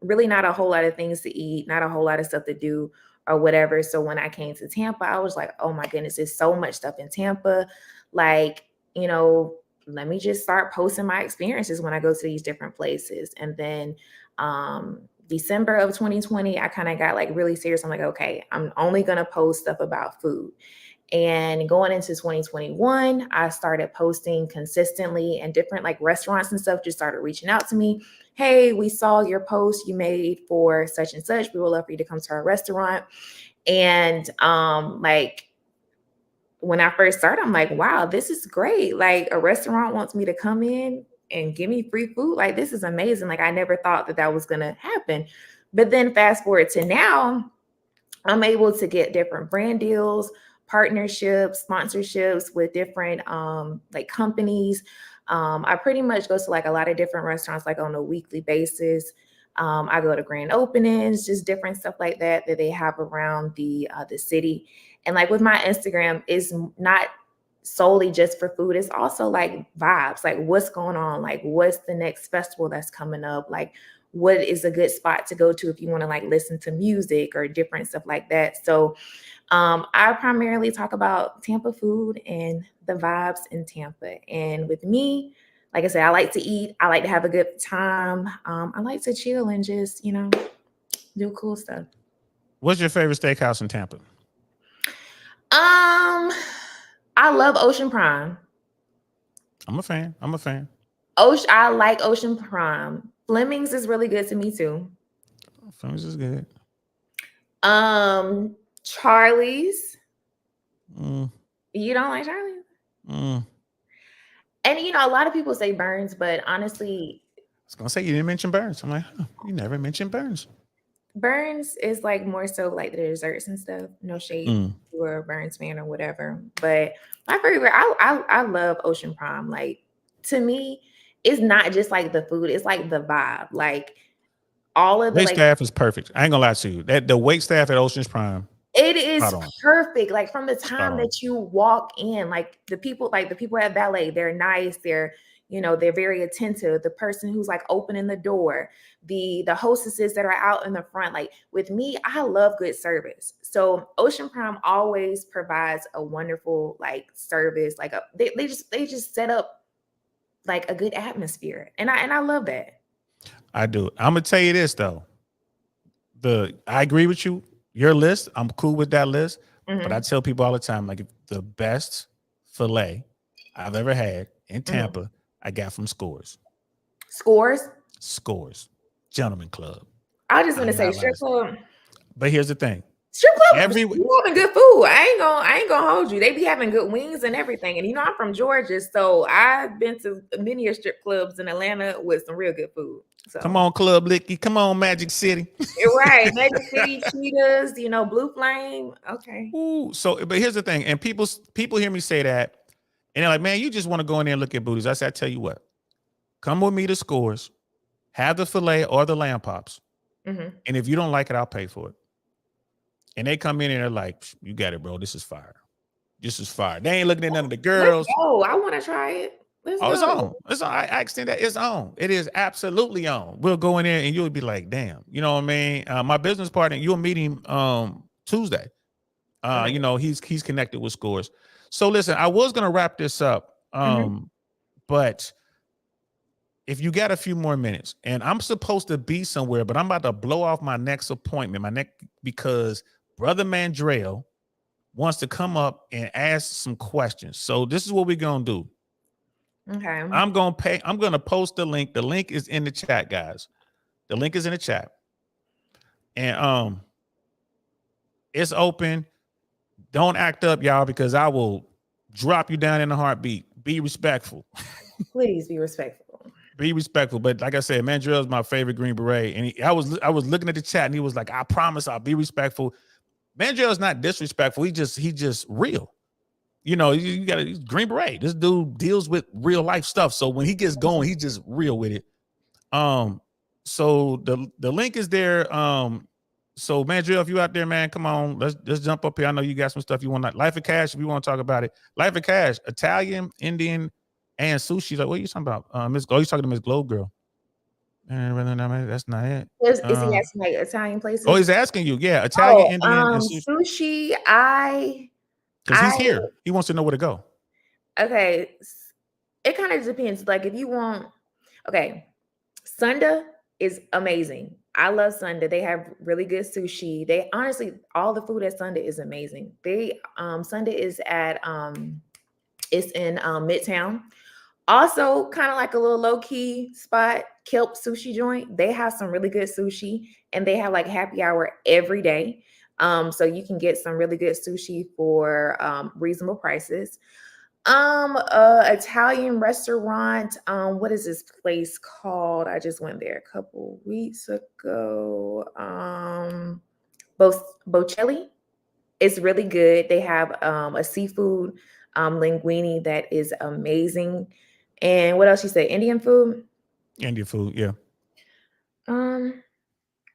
really not a whole lot of things to eat, not a whole lot of stuff to do or whatever. So when I came to Tampa, I was like, oh my goodness, there's so much stuff in Tampa. Like, let me just start posting my experiences when I go to these different places. And then December of 2020, I kind of got like really serious. I'm like, okay, I'm only going to post stuff about food. And going into 2021, I started posting consistently, and different like restaurants and stuff just started reaching out to me. Hey, we saw your post you made for such and such. We would love for you to come to our restaurant. And like when I first started, I'm like, wow, this is great. Like a restaurant wants me to come in and give me free food. Like this is amazing. Like I never thought that was going to happen. But then fast forward to now, I'm able to get different brand deals, partnerships, sponsorships with different like companies. I pretty much go to like a lot of different restaurants like on a weekly basis. I go to grand openings, just different stuff like that they have around the city. And like with my Instagram, is not solely just for food. It's also like vibes, like what's going on, like what's the next festival that's coming up, like what is a good spot to go to if you want to like listen to music or different stuff like that. So I primarily talk about Tampa food and the vibes in Tampa. And with me, like I said, I like to eat. I like to have a good time. I like to chill and just, do cool stuff. What's your favorite steakhouse in Tampa? I love Ocean Prime. I'm a fan. I like Ocean Prime. Fleming's is really good to me too. Fleming's is good. Charlie's. Mm. You don't like Charlie's? Mm. And a lot of people say Burns, but honestly, I was gonna say you didn't mention Burns. I'm like, you never mentioned Burns. Burns is like more so like the desserts and stuff. No shade to a Burns fan or whatever. But my favorite, I love Ocean Prime. Like to me, it's not just like the food, it's like the vibe. Like all of the wait staff is perfect. I ain't gonna lie to you. That the wait staff at Ocean's Prime. It is perfect. Like from the time that you walk in, like the people at Valet, they're nice. They're very attentive. The person who's like opening the door, the hostesses that are out in the front. Like with me, I love good service. So Ocean Prime always provides a wonderful like service. Like they just set up like a good atmosphere, and I love that. I do. I'm gonna tell you this though. I agree with you. Your list, I'm cool with that list. But I tell people all the time, like the best filet I've ever had in Tampa, I got from Scores. Scores. Gentleman Club. I was just gonna say strip club. But here's the thing. Strip club, you having good food. I ain't gonna hold you. They be having good wings and everything. And I'm from Georgia, so I've been to many strip clubs in Atlanta with some real good food. So. Come on, Club Licky. Come on, Magic City. You're right. Magic City, Cheetahs, Blue Flame. Okay. Ooh, but here's the thing. And people hear me say that, and they're like, man, you just want to go in there and look at booties. I said, I tell you what, come with me to Scores, have the filet or the lamb pops. And if you don't like it, I'll pay for it. And they come in and they're like, you got it, bro. This is fire. This is fire. They ain't looking at none of the girls. Oh, I want to try it. It's on. It's on. I extend that. It's on. It is absolutely on. We'll go in there and you'll be like, damn. You know what I mean? My business partner, you'll meet him Tuesday. He's connected with Scores. So listen, I was gonna wrap this up. But if you got a few more minutes, and I'm supposed to be somewhere, but I'm about to blow off my next appointment, because Brother Mandrell wants to come up and ask some questions. So this is what we're gonna do. Okay. I'm gonna post the link. The link is in the chat, guys. The link is in the chat. And it's open. Don't act up, y'all, because I will drop you down in a heartbeat. Be respectful. Please be respectful. Be respectful. But like I said, Mandrell's my favorite Green Beret. And I was looking at the chat and he was like, I promise I'll be respectful. Mandrell's not disrespectful. He just real. You know, you got a Green Beret. This dude deals with real life stuff. So when he gets going, he's just real with it. So the link is there. So Mandrell, if you out there, man, come on, let's jump up here. I know you got some stuff you want. Life of Cash, if you want to talk about it. Life of Cash, Italian, Indian, and sushi. Like, what are you talking about? Miss, you talking to Miss Globe Girl? That's not it. Is he asking like Italian places? Oh, he's asking you. Yeah, Italian, Indian, and sushi. Because he's here. He wants to know where to go. Okay. It kind of depends. Like if you want, okay, Sunda is amazing. I love Sunda. They have really good sushi. They honestly, all the food at Sunda is amazing. Sunda is at it's in Midtown. Also, kind of like a little low-key spot, Kelp Sushi Joint. They have some really good sushi and they have like happy hour every day. So you can get some really good sushi for reasonable prices. Italian restaurant. What is this place called? I just went there a couple weeks ago. Bocelli. It's really good. They have a seafood linguine that is amazing. And what else you say? Indian food? Indian food, yeah.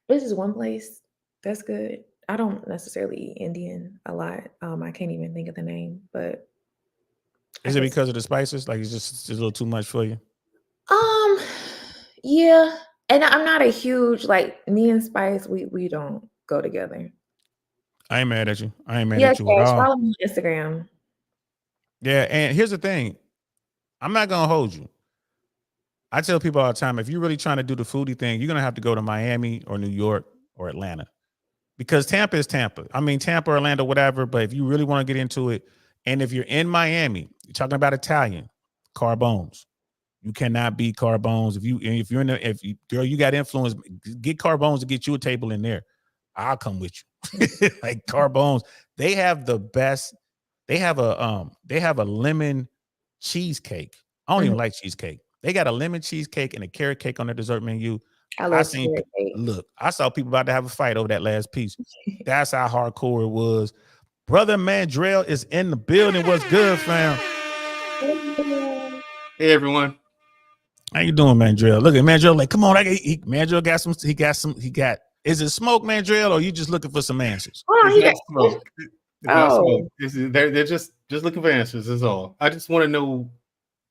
This is one place that's good. I don't necessarily eat Indian a lot. I can't even think of the name, but is it because of the spices? Like it's just a little too much for you? Yeah. And I'm not a huge me and spice, we don't go together. I ain't mad at you. I ain't mad at you at all. Follow me on Instagram. Yeah, and here's the thing. I'm not gonna hold you. I tell people all the time, if you're really trying to do the foodie thing, you're gonna have to go to Miami or New York or Atlanta. Because Tampa is Tampa. I mean, Tampa, Orlando, whatever. But if you really want to get into it, and if you're in Miami, you're talking about Italian, Carbones. You cannot beat Carbones. If you girl, you got influence, get Carbones to get you a table in there. I'll come with you. Like Carbones, they have the best. They have a lemon cheesecake. I don't even like cheesecake. They got a lemon cheesecake and a carrot cake on their dessert menu. I saw people about to have a fight over that last piece. That's how hardcore it was. Brother Mandrell is in the building. What's good, fam? Hey, everyone. How you doing, Mandrell? Look at Mandrell. Like, come on, Mandrell got some. He got. Is it smoke, Mandrell, or you just looking for some answers? Oh, he got smoke. They're just looking for answers. Is all. I just want to know.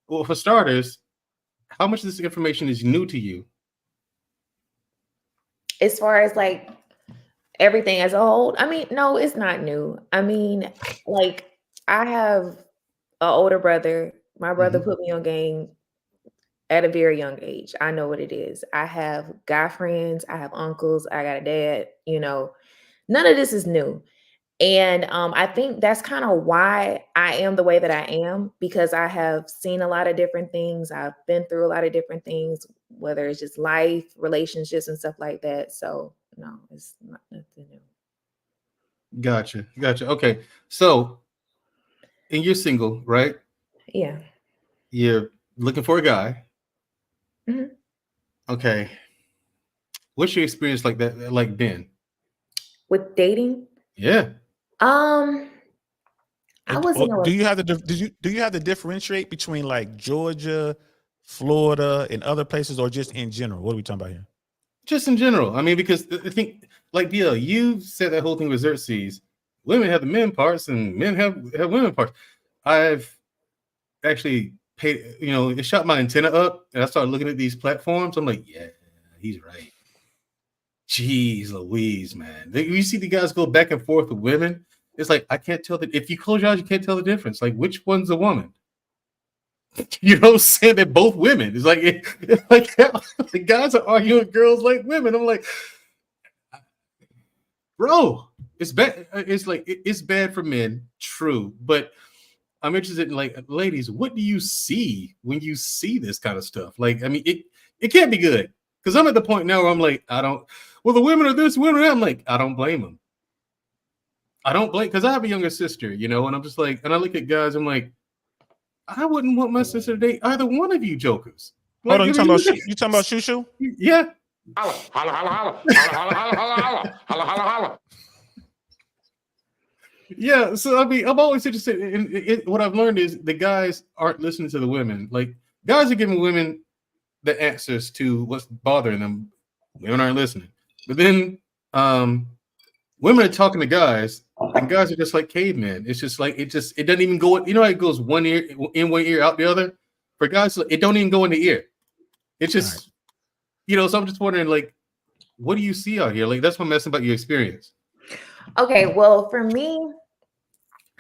Well, for starters, how much of this information is new to you? As far as like everything as a whole, I mean, no, it's not new. I mean, like I have an older brother. My brother put me on game at a very young age. I know what it is. I have guy friends. I have uncles. I got a dad. You know, none of this is new. And I think that's kind of why I am the way that I am, because I have seen a lot of different things. I've been through a lot of different things, whether it's just life, relationships, and stuff like that. So no, it's not nothing new. Gotcha. Okay. So, and you're single, right? Yeah. You're looking for a guy. Mm-hmm. Okay. What's your experience like that, like been? With dating? Yeah. I wasn't. Do you have to differentiate between like Georgia, Florida, and other places, or just in general? What are we talking about here? Just in general. I mean, because I think, like DL, you said that whole thing with Xerxes. Women have the men parts, and men have women parts. I've actually paid. You know, it shot my antenna up, and I started looking at these platforms. I'm like, yeah, he's right. Jeez Louise, man. You see the guys go back and forth with women. It's like, I can't tell if you close your eyes, you can't tell the difference. Like, which one's a woman? You know what I'm saying? They're both women. It's like, the guys are arguing with girls like women. I'm like, bro, it's bad. It's like, it's bad for men. True. But I'm interested in, like, ladies, what do you see when you see this kind of stuff? Like, I mean, it can't be good. Because I'm at the point now where I'm like, well, the women are this, women are that. I'm like, I don't blame them. Because I have a younger sister, you know, and I'm just like, and I look at guys, I'm like, I wouldn't want my sister to date either one of you jokers. Hold on, you Like, talking about you talking about Shoo Shoo? yeah. Holla, holla, holla, holla, holla, holla, holla, holla, holla, holla, holla. Yeah, so I mean, I'm always interested in what I've learned is the guys aren't listening to the women. Like, guys are giving women the answers to what's bothering them. Women aren't listening. But then women are talking to guys, and guys are just like cavemen. It's just like it doesn't even go. You know how it goes one ear in one ear, out the other? For guys, it don't even go in the ear. It's just, so I'm just wondering, like, what do you see out here? Like, that's what I'm asking about your experience. Okay, well, for me,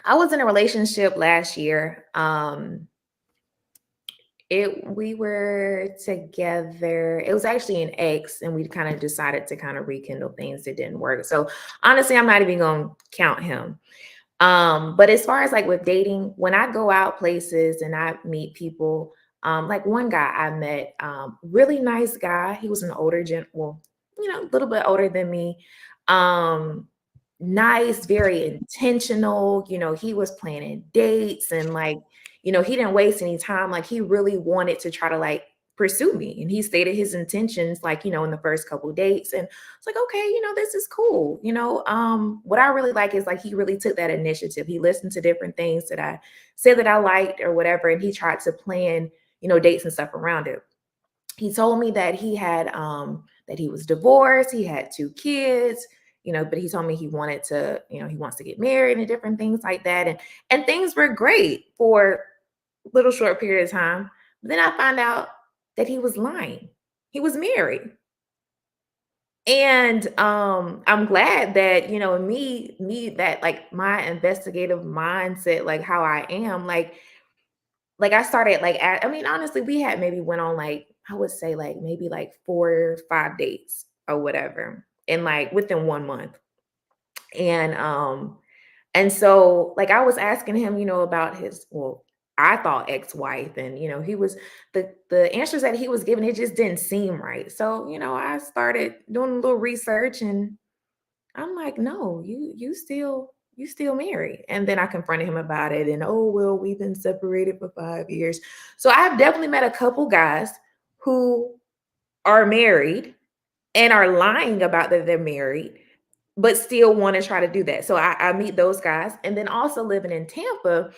I was in a relationship last year. We were together. It was actually an ex, and we kind of decided to kind of rekindle things that didn't work. So honestly, I'm not even gonna count him. But as far as like with dating, when I go out places and I meet people, like one guy I met, really nice guy. He was an older a little bit older than me. Nice, very intentional. He was planning dates and like, he didn't waste any time. Like he really wanted to try to like pursue me. And he stated his intentions, like, in the first couple of dates. And it's like, okay, this is cool. What I really like is like, he really took that initiative. He listened to different things that I said that I liked or whatever. And he tried to plan, dates and stuff around it. He told me that he had, that he was divorced. He had 2 kids, but he told me he wanted to, he wants to get married and different things like that. And things were great for a little short period of time. But then I found out that he was lying. He was married. And I'm glad that, me that like my investigative mindset, like how I am, like I started like, honestly, we had maybe went on like, I would say like maybe like 4 or 5 dates or whatever. And like within 1 month. And so like I was asking him, about his, I thought ex-wife, and he was the answers that he was giving, it just didn't seem right. So, I started doing a little research and I'm like, no, you still married. And then I confronted him about it, and we've been separated for 5 years. So I've definitely met a couple guys who are married and are lying about that they're married, but still want to try to do that. So I meet those guys. And then also living in Tampa,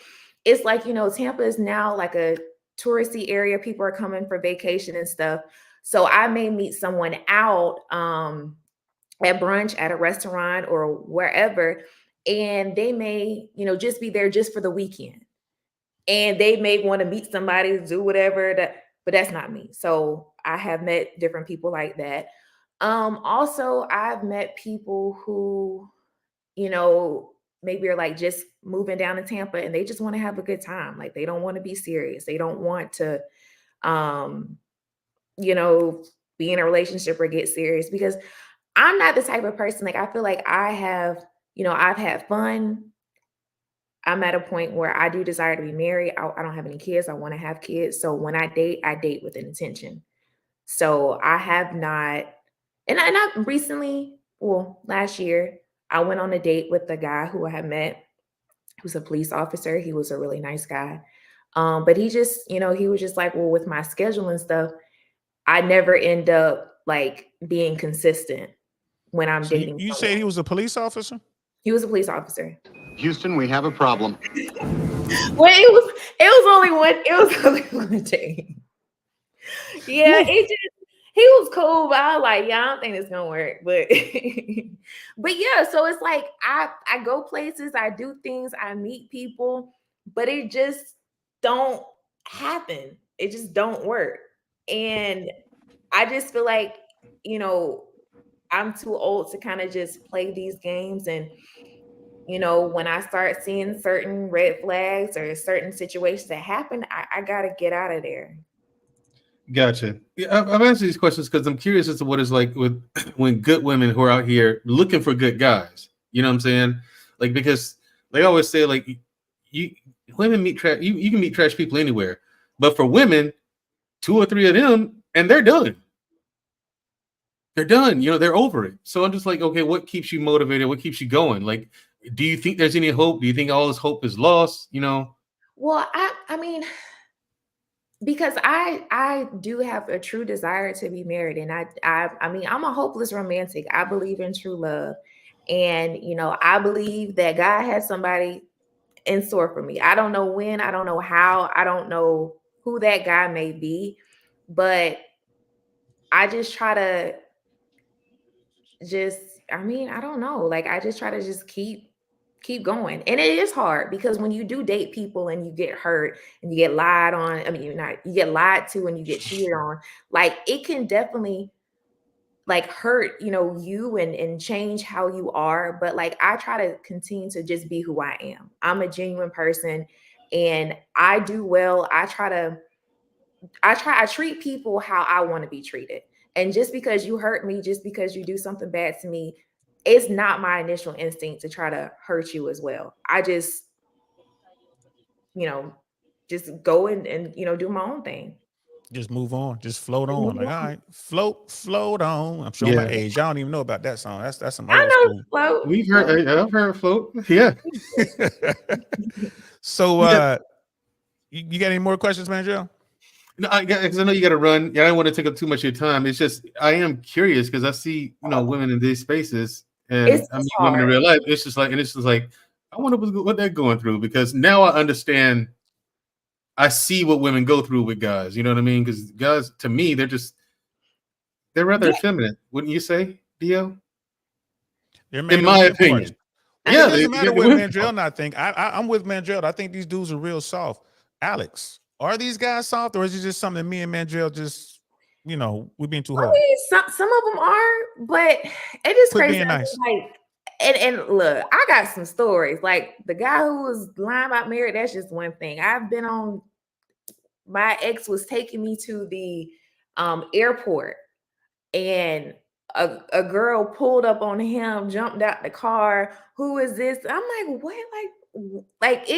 it's like, Tampa is now like a touristy area. People are coming for vacation and stuff. So I may meet someone out at brunch at a restaurant or wherever, and they may, just be there just for the weekend. And they may want to meet somebody, do whatever, but that's not me. So I have met different people like that. Also, I've met people who, maybe are like just moving down to Tampa and they just want to have a good time. Like they don't want to be serious. They don't want to, be in a relationship or get serious, because I'm not the type of person, like, I feel like I have, I've had fun. I'm at a point where I do desire to be married. I don't have any kids. I want to have kids. So when I date with an intention. So I have not, and I recently, last year, I went on a date with a guy who I had met, who's a police officer. He was a really nice guy. But he just, he was just like, with my schedule and stuff, I never end up like being consistent when I'm dating. You said he was a police officer? He was a police officer. Houston, we have a problem. Well, it was only one day. Yeah, he was cool, but I was like, yeah, I don't think it's gonna work. But but yeah, so it's like I go places, I do things, I meet people, but it just don't happen. It just don't work. And I just feel like, I'm too old to kind of just play these games. And when I start seeing certain red flags or certain situations that happen, I gotta get out of there. Gotcha. Yeah, I've answered these questions because I'm curious as to what it's like with when good women who are out here looking for good guys. You know what I'm saying? Like, because they always say, like, women meet trash. You can meet trash people anywhere, but for women, 2 or 3 of them, and they're done. They're done. They're over it. So I'm just like, okay, what keeps you motivated? What keeps you going? Like, do you think there's any hope? Do you think all this hope is lost? Well, I mean, because I do have a true desire to be married, and I mean, I'm a hopeless romantic. I believe in true love, and I believe that God has somebody in store for me. I don't know when, I don't know how, I don't know who that guy may be, but I just try to I mean, I don't know. Like I just try to just keep going. And it is hard because when you do date people and you get hurt and you get lied on, I mean, you get lied to and you get cheated on, like it can definitely like hurt, you and change how you are. But like I try to continue to just be who I am. I'm a genuine person and I do well. I treat people how I want to be treated. And just because you hurt me, just because you do something bad to me, it's not my initial instinct to try to hurt you as well. I just, just go and do my own thing. Just move on. Just float Just on. move Like, all on. right, float on. I'm showing my Yeah. age. I don't even know about that song. That's some I old know school. float. We've heard. I've heard float. Yeah. So, Yeah. you got any more questions, Mandrell? No, because I know you got to run. Yeah, I don't want to take up too much of your time. It's just I am curious because I see women in these spaces and It's I meet just women in hard. real life. It's just like I wonder what they're going through because now I understand. I see what women go through with guys. You know what I mean? Because guys, to me, they're rather Yeah. effeminate, wouldn't you say, Dio? They're made In of my man parts. opinion. It Yeah, doesn't matter what women- Mandrell not think. I'm with Mandrell. I think these dudes are real soft. Alex, are these guys soft, or is it just something that me and Mandrell just, we're being too I hard? mean, some of them are, but it is Quit crazy. being I mean, nice. like, and look, I got some stories. Like the guy who was lying about married, that's just one thing. My ex was taking me to the airport, and a girl pulled up on him, jumped out the car. Who is this? I'm like, what? Like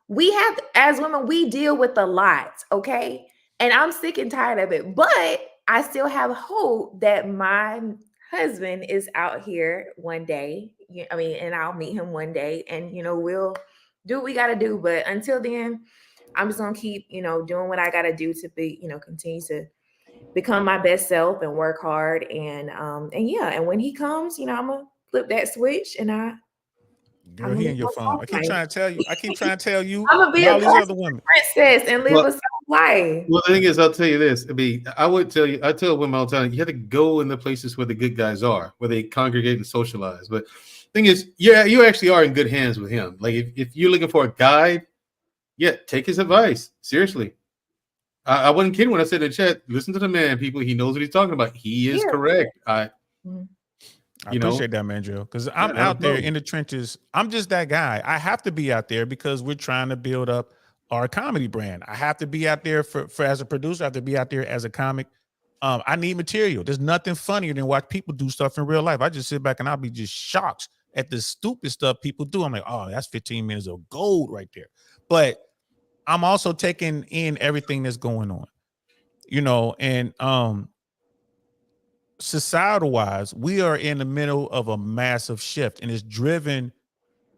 we have, as women, we deal with a lot, okay? And I'm sick and tired of it. But I still have hope that my husband is out here one day. And I'll meet him one day, and we'll do what we gotta do. But until then, I'm just gonna keep, doing what I gotta do to be, continue to become my best self and work hard. And yeah, and when he comes, I'm gonna flip that switch and Girl, he in your phone. I keep trying to tell you. I'm gonna be and all a these other women. princess and live a soft life. Well, the thing is, I'll tell you this. I mean, I tell women all the time, you have to go in the places where the good guys are, where they congregate and socialize. But thing is, yeah, you actually are in good hands with him. Like if you're looking for a guide, yeah, take his advice. Seriously. I wasn't kidding when I said in the chat, listen to the man, people. He knows what he's talking about. He is correct. I appreciate that, Mandrell, because I'm out there in the trenches. I'm just that guy. I have to be out there because we're trying to build up our comedy brand. I have to be out there for as a producer. I have to be out there as a comic. I need material. There's nothing funnier than watch people do stuff in real life. I just sit back and I'll be just shocked at the stupid stuff people do. I'm like, oh, that's 15 minutes of gold right there. But I'm also taking in everything that's going on, and societal wise, we are in the middle of a massive shift, and it's driven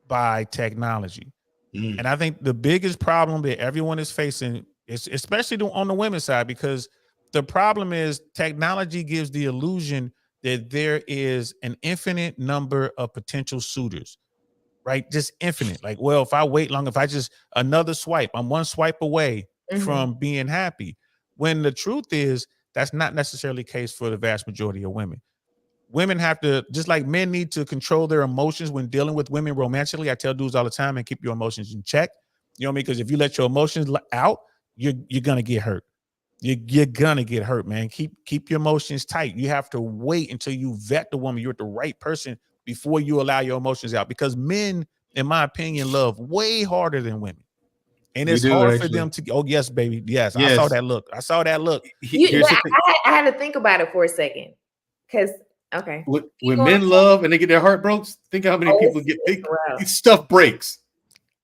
by technology. And I think the biggest problem that everyone is facing is especially on the women's side, because the problem is technology gives the illusion that there is an infinite number of potential suitors, right? Just infinite. Like, well, if I wait long, if I just another swipe, I'm one swipe away from being happy. When the truth is, that's not necessarily the case for the vast majority of women. Women have to, just like men need to control their emotions when dealing with women romantically. I tell dudes all the time, and keep your emotions in check. You know what I mean? Because if you let your emotions out, you're gonna get hurt. You're gonna get hurt, man. Keep your emotions tight. You have to wait until you vet the woman. You're the right person before you allow your emotions out. Because men, in my opinion, love way harder than women. And it's hard for them to, oh, yes, baby. Yes. I saw that look. I had to think about it for a second. Because, okay. When men love and they get their heart broke, think how many people get stuff breaks.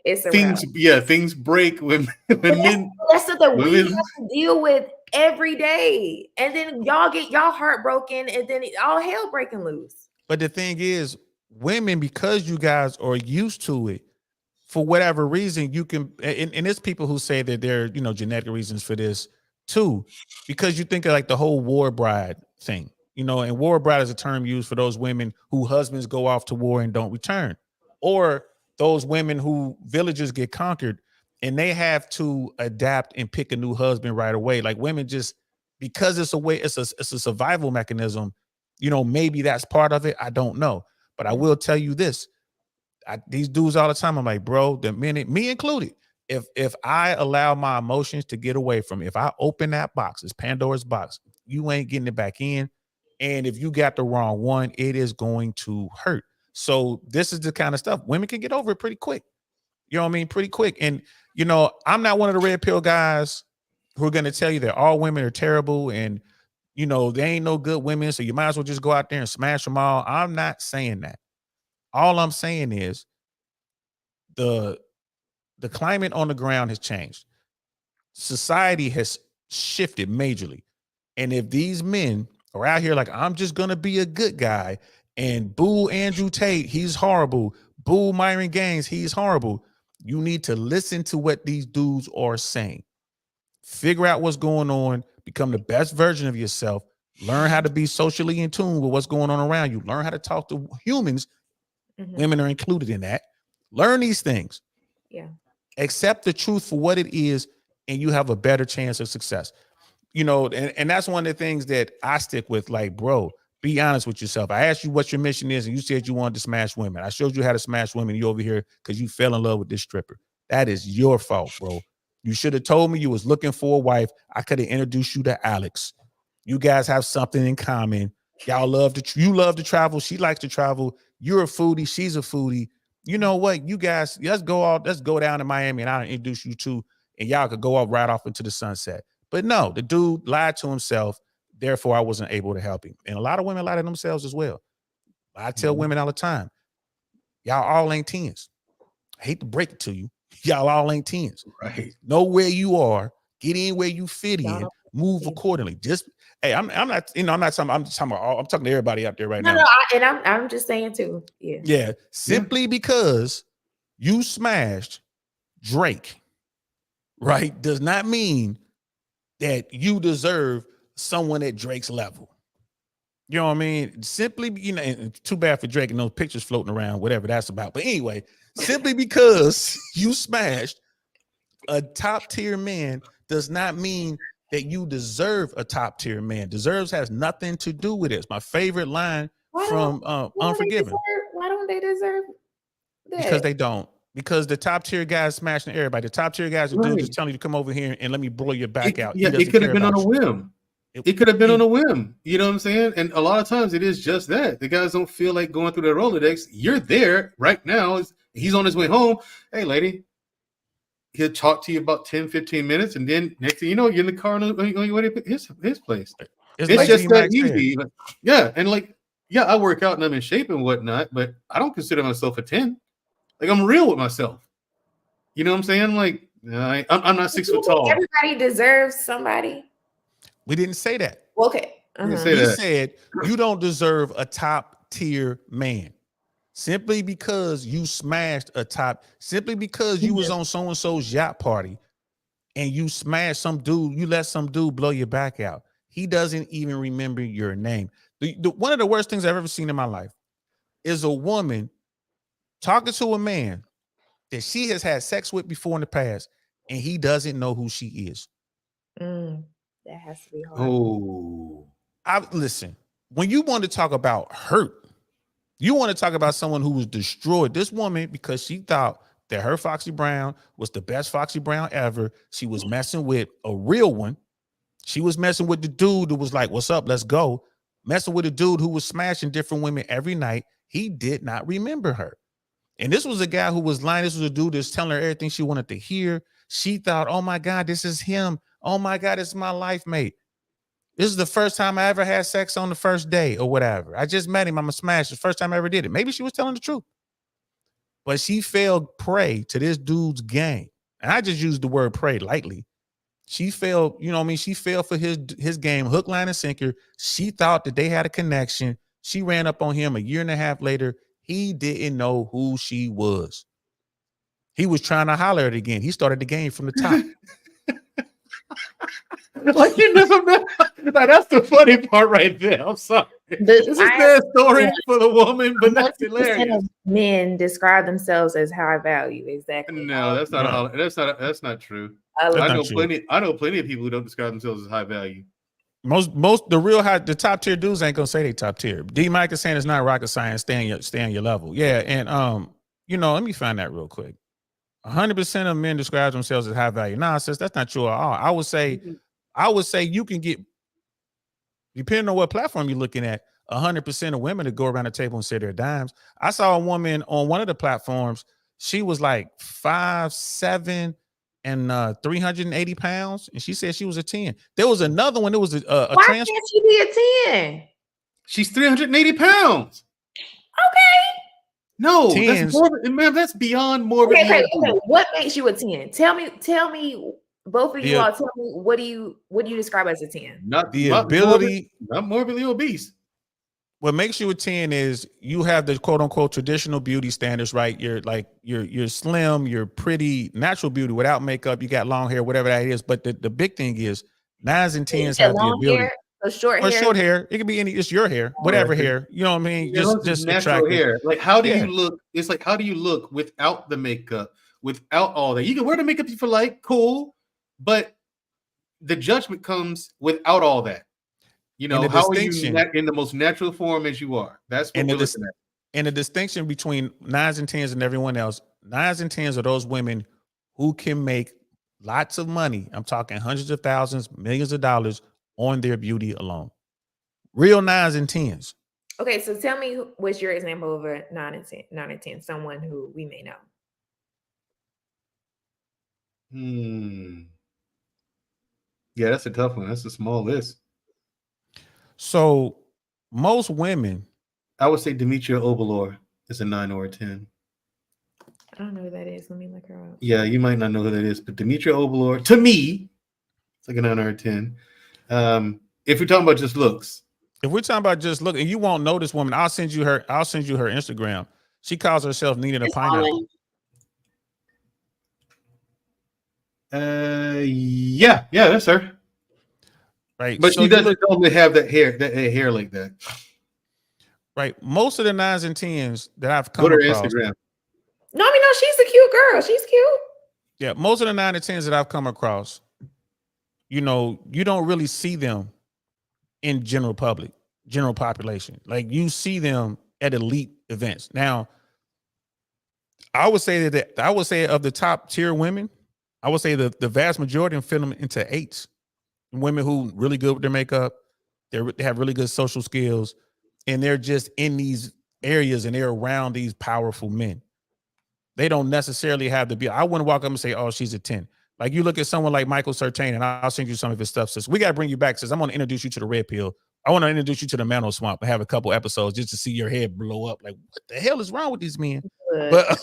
Things break when men. That's stuff that we have to deal with every day. And then y'all get y'all heart broken, and then all hell breaking loose. But the thing is, women, because you guys are used to it, for whatever reason, you can, and there's people who say that there are, genetic reasons for this too, because you think of like the whole war bride thing, and war bride is a term used for those women who husbands go off to war and don't return, or those women who villages get conquered and they have to adapt and pick a new husband right away. Like women just, because it's a survival mechanism, maybe that's part of it. I don't know. But I will tell you this. These dudes all the time, I'm like, bro, the minute, me included, if I allow my emotions to get away from me, if I open that box, it's Pandora's box, you ain't getting it back in. And if you got the wrong one, it is going to hurt. So this is the kind of stuff women can get over it pretty quick. You know what I mean? Pretty quick. And, I'm not one of the red pill guys who are going to tell you that all women are terrible and, they ain't no good women. So you might as well just go out there and smash them all. I'm not saying that. All I'm saying is the climate on the ground has changed. Society has shifted majorly. And if these men are out here like, I'm just going to be a good guy and boo Andrew Tate, he's horrible. Boo Myron Gaines, he's horrible. You need to listen to what these dudes are saying. Figure out what's going on. Become the best version of yourself. Learn how to be socially in tune with what's going on around you. Learn how to talk to humans. Mhm. Women are included in that. Learn these things. Yeah. Accept the truth for what it is, and you have a better chance of success. And that's one of the things that I stick with. Like, bro, be honest with yourself. I asked you what your mission is, and you said you wanted to smash women. I showed you how to smash women. You over here because you fell in love with this stripper. That is your fault, bro. You should have told me you was looking for a wife. I could have introduced you to Alex. You guys have something in common. Y'all love you love to travel. She likes to travel. You're a foodie. She's a foodie. You know what? You guys, let's go down to Miami and I'll introduce you to, and y'all could go right off into the sunset. But no, the dude lied to himself. Therefore, I wasn't able to help him. And a lot of women lie to themselves as well. I tell women all the time, y'all all ain't 10s. I hate to break it to you. Y'all all ain't 10s. Right. Know where you are. Get in where you fit in. Move accordingly. Just, hey, I'm not, I'm not talking, I'm talking to everybody out there right now. I'm just saying too. Yeah. Yeah. Simply because you smashed Drake, right, does not mean that you deserve someone at Drake's level. You know what I mean? Simply, and too bad for Drake and those pictures floating around, whatever that's about. But anyway, simply because you smashed a top tier man does not mean that you deserve a top tier man. Deserves has nothing to do with it. It's my favorite line from Unforgiven. Why don't they deserve that? Because they don't. Because the top tier guys smashing everybody. The top tier guys are dudes just telling you to come over here and let me blow your back out. Yeah, it could have been on a whim. It could have been on a whim. You know what I'm saying? And a lot of times it is just that. The guys don't feel like going through their Rolodex. You're there right now. He's on his way home. Hey, lady. He'll talk to you about 10, 15 minutes. And then next thing you know, you're in the car on your way to his place. It's like just that T-Mac easy. said. Yeah. And I work out and I'm in shape and whatnot, but I don't consider myself a 10. Like, I'm real with myself. You know what I'm saying? Like, I'm not 6 foot tall. Everybody deserves somebody. We didn't say that. Okay. Didn't say We that. said you don't deserve a top tier man. Simply because you smashed simply because you was on so-and-so's yacht party and you smashed some dude, you let some dude blow your back out. He doesn't even remember your name. One of the worst things I've ever seen in my life is a woman talking to a man that she has had sex with before in the past, and he doesn't know who she is. That has to be hard. Oh. Listen, when you want to talk about hurt, you want to talk about someone who was destroyed. This woman, because she thought that her Foxy Brown was the best Foxy Brown ever, she was messing with a real one. She was messing with the dude who was like, what's up, let's go. Messing with a dude who was smashing different women every night. He did not remember her. And this was a guy who was lying. This was a dude that's telling her everything she wanted to hear. She thought, oh my God, this is him. Oh my God, it's my life mate. This is the first time I ever had sex on the first day or whatever. I just met him. I'm a smash. The first time I ever did it. Maybe she was telling the truth. But she fell prey to this dude's game. And I just used the word prey lightly. She fell, she fell for his game, hook, line, and sinker. She thought that they had a connection. She ran up on him a year and a half later. He didn't know who she was. He was trying to holler at it again. He started the game from the top. Like you never met. Like, that's the funny part right there. I'm sorry. This is their story for the woman, but that's 100% hilarious. of men describe themselves as high value. Exactly. No, that's not No. that's not true. That's I not know true. plenty of people who don't describe themselves as high value. Most the top tier dudes ain't gonna say they top tier. D Mike is saying it's not rocket science. Stay on your level. Yeah, and let me find that real quick. 100% of men describe themselves as high value. Nah, sis, that's not true at all. I would say you can get, depending on what platform you're looking at, 100% of women to go around the table and say they're dimes. I saw a woman on one of the platforms. She was like 5'7" and 380 pounds, and she said she was a 10. There was another one. There was a Why trans. can't she be a 10? She's 380 pounds. Okay. No, Tens. that's morbid, man. That's beyond morbid. Okay. What makes you a 10? Tell me, both of you Yeah. all, tell me what do you describe as a 10? Not The not ability. not morbidly obese. What makes you a 10 is you have the quote unquote traditional beauty standards, right? You're slim, you're pretty, natural beauty without makeup, you got long hair, whatever that is. But the big thing is 9s and 10s have the long ability. hair, or short Or hair. short hair. It can be any, it's your hair, whatever Right. hair. You know what I mean? Just Just natural attractive. hair. Like, how do Yeah. you look? It's like, how do you look without the makeup, without all that? You can wear the makeup if you like, cool, but the judgment comes without all that. You know, the how are distinction- you in the most natural form as you are? That's what And we're the dis- looking at. And the distinction between 9s and 10s and everyone else, 9s and 10s are those women who can make lots of money. I'm talking hundreds of thousands, millions of dollars on their beauty alone. Real 9s and 10s. Okay, so tell me, what's your example of a 9 and 10? Someone who we may know. Yeah, that's a tough one. That's a small list. So most women, I would say Demetria Obalor is a 9 or a 10. I don't know who that is. Let me look her up. Yeah, you might not know who that is, but Demetria Obalor, to me, it's like a 9 or a 10. If you're talking about just looks, if we're talking about just look, and you won't know this woman, I'll send you her Instagram. She calls herself Nina the Pineapple. yeah, that's her. Right. But So she you doesn't look- normally have that hair like that. right. Most of the 9s and 10s that I've come Go to her across. Instagram. No, I mean, no, she's a cute girl. She's cute. Yeah, most of the 9 and 10s that I've come across, you don't really see them in general population. Like you see them at elite events. Now, I would say of the top tier women, I would say the vast majority of them fit them into 8s. Women who really good with their makeup, they have really good social skills, and they're just in these areas and they're around these powerful men. They don't necessarily have to be. I wouldn't walk up and say, "Oh, she's a 10." Like you look at someone like Michael Sertain, and I'll send you some of his stuff. Sis, we got to bring you back. Sis, I'm going to introduce you to the Red Pill. I want to introduce you to the Mano Swamp and have a couple episodes just to see your head blow up. Like, what the hell is wrong with these men? But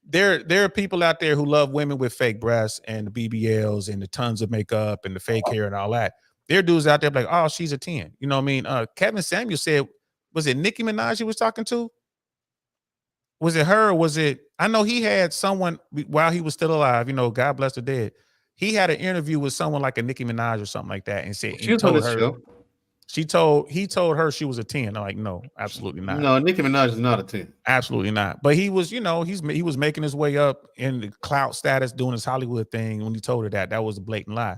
there are people out there who love women with fake breasts and the BBLs and the tons of makeup and the fake hair and all that. There are dudes out there like, "Oh, she's a 10." You know what I mean? Kevin Samuel said, was it Nicki Minaj he was talking to? Was it her or was it? I know he had someone while he was still alive. God bless the dead. He had an interview with someone like a Nicki Minaj or something like that, and said She was on this show. He told her she was a 10. I'm like, no, absolutely not. No, Nicki Minaj is not a 10. Absolutely not. But he was, he was making his way up in the clout status, doing his Hollywood thing. When he told her that was a blatant lie.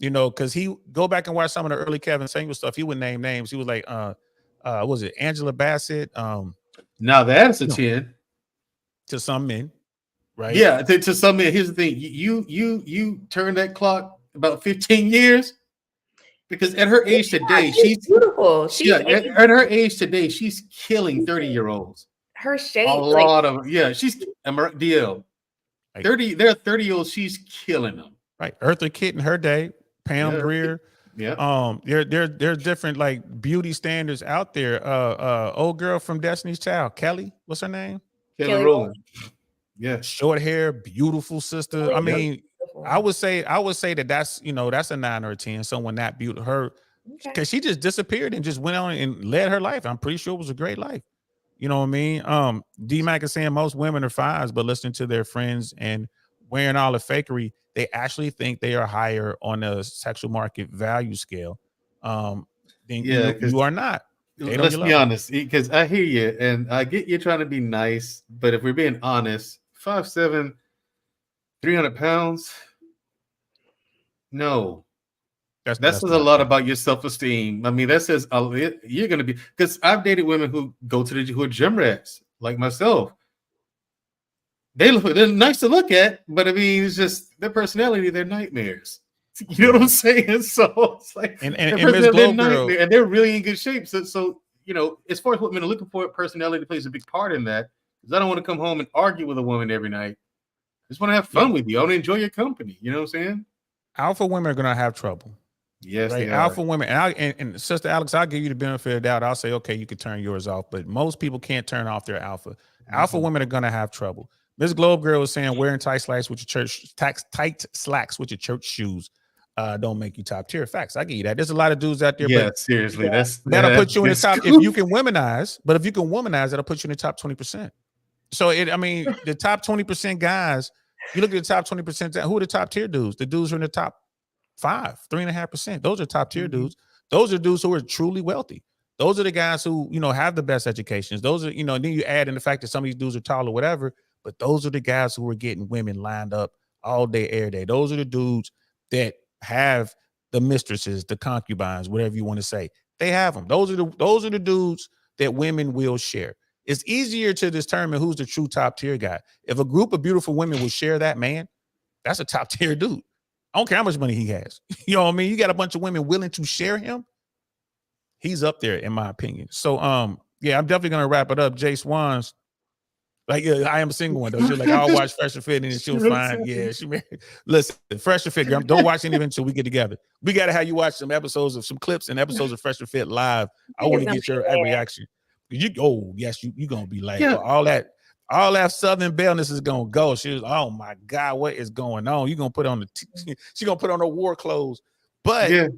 Because he go back and watch some of the early Kevin Samuel stuff. He would name names. He was like, was it Angela Bassett? Now that's a 10. To some men, right? Yeah, to some men. Here's the thing: you turn that clock about 15 years, because at her age today, she's beautiful. At her age today, she's killing 30-year-olds. Her shape, she's DL. 30, there are 30-year-olds. She's killing them. Right, Eartha Kitt in her day, Pam Grier. Yeah. There's different like beauty standards out there. Old girl from Destiny's Child, Kelly. What's her name? Kelly Rowland. Yeah. Short hair, beautiful sister. I mean, I would say that's that's a 9 or a 10. Someone that beautiful, her, because she just disappeared and just went on and led her life. I'm pretty sure it was a great life. You know what I mean? D-Mac is saying most women are fives, but listening to their friends and wearing all the fakery, they actually think they are higher on the sexual market value scale. Then Yeah, you are not. They don't let's get be love. honest, because I hear you, and I get you trying to be nice, but if we're being honest, 5'7", 300 pounds, no. That says a lot about your self-esteem. I mean, that says you're going to be, because I've dated women who go to who are gym rats, like myself. They're nice to look at, but I mean, it's just their personality, they're nightmares. You know what I'm saying? So it's like, and Ms. Glow Girl, and they're really in good shape. So you know, as far as what men are looking for, personality plays a big part in that. Because I don't want to come home and argue with a woman every night. I just want to have fun with you. I want to enjoy your company. You know what I'm saying? Alpha women are gonna have trouble. Yes, right? they are. Alpha women, and Sister Alex, I'll give you the benefit of the doubt. I'll say, okay, you can turn yours off, but most people can't turn off their alpha. Alpha women are gonna have trouble. Miss Globe Girl was saying wearing tight slacks with your church shoes don't make you top tier. Facts. I give you that. There's a lot of dudes out there. Yeah, but seriously, that'll put you in the top if you can womanize. But if you can womanize, that'll put you in the top 20%. So the top 20% guys. You look at the top 20%. Who are the top tier dudes? The dudes who are in the top 3.5%. Those are top tier dudes. Those are dudes who are truly wealthy. Those are the guys who, have the best educations. Those are, and then you add in the fact that some of these dudes are tall or whatever, but those are the guys who are getting women lined up all day, every day. Those are the dudes that have the mistresses, the concubines, whatever you want to say. They have them. Those are the dudes that women will share. It's easier to determine who's the true top tier guy. If a group of beautiful women will share that man, that's a top tier dude. I don't care how much money he has. You know what I mean? You got a bunch of women willing to share him. He's up there, in my opinion. So, yeah, I'm definitely gonna wrap it up. Jay Swans, I am a single one though. She's like, I'll watch Fresh and Fit, and she'll find. Yeah, listen, Fresh and Fit. Don't watch any of it until we get together. We gotta have you watch some clips and episodes of Fresh and Fit live. I want to get your reaction. Yes, you gonna be like, all that Southern Bellness is gonna go. She was, oh my God, what is going on? You gonna put on she gonna put on her war clothes, but. Yeah.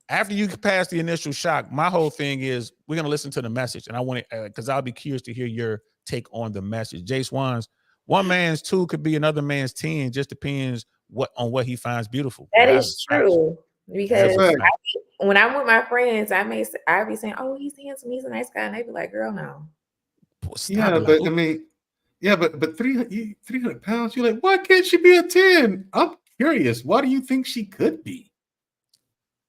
After you pass the initial shock, my whole thing is we're going to listen to the message. And I want to, because I'll be curious to hear your take on the message. Jay Swans, one man's 2 could be another man's 10. Just depends on what he finds beautiful. That is true. Because when I'm with my friends, I be saying, oh, he's handsome, he's a nice guy. And they be like, girl, no. But I mean, but 300 pounds, you're like, why can't she be a 10? I'm curious. Why do you think she could be?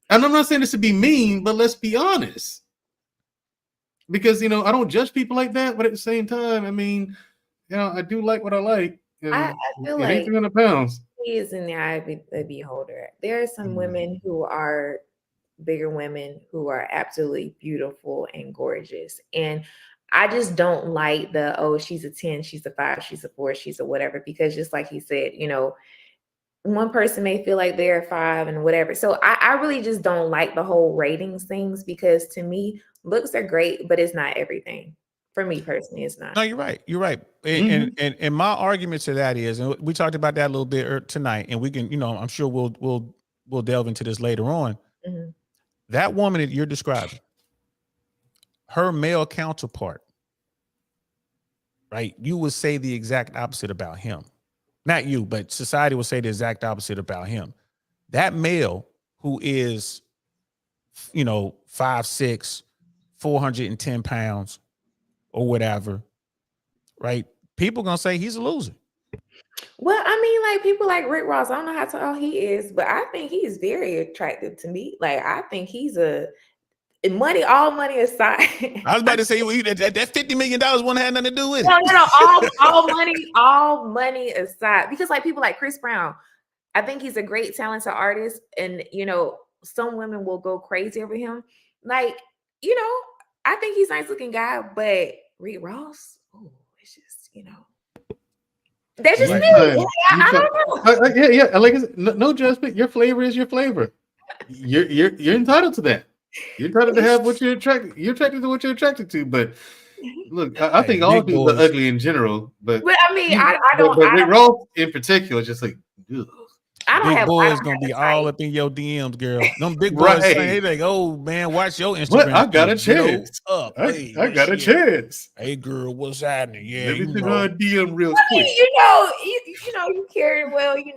And I'm not saying this to be mean, but let's be honest. Because, I don't judge people like that, but at the same time, I mean, I do like what I like. I feel like 300 pounds. He is in the eye of the beholder. There are some women who are bigger women who are absolutely beautiful and gorgeous. And I just don't like she's a 10, she's a 5, she's a 4, she's a whatever. Because just like he said, one person may feel like they're a 5 and whatever. So I really just don't like the whole ratings things, because to me, looks are great, but it's not everything. For me personally, it's not. No, you're right. You're right. And my argument to that is, and we talked about that a little bit tonight, and we can, I'm sure we'll delve into this later on. Mm-hmm. That woman that you're describing, her male counterpart, right? You would say the exact opposite about him. Not you, but society will say the exact opposite about him. That male who is, 5'6", 410 pounds or whatever, right? People gonna say he's a loser. Well, I mean, like people like Rick Ross, I don't know how tall he is, but I think he's very attractive to me. Like, I think he's all money aside. I was about to say that $50 million wouldn't have nothing to do with it. No, all money aside. Because like people like Chris Brown, I think he's a great talented artist, and some women will go crazy over him. Like, I think he's a nice looking guy, but Rick Ross, it's just, that's just me. I don't know. Yeah. Like, no judgment. Your flavor is your flavor. You're entitled to that. You're entitled to have what you're attracted. You're attracted to what you're attracted to. But look, I think all dudes are ugly in general. But I mean, I don't. But Rick Ross in particular, just like, ugh. I don't Big have. I boys don't gonna have be a all type. up in your DMs, girl. Them big boys saying, hey, Right. like, oh man, watch your Instagram. What? I got a feed, chance. blow up. Hey, I where got a she at? chance. Hey, girl, what's happening? Yeah, Let me you send know. her a DM real I quick. mean, you carried well. You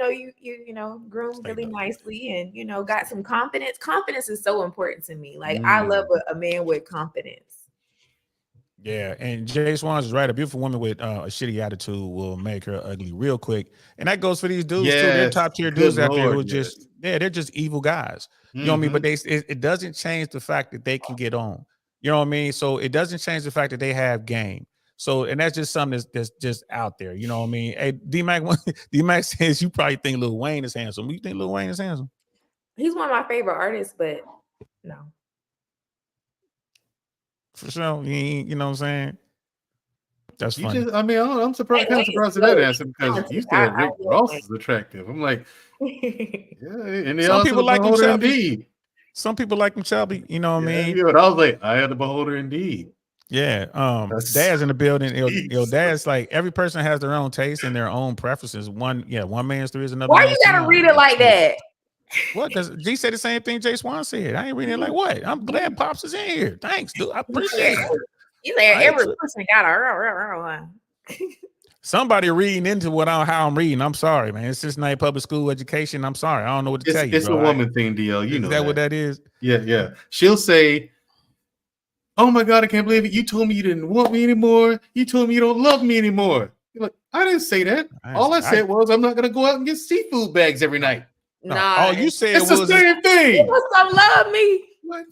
groomed Stay really up. nicely, and got some confidence. Confidence is so important to me. Like I Mm. love a man with confidence. Yeah, and Jay Swans is right. A beautiful woman with a shitty attitude will make her ugly real quick, and that goes for these dudes too. They're Yes. top tier Good dudes out there who are Lord, just yes. they're just evil guys. You know what I mean? But it doesn't change the fact that they can get on. You know what I mean? So it doesn't change the fact that they have game. So and that's just something that's just out there. You know what I mean? Hey, D-Mac says you probably think Lil Wayne is handsome. You think Lil Wayne is handsome? He's one of my favorite artists, but no. For sure. You know what I'm saying? That's You funny. just, I mean, I'm surprised, kind of surprised at that answer because you said Rick Ross is attractive. I'm like, yeah, and they Some also people the like him beholder chubby. indeed. Some people like him chubby. You know what I mean? Yeah, but I was like, I had the beholder indeed. Yeah. That's- Dad's in the building. Jeez. Dad's like every person has their own taste and their own preferences. One man's three is another. Why man's you gotta 10. read it like that? What does G say the same thing Jay Swan said? I ain't reading it like what? I'm glad Pops is in here. Thanks, dude. I appreciate it. You said I every ain't- person got a. Somebody reading into how I'm reading. I'm sorry, man. It's just not public school education. I'm sorry. I don't know what to tell you. It's bro. a woman thing, DL. You Is know that what that is? Yeah. She'll say, "Oh my God, I can't believe it! You told me you didn't want me anymore. You told me you don't love me anymore." You're like, I didn't say that. All I said was I'm not gonna go out and get seafood bags every night. Nah, all you said It's was the same thing. You must some love me. Right.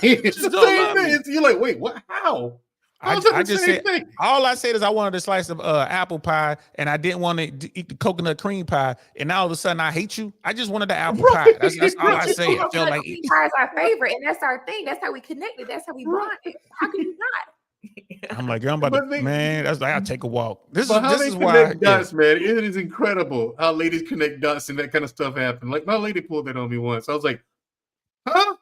It's the Don't same love thing. me. It's- You're like, wait, what? How? I How's that the just same said thing? all I said is I wanted a slice of apple pie and I didn't want to eat the coconut cream pie, and now all of a sudden I hate you. I just wanted the apple pie. That's all I say. I felt like Pie is our favorite, and that's our thing. That's how we connected. That's how we bonded. How can you not? I'm like, girl, I'm about to, man. That's like, I'll take a walk. This But how they is why. connect dots, man. It is incredible how ladies connect dots and that kind of stuff happen. Like my lady pulled that on me once. I was like, huh?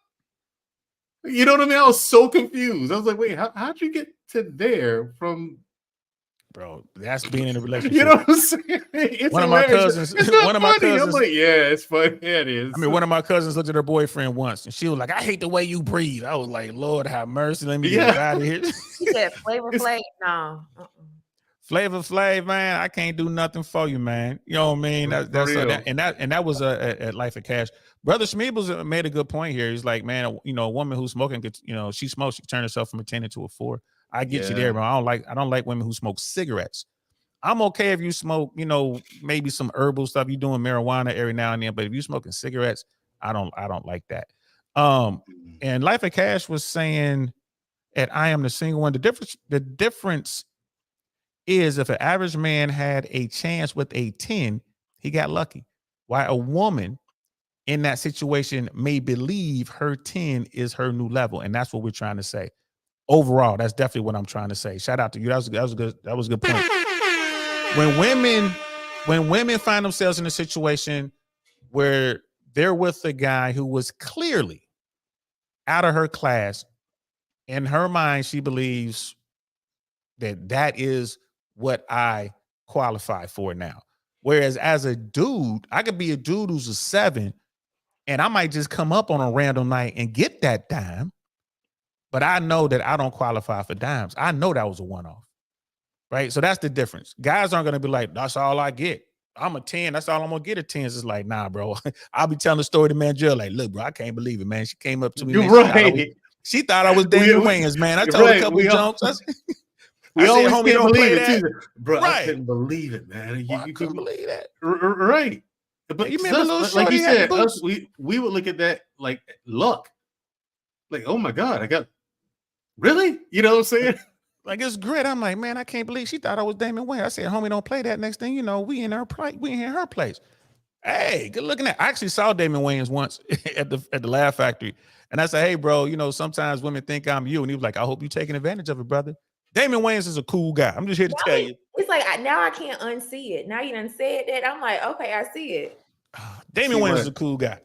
You know what I mean? I was so confused. I was like, wait, how'd you get to there from? Bro, that's being in a relationship. You know what I'm saying? It's one of my hilarious. cousins. It's not One of my funny. cousins. I'm like, yeah, it's funny. Yeah, it is. I mean, one of my cousins looked at her boyfriend once, and she was like, "I hate the way you breathe." I was like, "Lord have mercy, let me get out of here." He said Flavor Flav. No. Flavor Flav, man, I can't do nothing for you, man. You know what I mean? That was a Life of Cash. Brother Schmeebles made a good point here. He's like, man, a woman who's smoking, she smokes, she turn herself from a 10 into a 4. I get you there, but I don't like women who smoke cigarettes. I'm okay if you smoke, maybe some herbal stuff. You doing marijuana every now and then, but if you smoking cigarettes, I don't like that. And Life of Cash was saying that I am the single one. The difference is if an average man had a chance with a 10, he got lucky. Why a woman in that situation may believe her 10 is her new level, and that's what we're trying to say. Overall, that's definitely what I'm trying to say. Shout out to you. That was a good point. When women find themselves in a situation where they're with a guy who was clearly out of her class, in her mind, she believes that is what I qualify for now. Whereas as a dude, I could be a dude who's a 7, and I might just come up on a random night and get that dime, but I know that I don't qualify for dimes. I know that was a one-off, right? So that's the difference. Guys aren't going to be like, that's all I get. I'm a 10. That's all I'm going to get at 10s. It's like, nah, bro. I'll be telling the story to Mandrill like, look, bro, I can't believe it, man. She came up to me. Man, she thought I was Daniel Wayans, man. I told her a couple of jokes. We always homie, can't believe it, that. too. Bro, right. I couldn't believe it, man. I couldn't believe that. Right. But you remember like you said, we would look at that like luck. Like, oh my God, I got really? You know what I'm saying? Like it's grit. I'm like, man, I can't believe she thought I was Damon Wayne. I said, homie, don't play that. Next thing you know, we in her place. Hey, good looking at. I actually saw Damon Wayans once at the Laugh Factory. And I said, hey, bro, sometimes women think I'm you. And he was like, I hope you're taking advantage of it, brother. Damon Wayans is a cool guy. I'm just here to tell you. It's like now I can't unsee it. Now you done said that. I'm like, okay, I see it. Damon Wayans is a cool guy.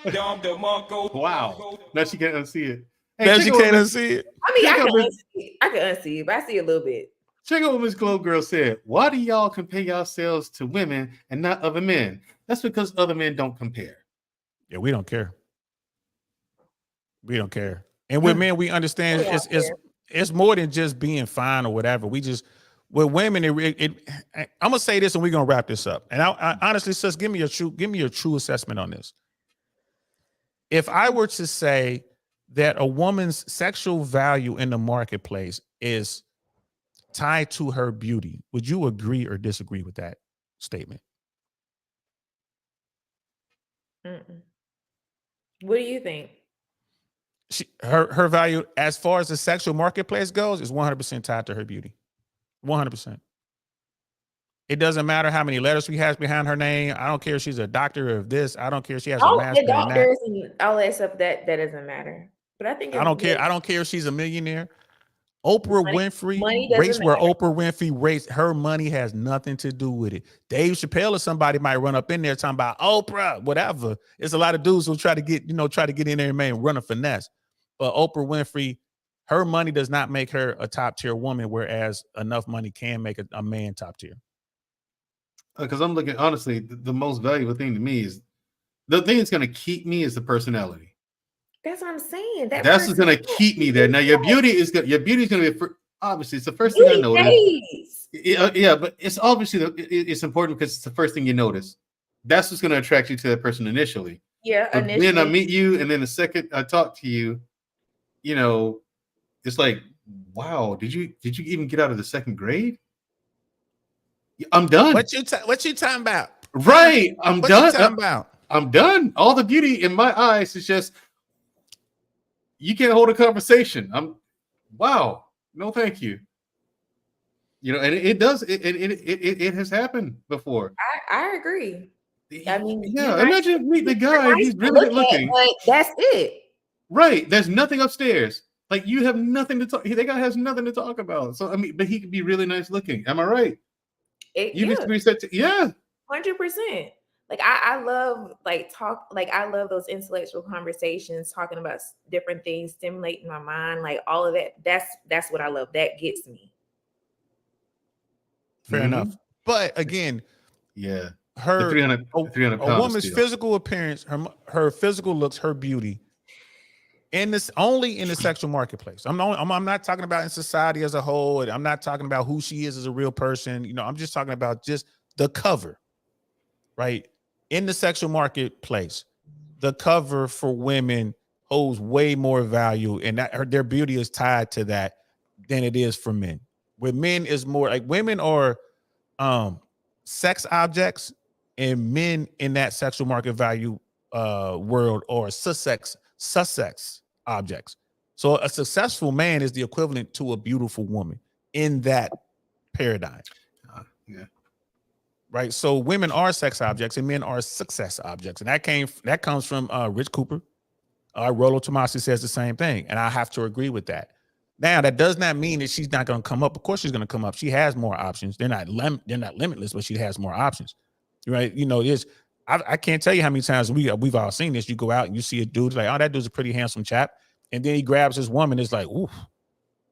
Wow. Now she can't unsee it. Hey, now she can't unsee it. I mean, I can unsee it, but I see a little bit. Check out what Miss Glow Girl said. Why do y'all compare yourselves to women and not other men? That's because other men don't compare. Yeah, we don't care. We don't care. And with men, we understand it's more than just being fine or whatever. We just with women, I'm gonna say this and we're gonna wrap this up. And I honestly, sis, give me your true assessment on this. If I were to say that a woman's sexual value in the marketplace is tied to her beauty, would you agree or disagree with that statement? What do you think? Her value as far as the sexual marketplace goes is 100% tied to her beauty. 100%. It doesn't matter how many letters she has behind her name. I don't care if she's a doctor of this. I don't care if she has a master in that. Doctors and all that stuff, that doesn't matter. But I think I don't care. I don't care if she's a millionaire. Oprah Winfrey race where Oprah Winfrey race, her money has nothing to do with it. Dave Chappelle or somebody might run up in there talking about Oprah, whatever. It's a lot of dudes who try to get in there and run a finesse. But Oprah Winfrey, her money does not make her a top tier woman, whereas enough money can make a man top tier. Because I'm looking, honestly, the most valuable thing to me is the thing that's going to keep me is the personality. That's what I'm saying. That's what's going to keep me there. Now, your beauty is going to be, obviously, it's the first thing I notice. Yeah, but it's obviously, it's important because it's the first thing you notice. That's what's going to attract you to that person initially. Yeah, but then I meet you, and then the second I talk to you, it's like, wow, did you even get out of the second grade? I'm done. What you talking about? Right, I'm done. What you talking about? I'm done. All the beauty in my eyes is just you can't hold a conversation. Wow, no, thank you. And it does. It has happened before. I agree. I mean, yeah. Imagine meet the guy. He's really good looking. But that's it. Right. There's nothing upstairs. Like you have nothing to talk. That guy has nothing to talk about. So I mean, but he could be really nice looking. Am I right? You've experienced that. Yeah. 100%. Like I love I love those intellectual conversations, talking about different things, stimulating my mind, like all of that. That's what I love. That gets me. Fair enough. But again, yeah, her 300 a woman's physical appearance, her physical looks, her beauty, only in the sexual marketplace. I'm not talking about in society as a whole, and I'm not talking about who she is as a real person. I'm just talking about just the cover, right? In the sexual marketplace, the cover for women holds way more value, and their beauty is tied to that than it is for men. With men is more like women are sex objects, and men in that sexual market value world are sussex objects. So a successful man is the equivalent to a beautiful woman in that paradigm. Yeah. Right. So women are sex objects and men are success objects. And that comes from Rich Cooper. Rollo Tomasi says the same thing. And I have to agree with that. Now, that does not mean that she's not going to come up. Of course, she's going to come up. She has more options. They're not limitless, but she has more options. Right. I can't tell you how many times we've all seen this. You go out and you see a dude like, oh, that dude's a pretty handsome chap. And then he grabs his woman. It's like, ooh,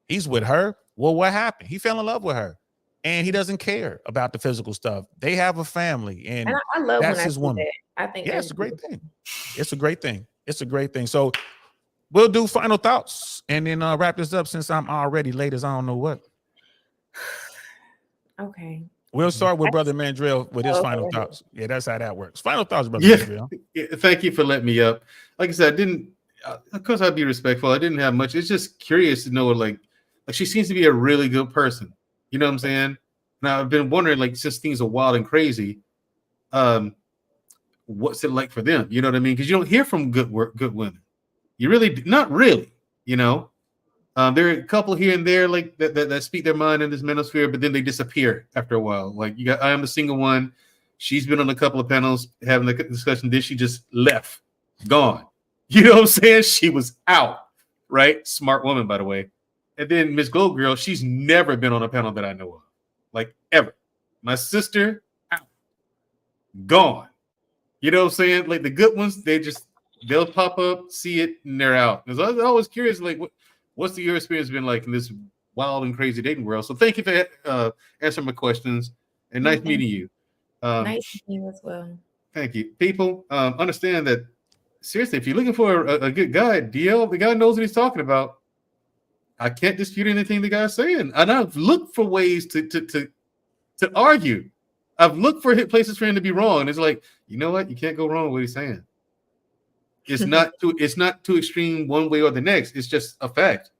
he's with her. Well, what happened? He fell in love with her. And he doesn't care about the physical stuff. They have a family, and I love that's when his woman. That. I think it's a great thing. It's a great thing. It's a great thing. So we'll do final thoughts and then wrap this up since I'm already late as I don't know what. Okay. We'll start with Brother Mandrell with his final thoughts. Yeah, that's how that works. Final thoughts, Brother Mandrell. Yeah, thank you for letting me up. Like I said, of course I'd be respectful. I didn't have much. It's just curious to know, like she seems to be a really good person. You know what I'm saying? Now I've been wondering, like, since things are wild and crazy, what's it like for them? You know what I mean? Because you don't hear from good women. You really, not really. There are a couple here and there, like that speak their mind in this manosphere, but then they disappear after a while. Like you got, I Am the Single One. She's been on a couple of panels having the discussion. Then she just left, gone. You know what I'm saying? She was out. Right? Smart woman, by the way. And then Miss Glow Girl, she's never been on a panel that I know of, like ever. My sister, out, gone. You know what I'm saying? Like the good ones, they'll pop up, see it, and they're out. Because I was always curious, like, what's your experience been like in this wild and crazy dating world. So thank you for answering my questions, and nice meeting you. Nice meeting you as well. Thank you. People, understand that, seriously, if you're looking for a good guy, DL, the guy knows what he's talking about. I can't dispute anything the guy's saying. And I've looked for ways to argue. I've looked for places for him to be wrong. And it's like, you know what? You can't go wrong with what he's saying. It's not too extreme one way or the next. It's just a fact.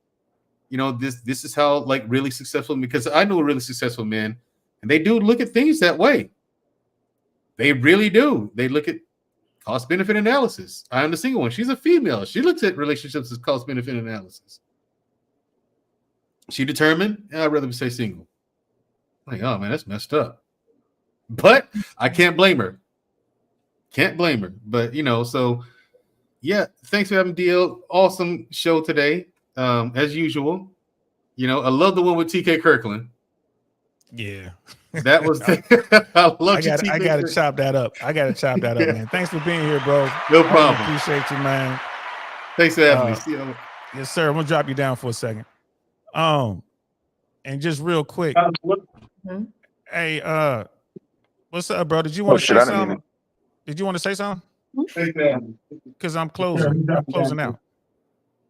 You know, this is how like really successful, because I know really successful men, and they do look at things that way. They really do. They look at cost benefit analysis. I am the single one. She's a female. She looks at relationships as cost benefit analysis. She determined, I'd rather stay single. Like, oh man, that's messed up. But I can't blame her. Can't blame her. But you know, so yeah, thanks for having DL. Awesome show today. As usual. You know, I love the one with TK Kirkland. Yeah. That was I gotta chop that up. Man. Thanks for being here, bro. No problem. I appreciate you, man. Thanks for having me. Yes, sir. I'm gonna drop you down for a second. And just real quick. Hey, what's up, bro? Did you want to say something? Did you want to say something? Because I'm closing. I'm closing out.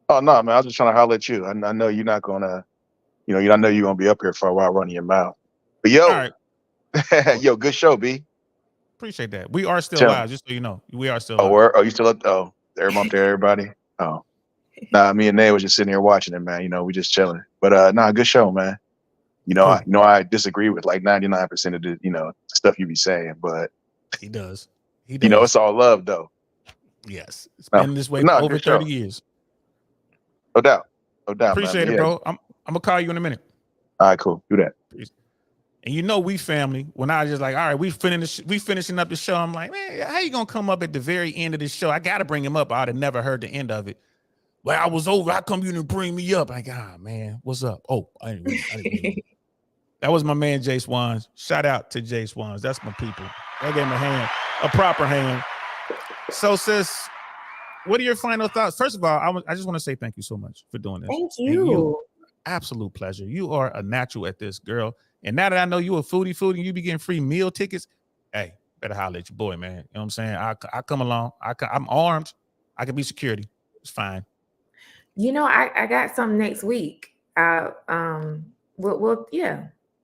Oh no, man! I was just trying to holler at you. I know you're not gonna, I know you're gonna be up here for a while running your mouth. But yo, right. Yo, good show, B. Appreciate that. We are still live, just so you know. We are still live. Oh, you still up? Oh, they're up there, everybody. Oh, nah, me and Nay was just sitting here watching it, man. We just chilling. But nah, good show, man. Cool. I disagree with like 99% of the stuff you be saying, but he does. It's all love though. Yes, it's been this way for over 30 years. No doubt. Appreciate man. it, bro. I'm gonna call you in a minute. All right, cool. Do that. And we family. When I just like, all right, we finishing up the show. I'm like, man, how you gonna come up at the very end of the show? I gotta bring him up. I'd have never heard the end of it. Well, I was over. How come you didn't bring me up? Like, man, what's up? Oh, I didn't That was my man Jay Swans. Shout out to Jay Swans. That's my people. I gave him a proper hand. So, sis, what are your final thoughts? First of all, I just want to say thank you so much for doing this. Thank you. Absolute pleasure. You are a natural at this, girl. And now that I know you a foodie and you be getting free meal tickets, hey, better holler at your boy, man. You know what I'm saying? I come along. I'm armed. I can be security. It's fine. I got some next week. Yeah.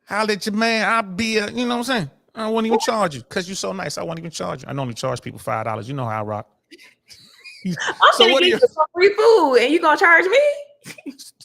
Holler at your man. I'll be, you know what I'm saying? I won't even charge you because you're so nice. I won't even charge you. I normally charge people $5. You know how I rock. I'm gonna get you some free food and you gonna charge me?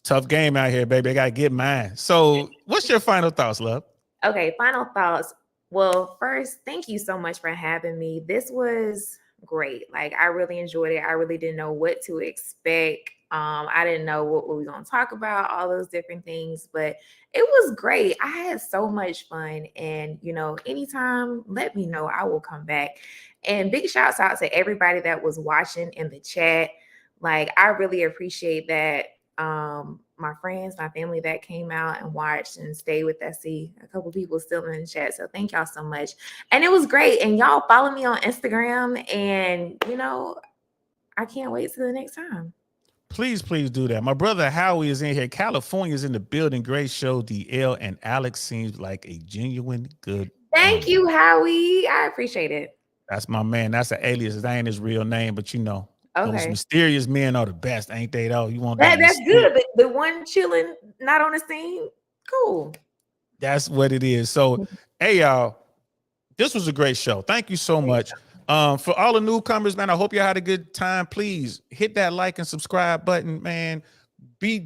Tough game out here, baby. I gotta get mine. So what's your final thoughts, love? Okay, final thoughts. Well, first, thank you so much for having me. This was great. Like, I really enjoyed it. I really didn't know what to expect. I didn't know what we were going to talk about, all those different things, but it was great. I had so much fun. And, anytime, let me know. I will come back. And big shouts out to everybody that was watching in the chat. Like, I really appreciate that. My friends, my family that came out and watched and stayed with us. See a couple people still in the chat. So thank y'all so much. And it was great. And y'all follow me on Instagram. And, I can't wait till the next time. Please do that. My brother Howie is in here. California's in the building. Great show. DL and Alex seems like a genuine good. Thank you, Howie. I appreciate it. That's my man. That's an alias. That ain't his real name, but okay. Those mysterious men are the best, ain't they? Though you want that's good. The one chilling, not on the scene. Cool. That's what it is. So, hey y'all, this was a great show. Thank you so much. For all the newcomers, man, I hope you had a good time. Please hit that like and subscribe button, man.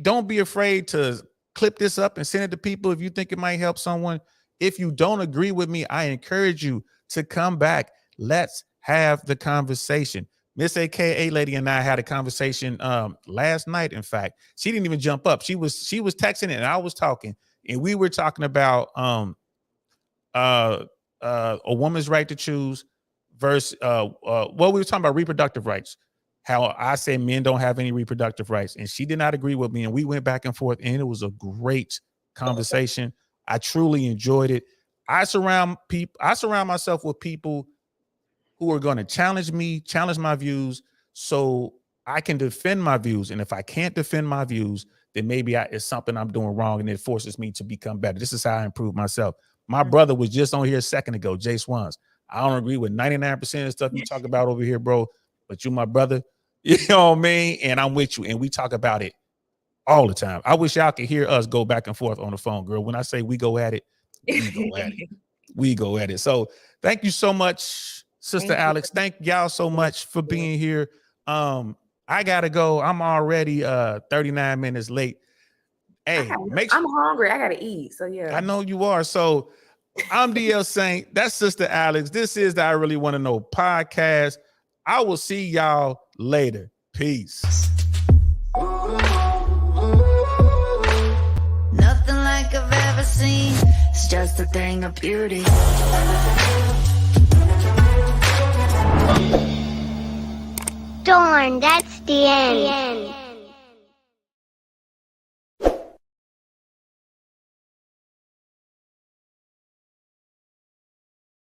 Don't be afraid to clip this up and send it to people if you think it might help someone. If you don't agree with me, I encourage you to come back. Let's have the conversation. Miss AKA Lady and I had a conversation last night. In fact, she didn't even jump up. She was texting it and I was talking, and we were talking about a woman's right to choose versus we were talking about reproductive rights. How I say men don't have any reproductive rights, and she did not agree with me, and we went back and forth, and it was a great conversation. I truly enjoyed it. I surround myself with people who are going to challenge me, challenge my views, so I can defend my views. And if I can't defend my views, then maybe it's something I'm doing wrong and it forces me to become better. This is how I improve myself. My brother was just on here a second ago, Jay Swans. I don't agree with 99% of the stuff you talk about over here, bro, but you my brother, you know what I mean? And I'm with you, and we talk about it all the time. I wish y'all could hear us go back and forth on the phone, girl. When I say we go at it, we go at it. We go at it. So thank you so much, Sister Alex. Thank y'all so much for being here. I gotta go. I'm already 39 minutes late. Hey, I'm hungry. I gotta eat. So yeah. I know you are. So I'm DL Saint. That's Sister Alex. This is the I Really Want to Know podcast. I will see y'all later. Peace. Nothing like I've ever seen. It's just a thing of beauty. Darn, that's the end.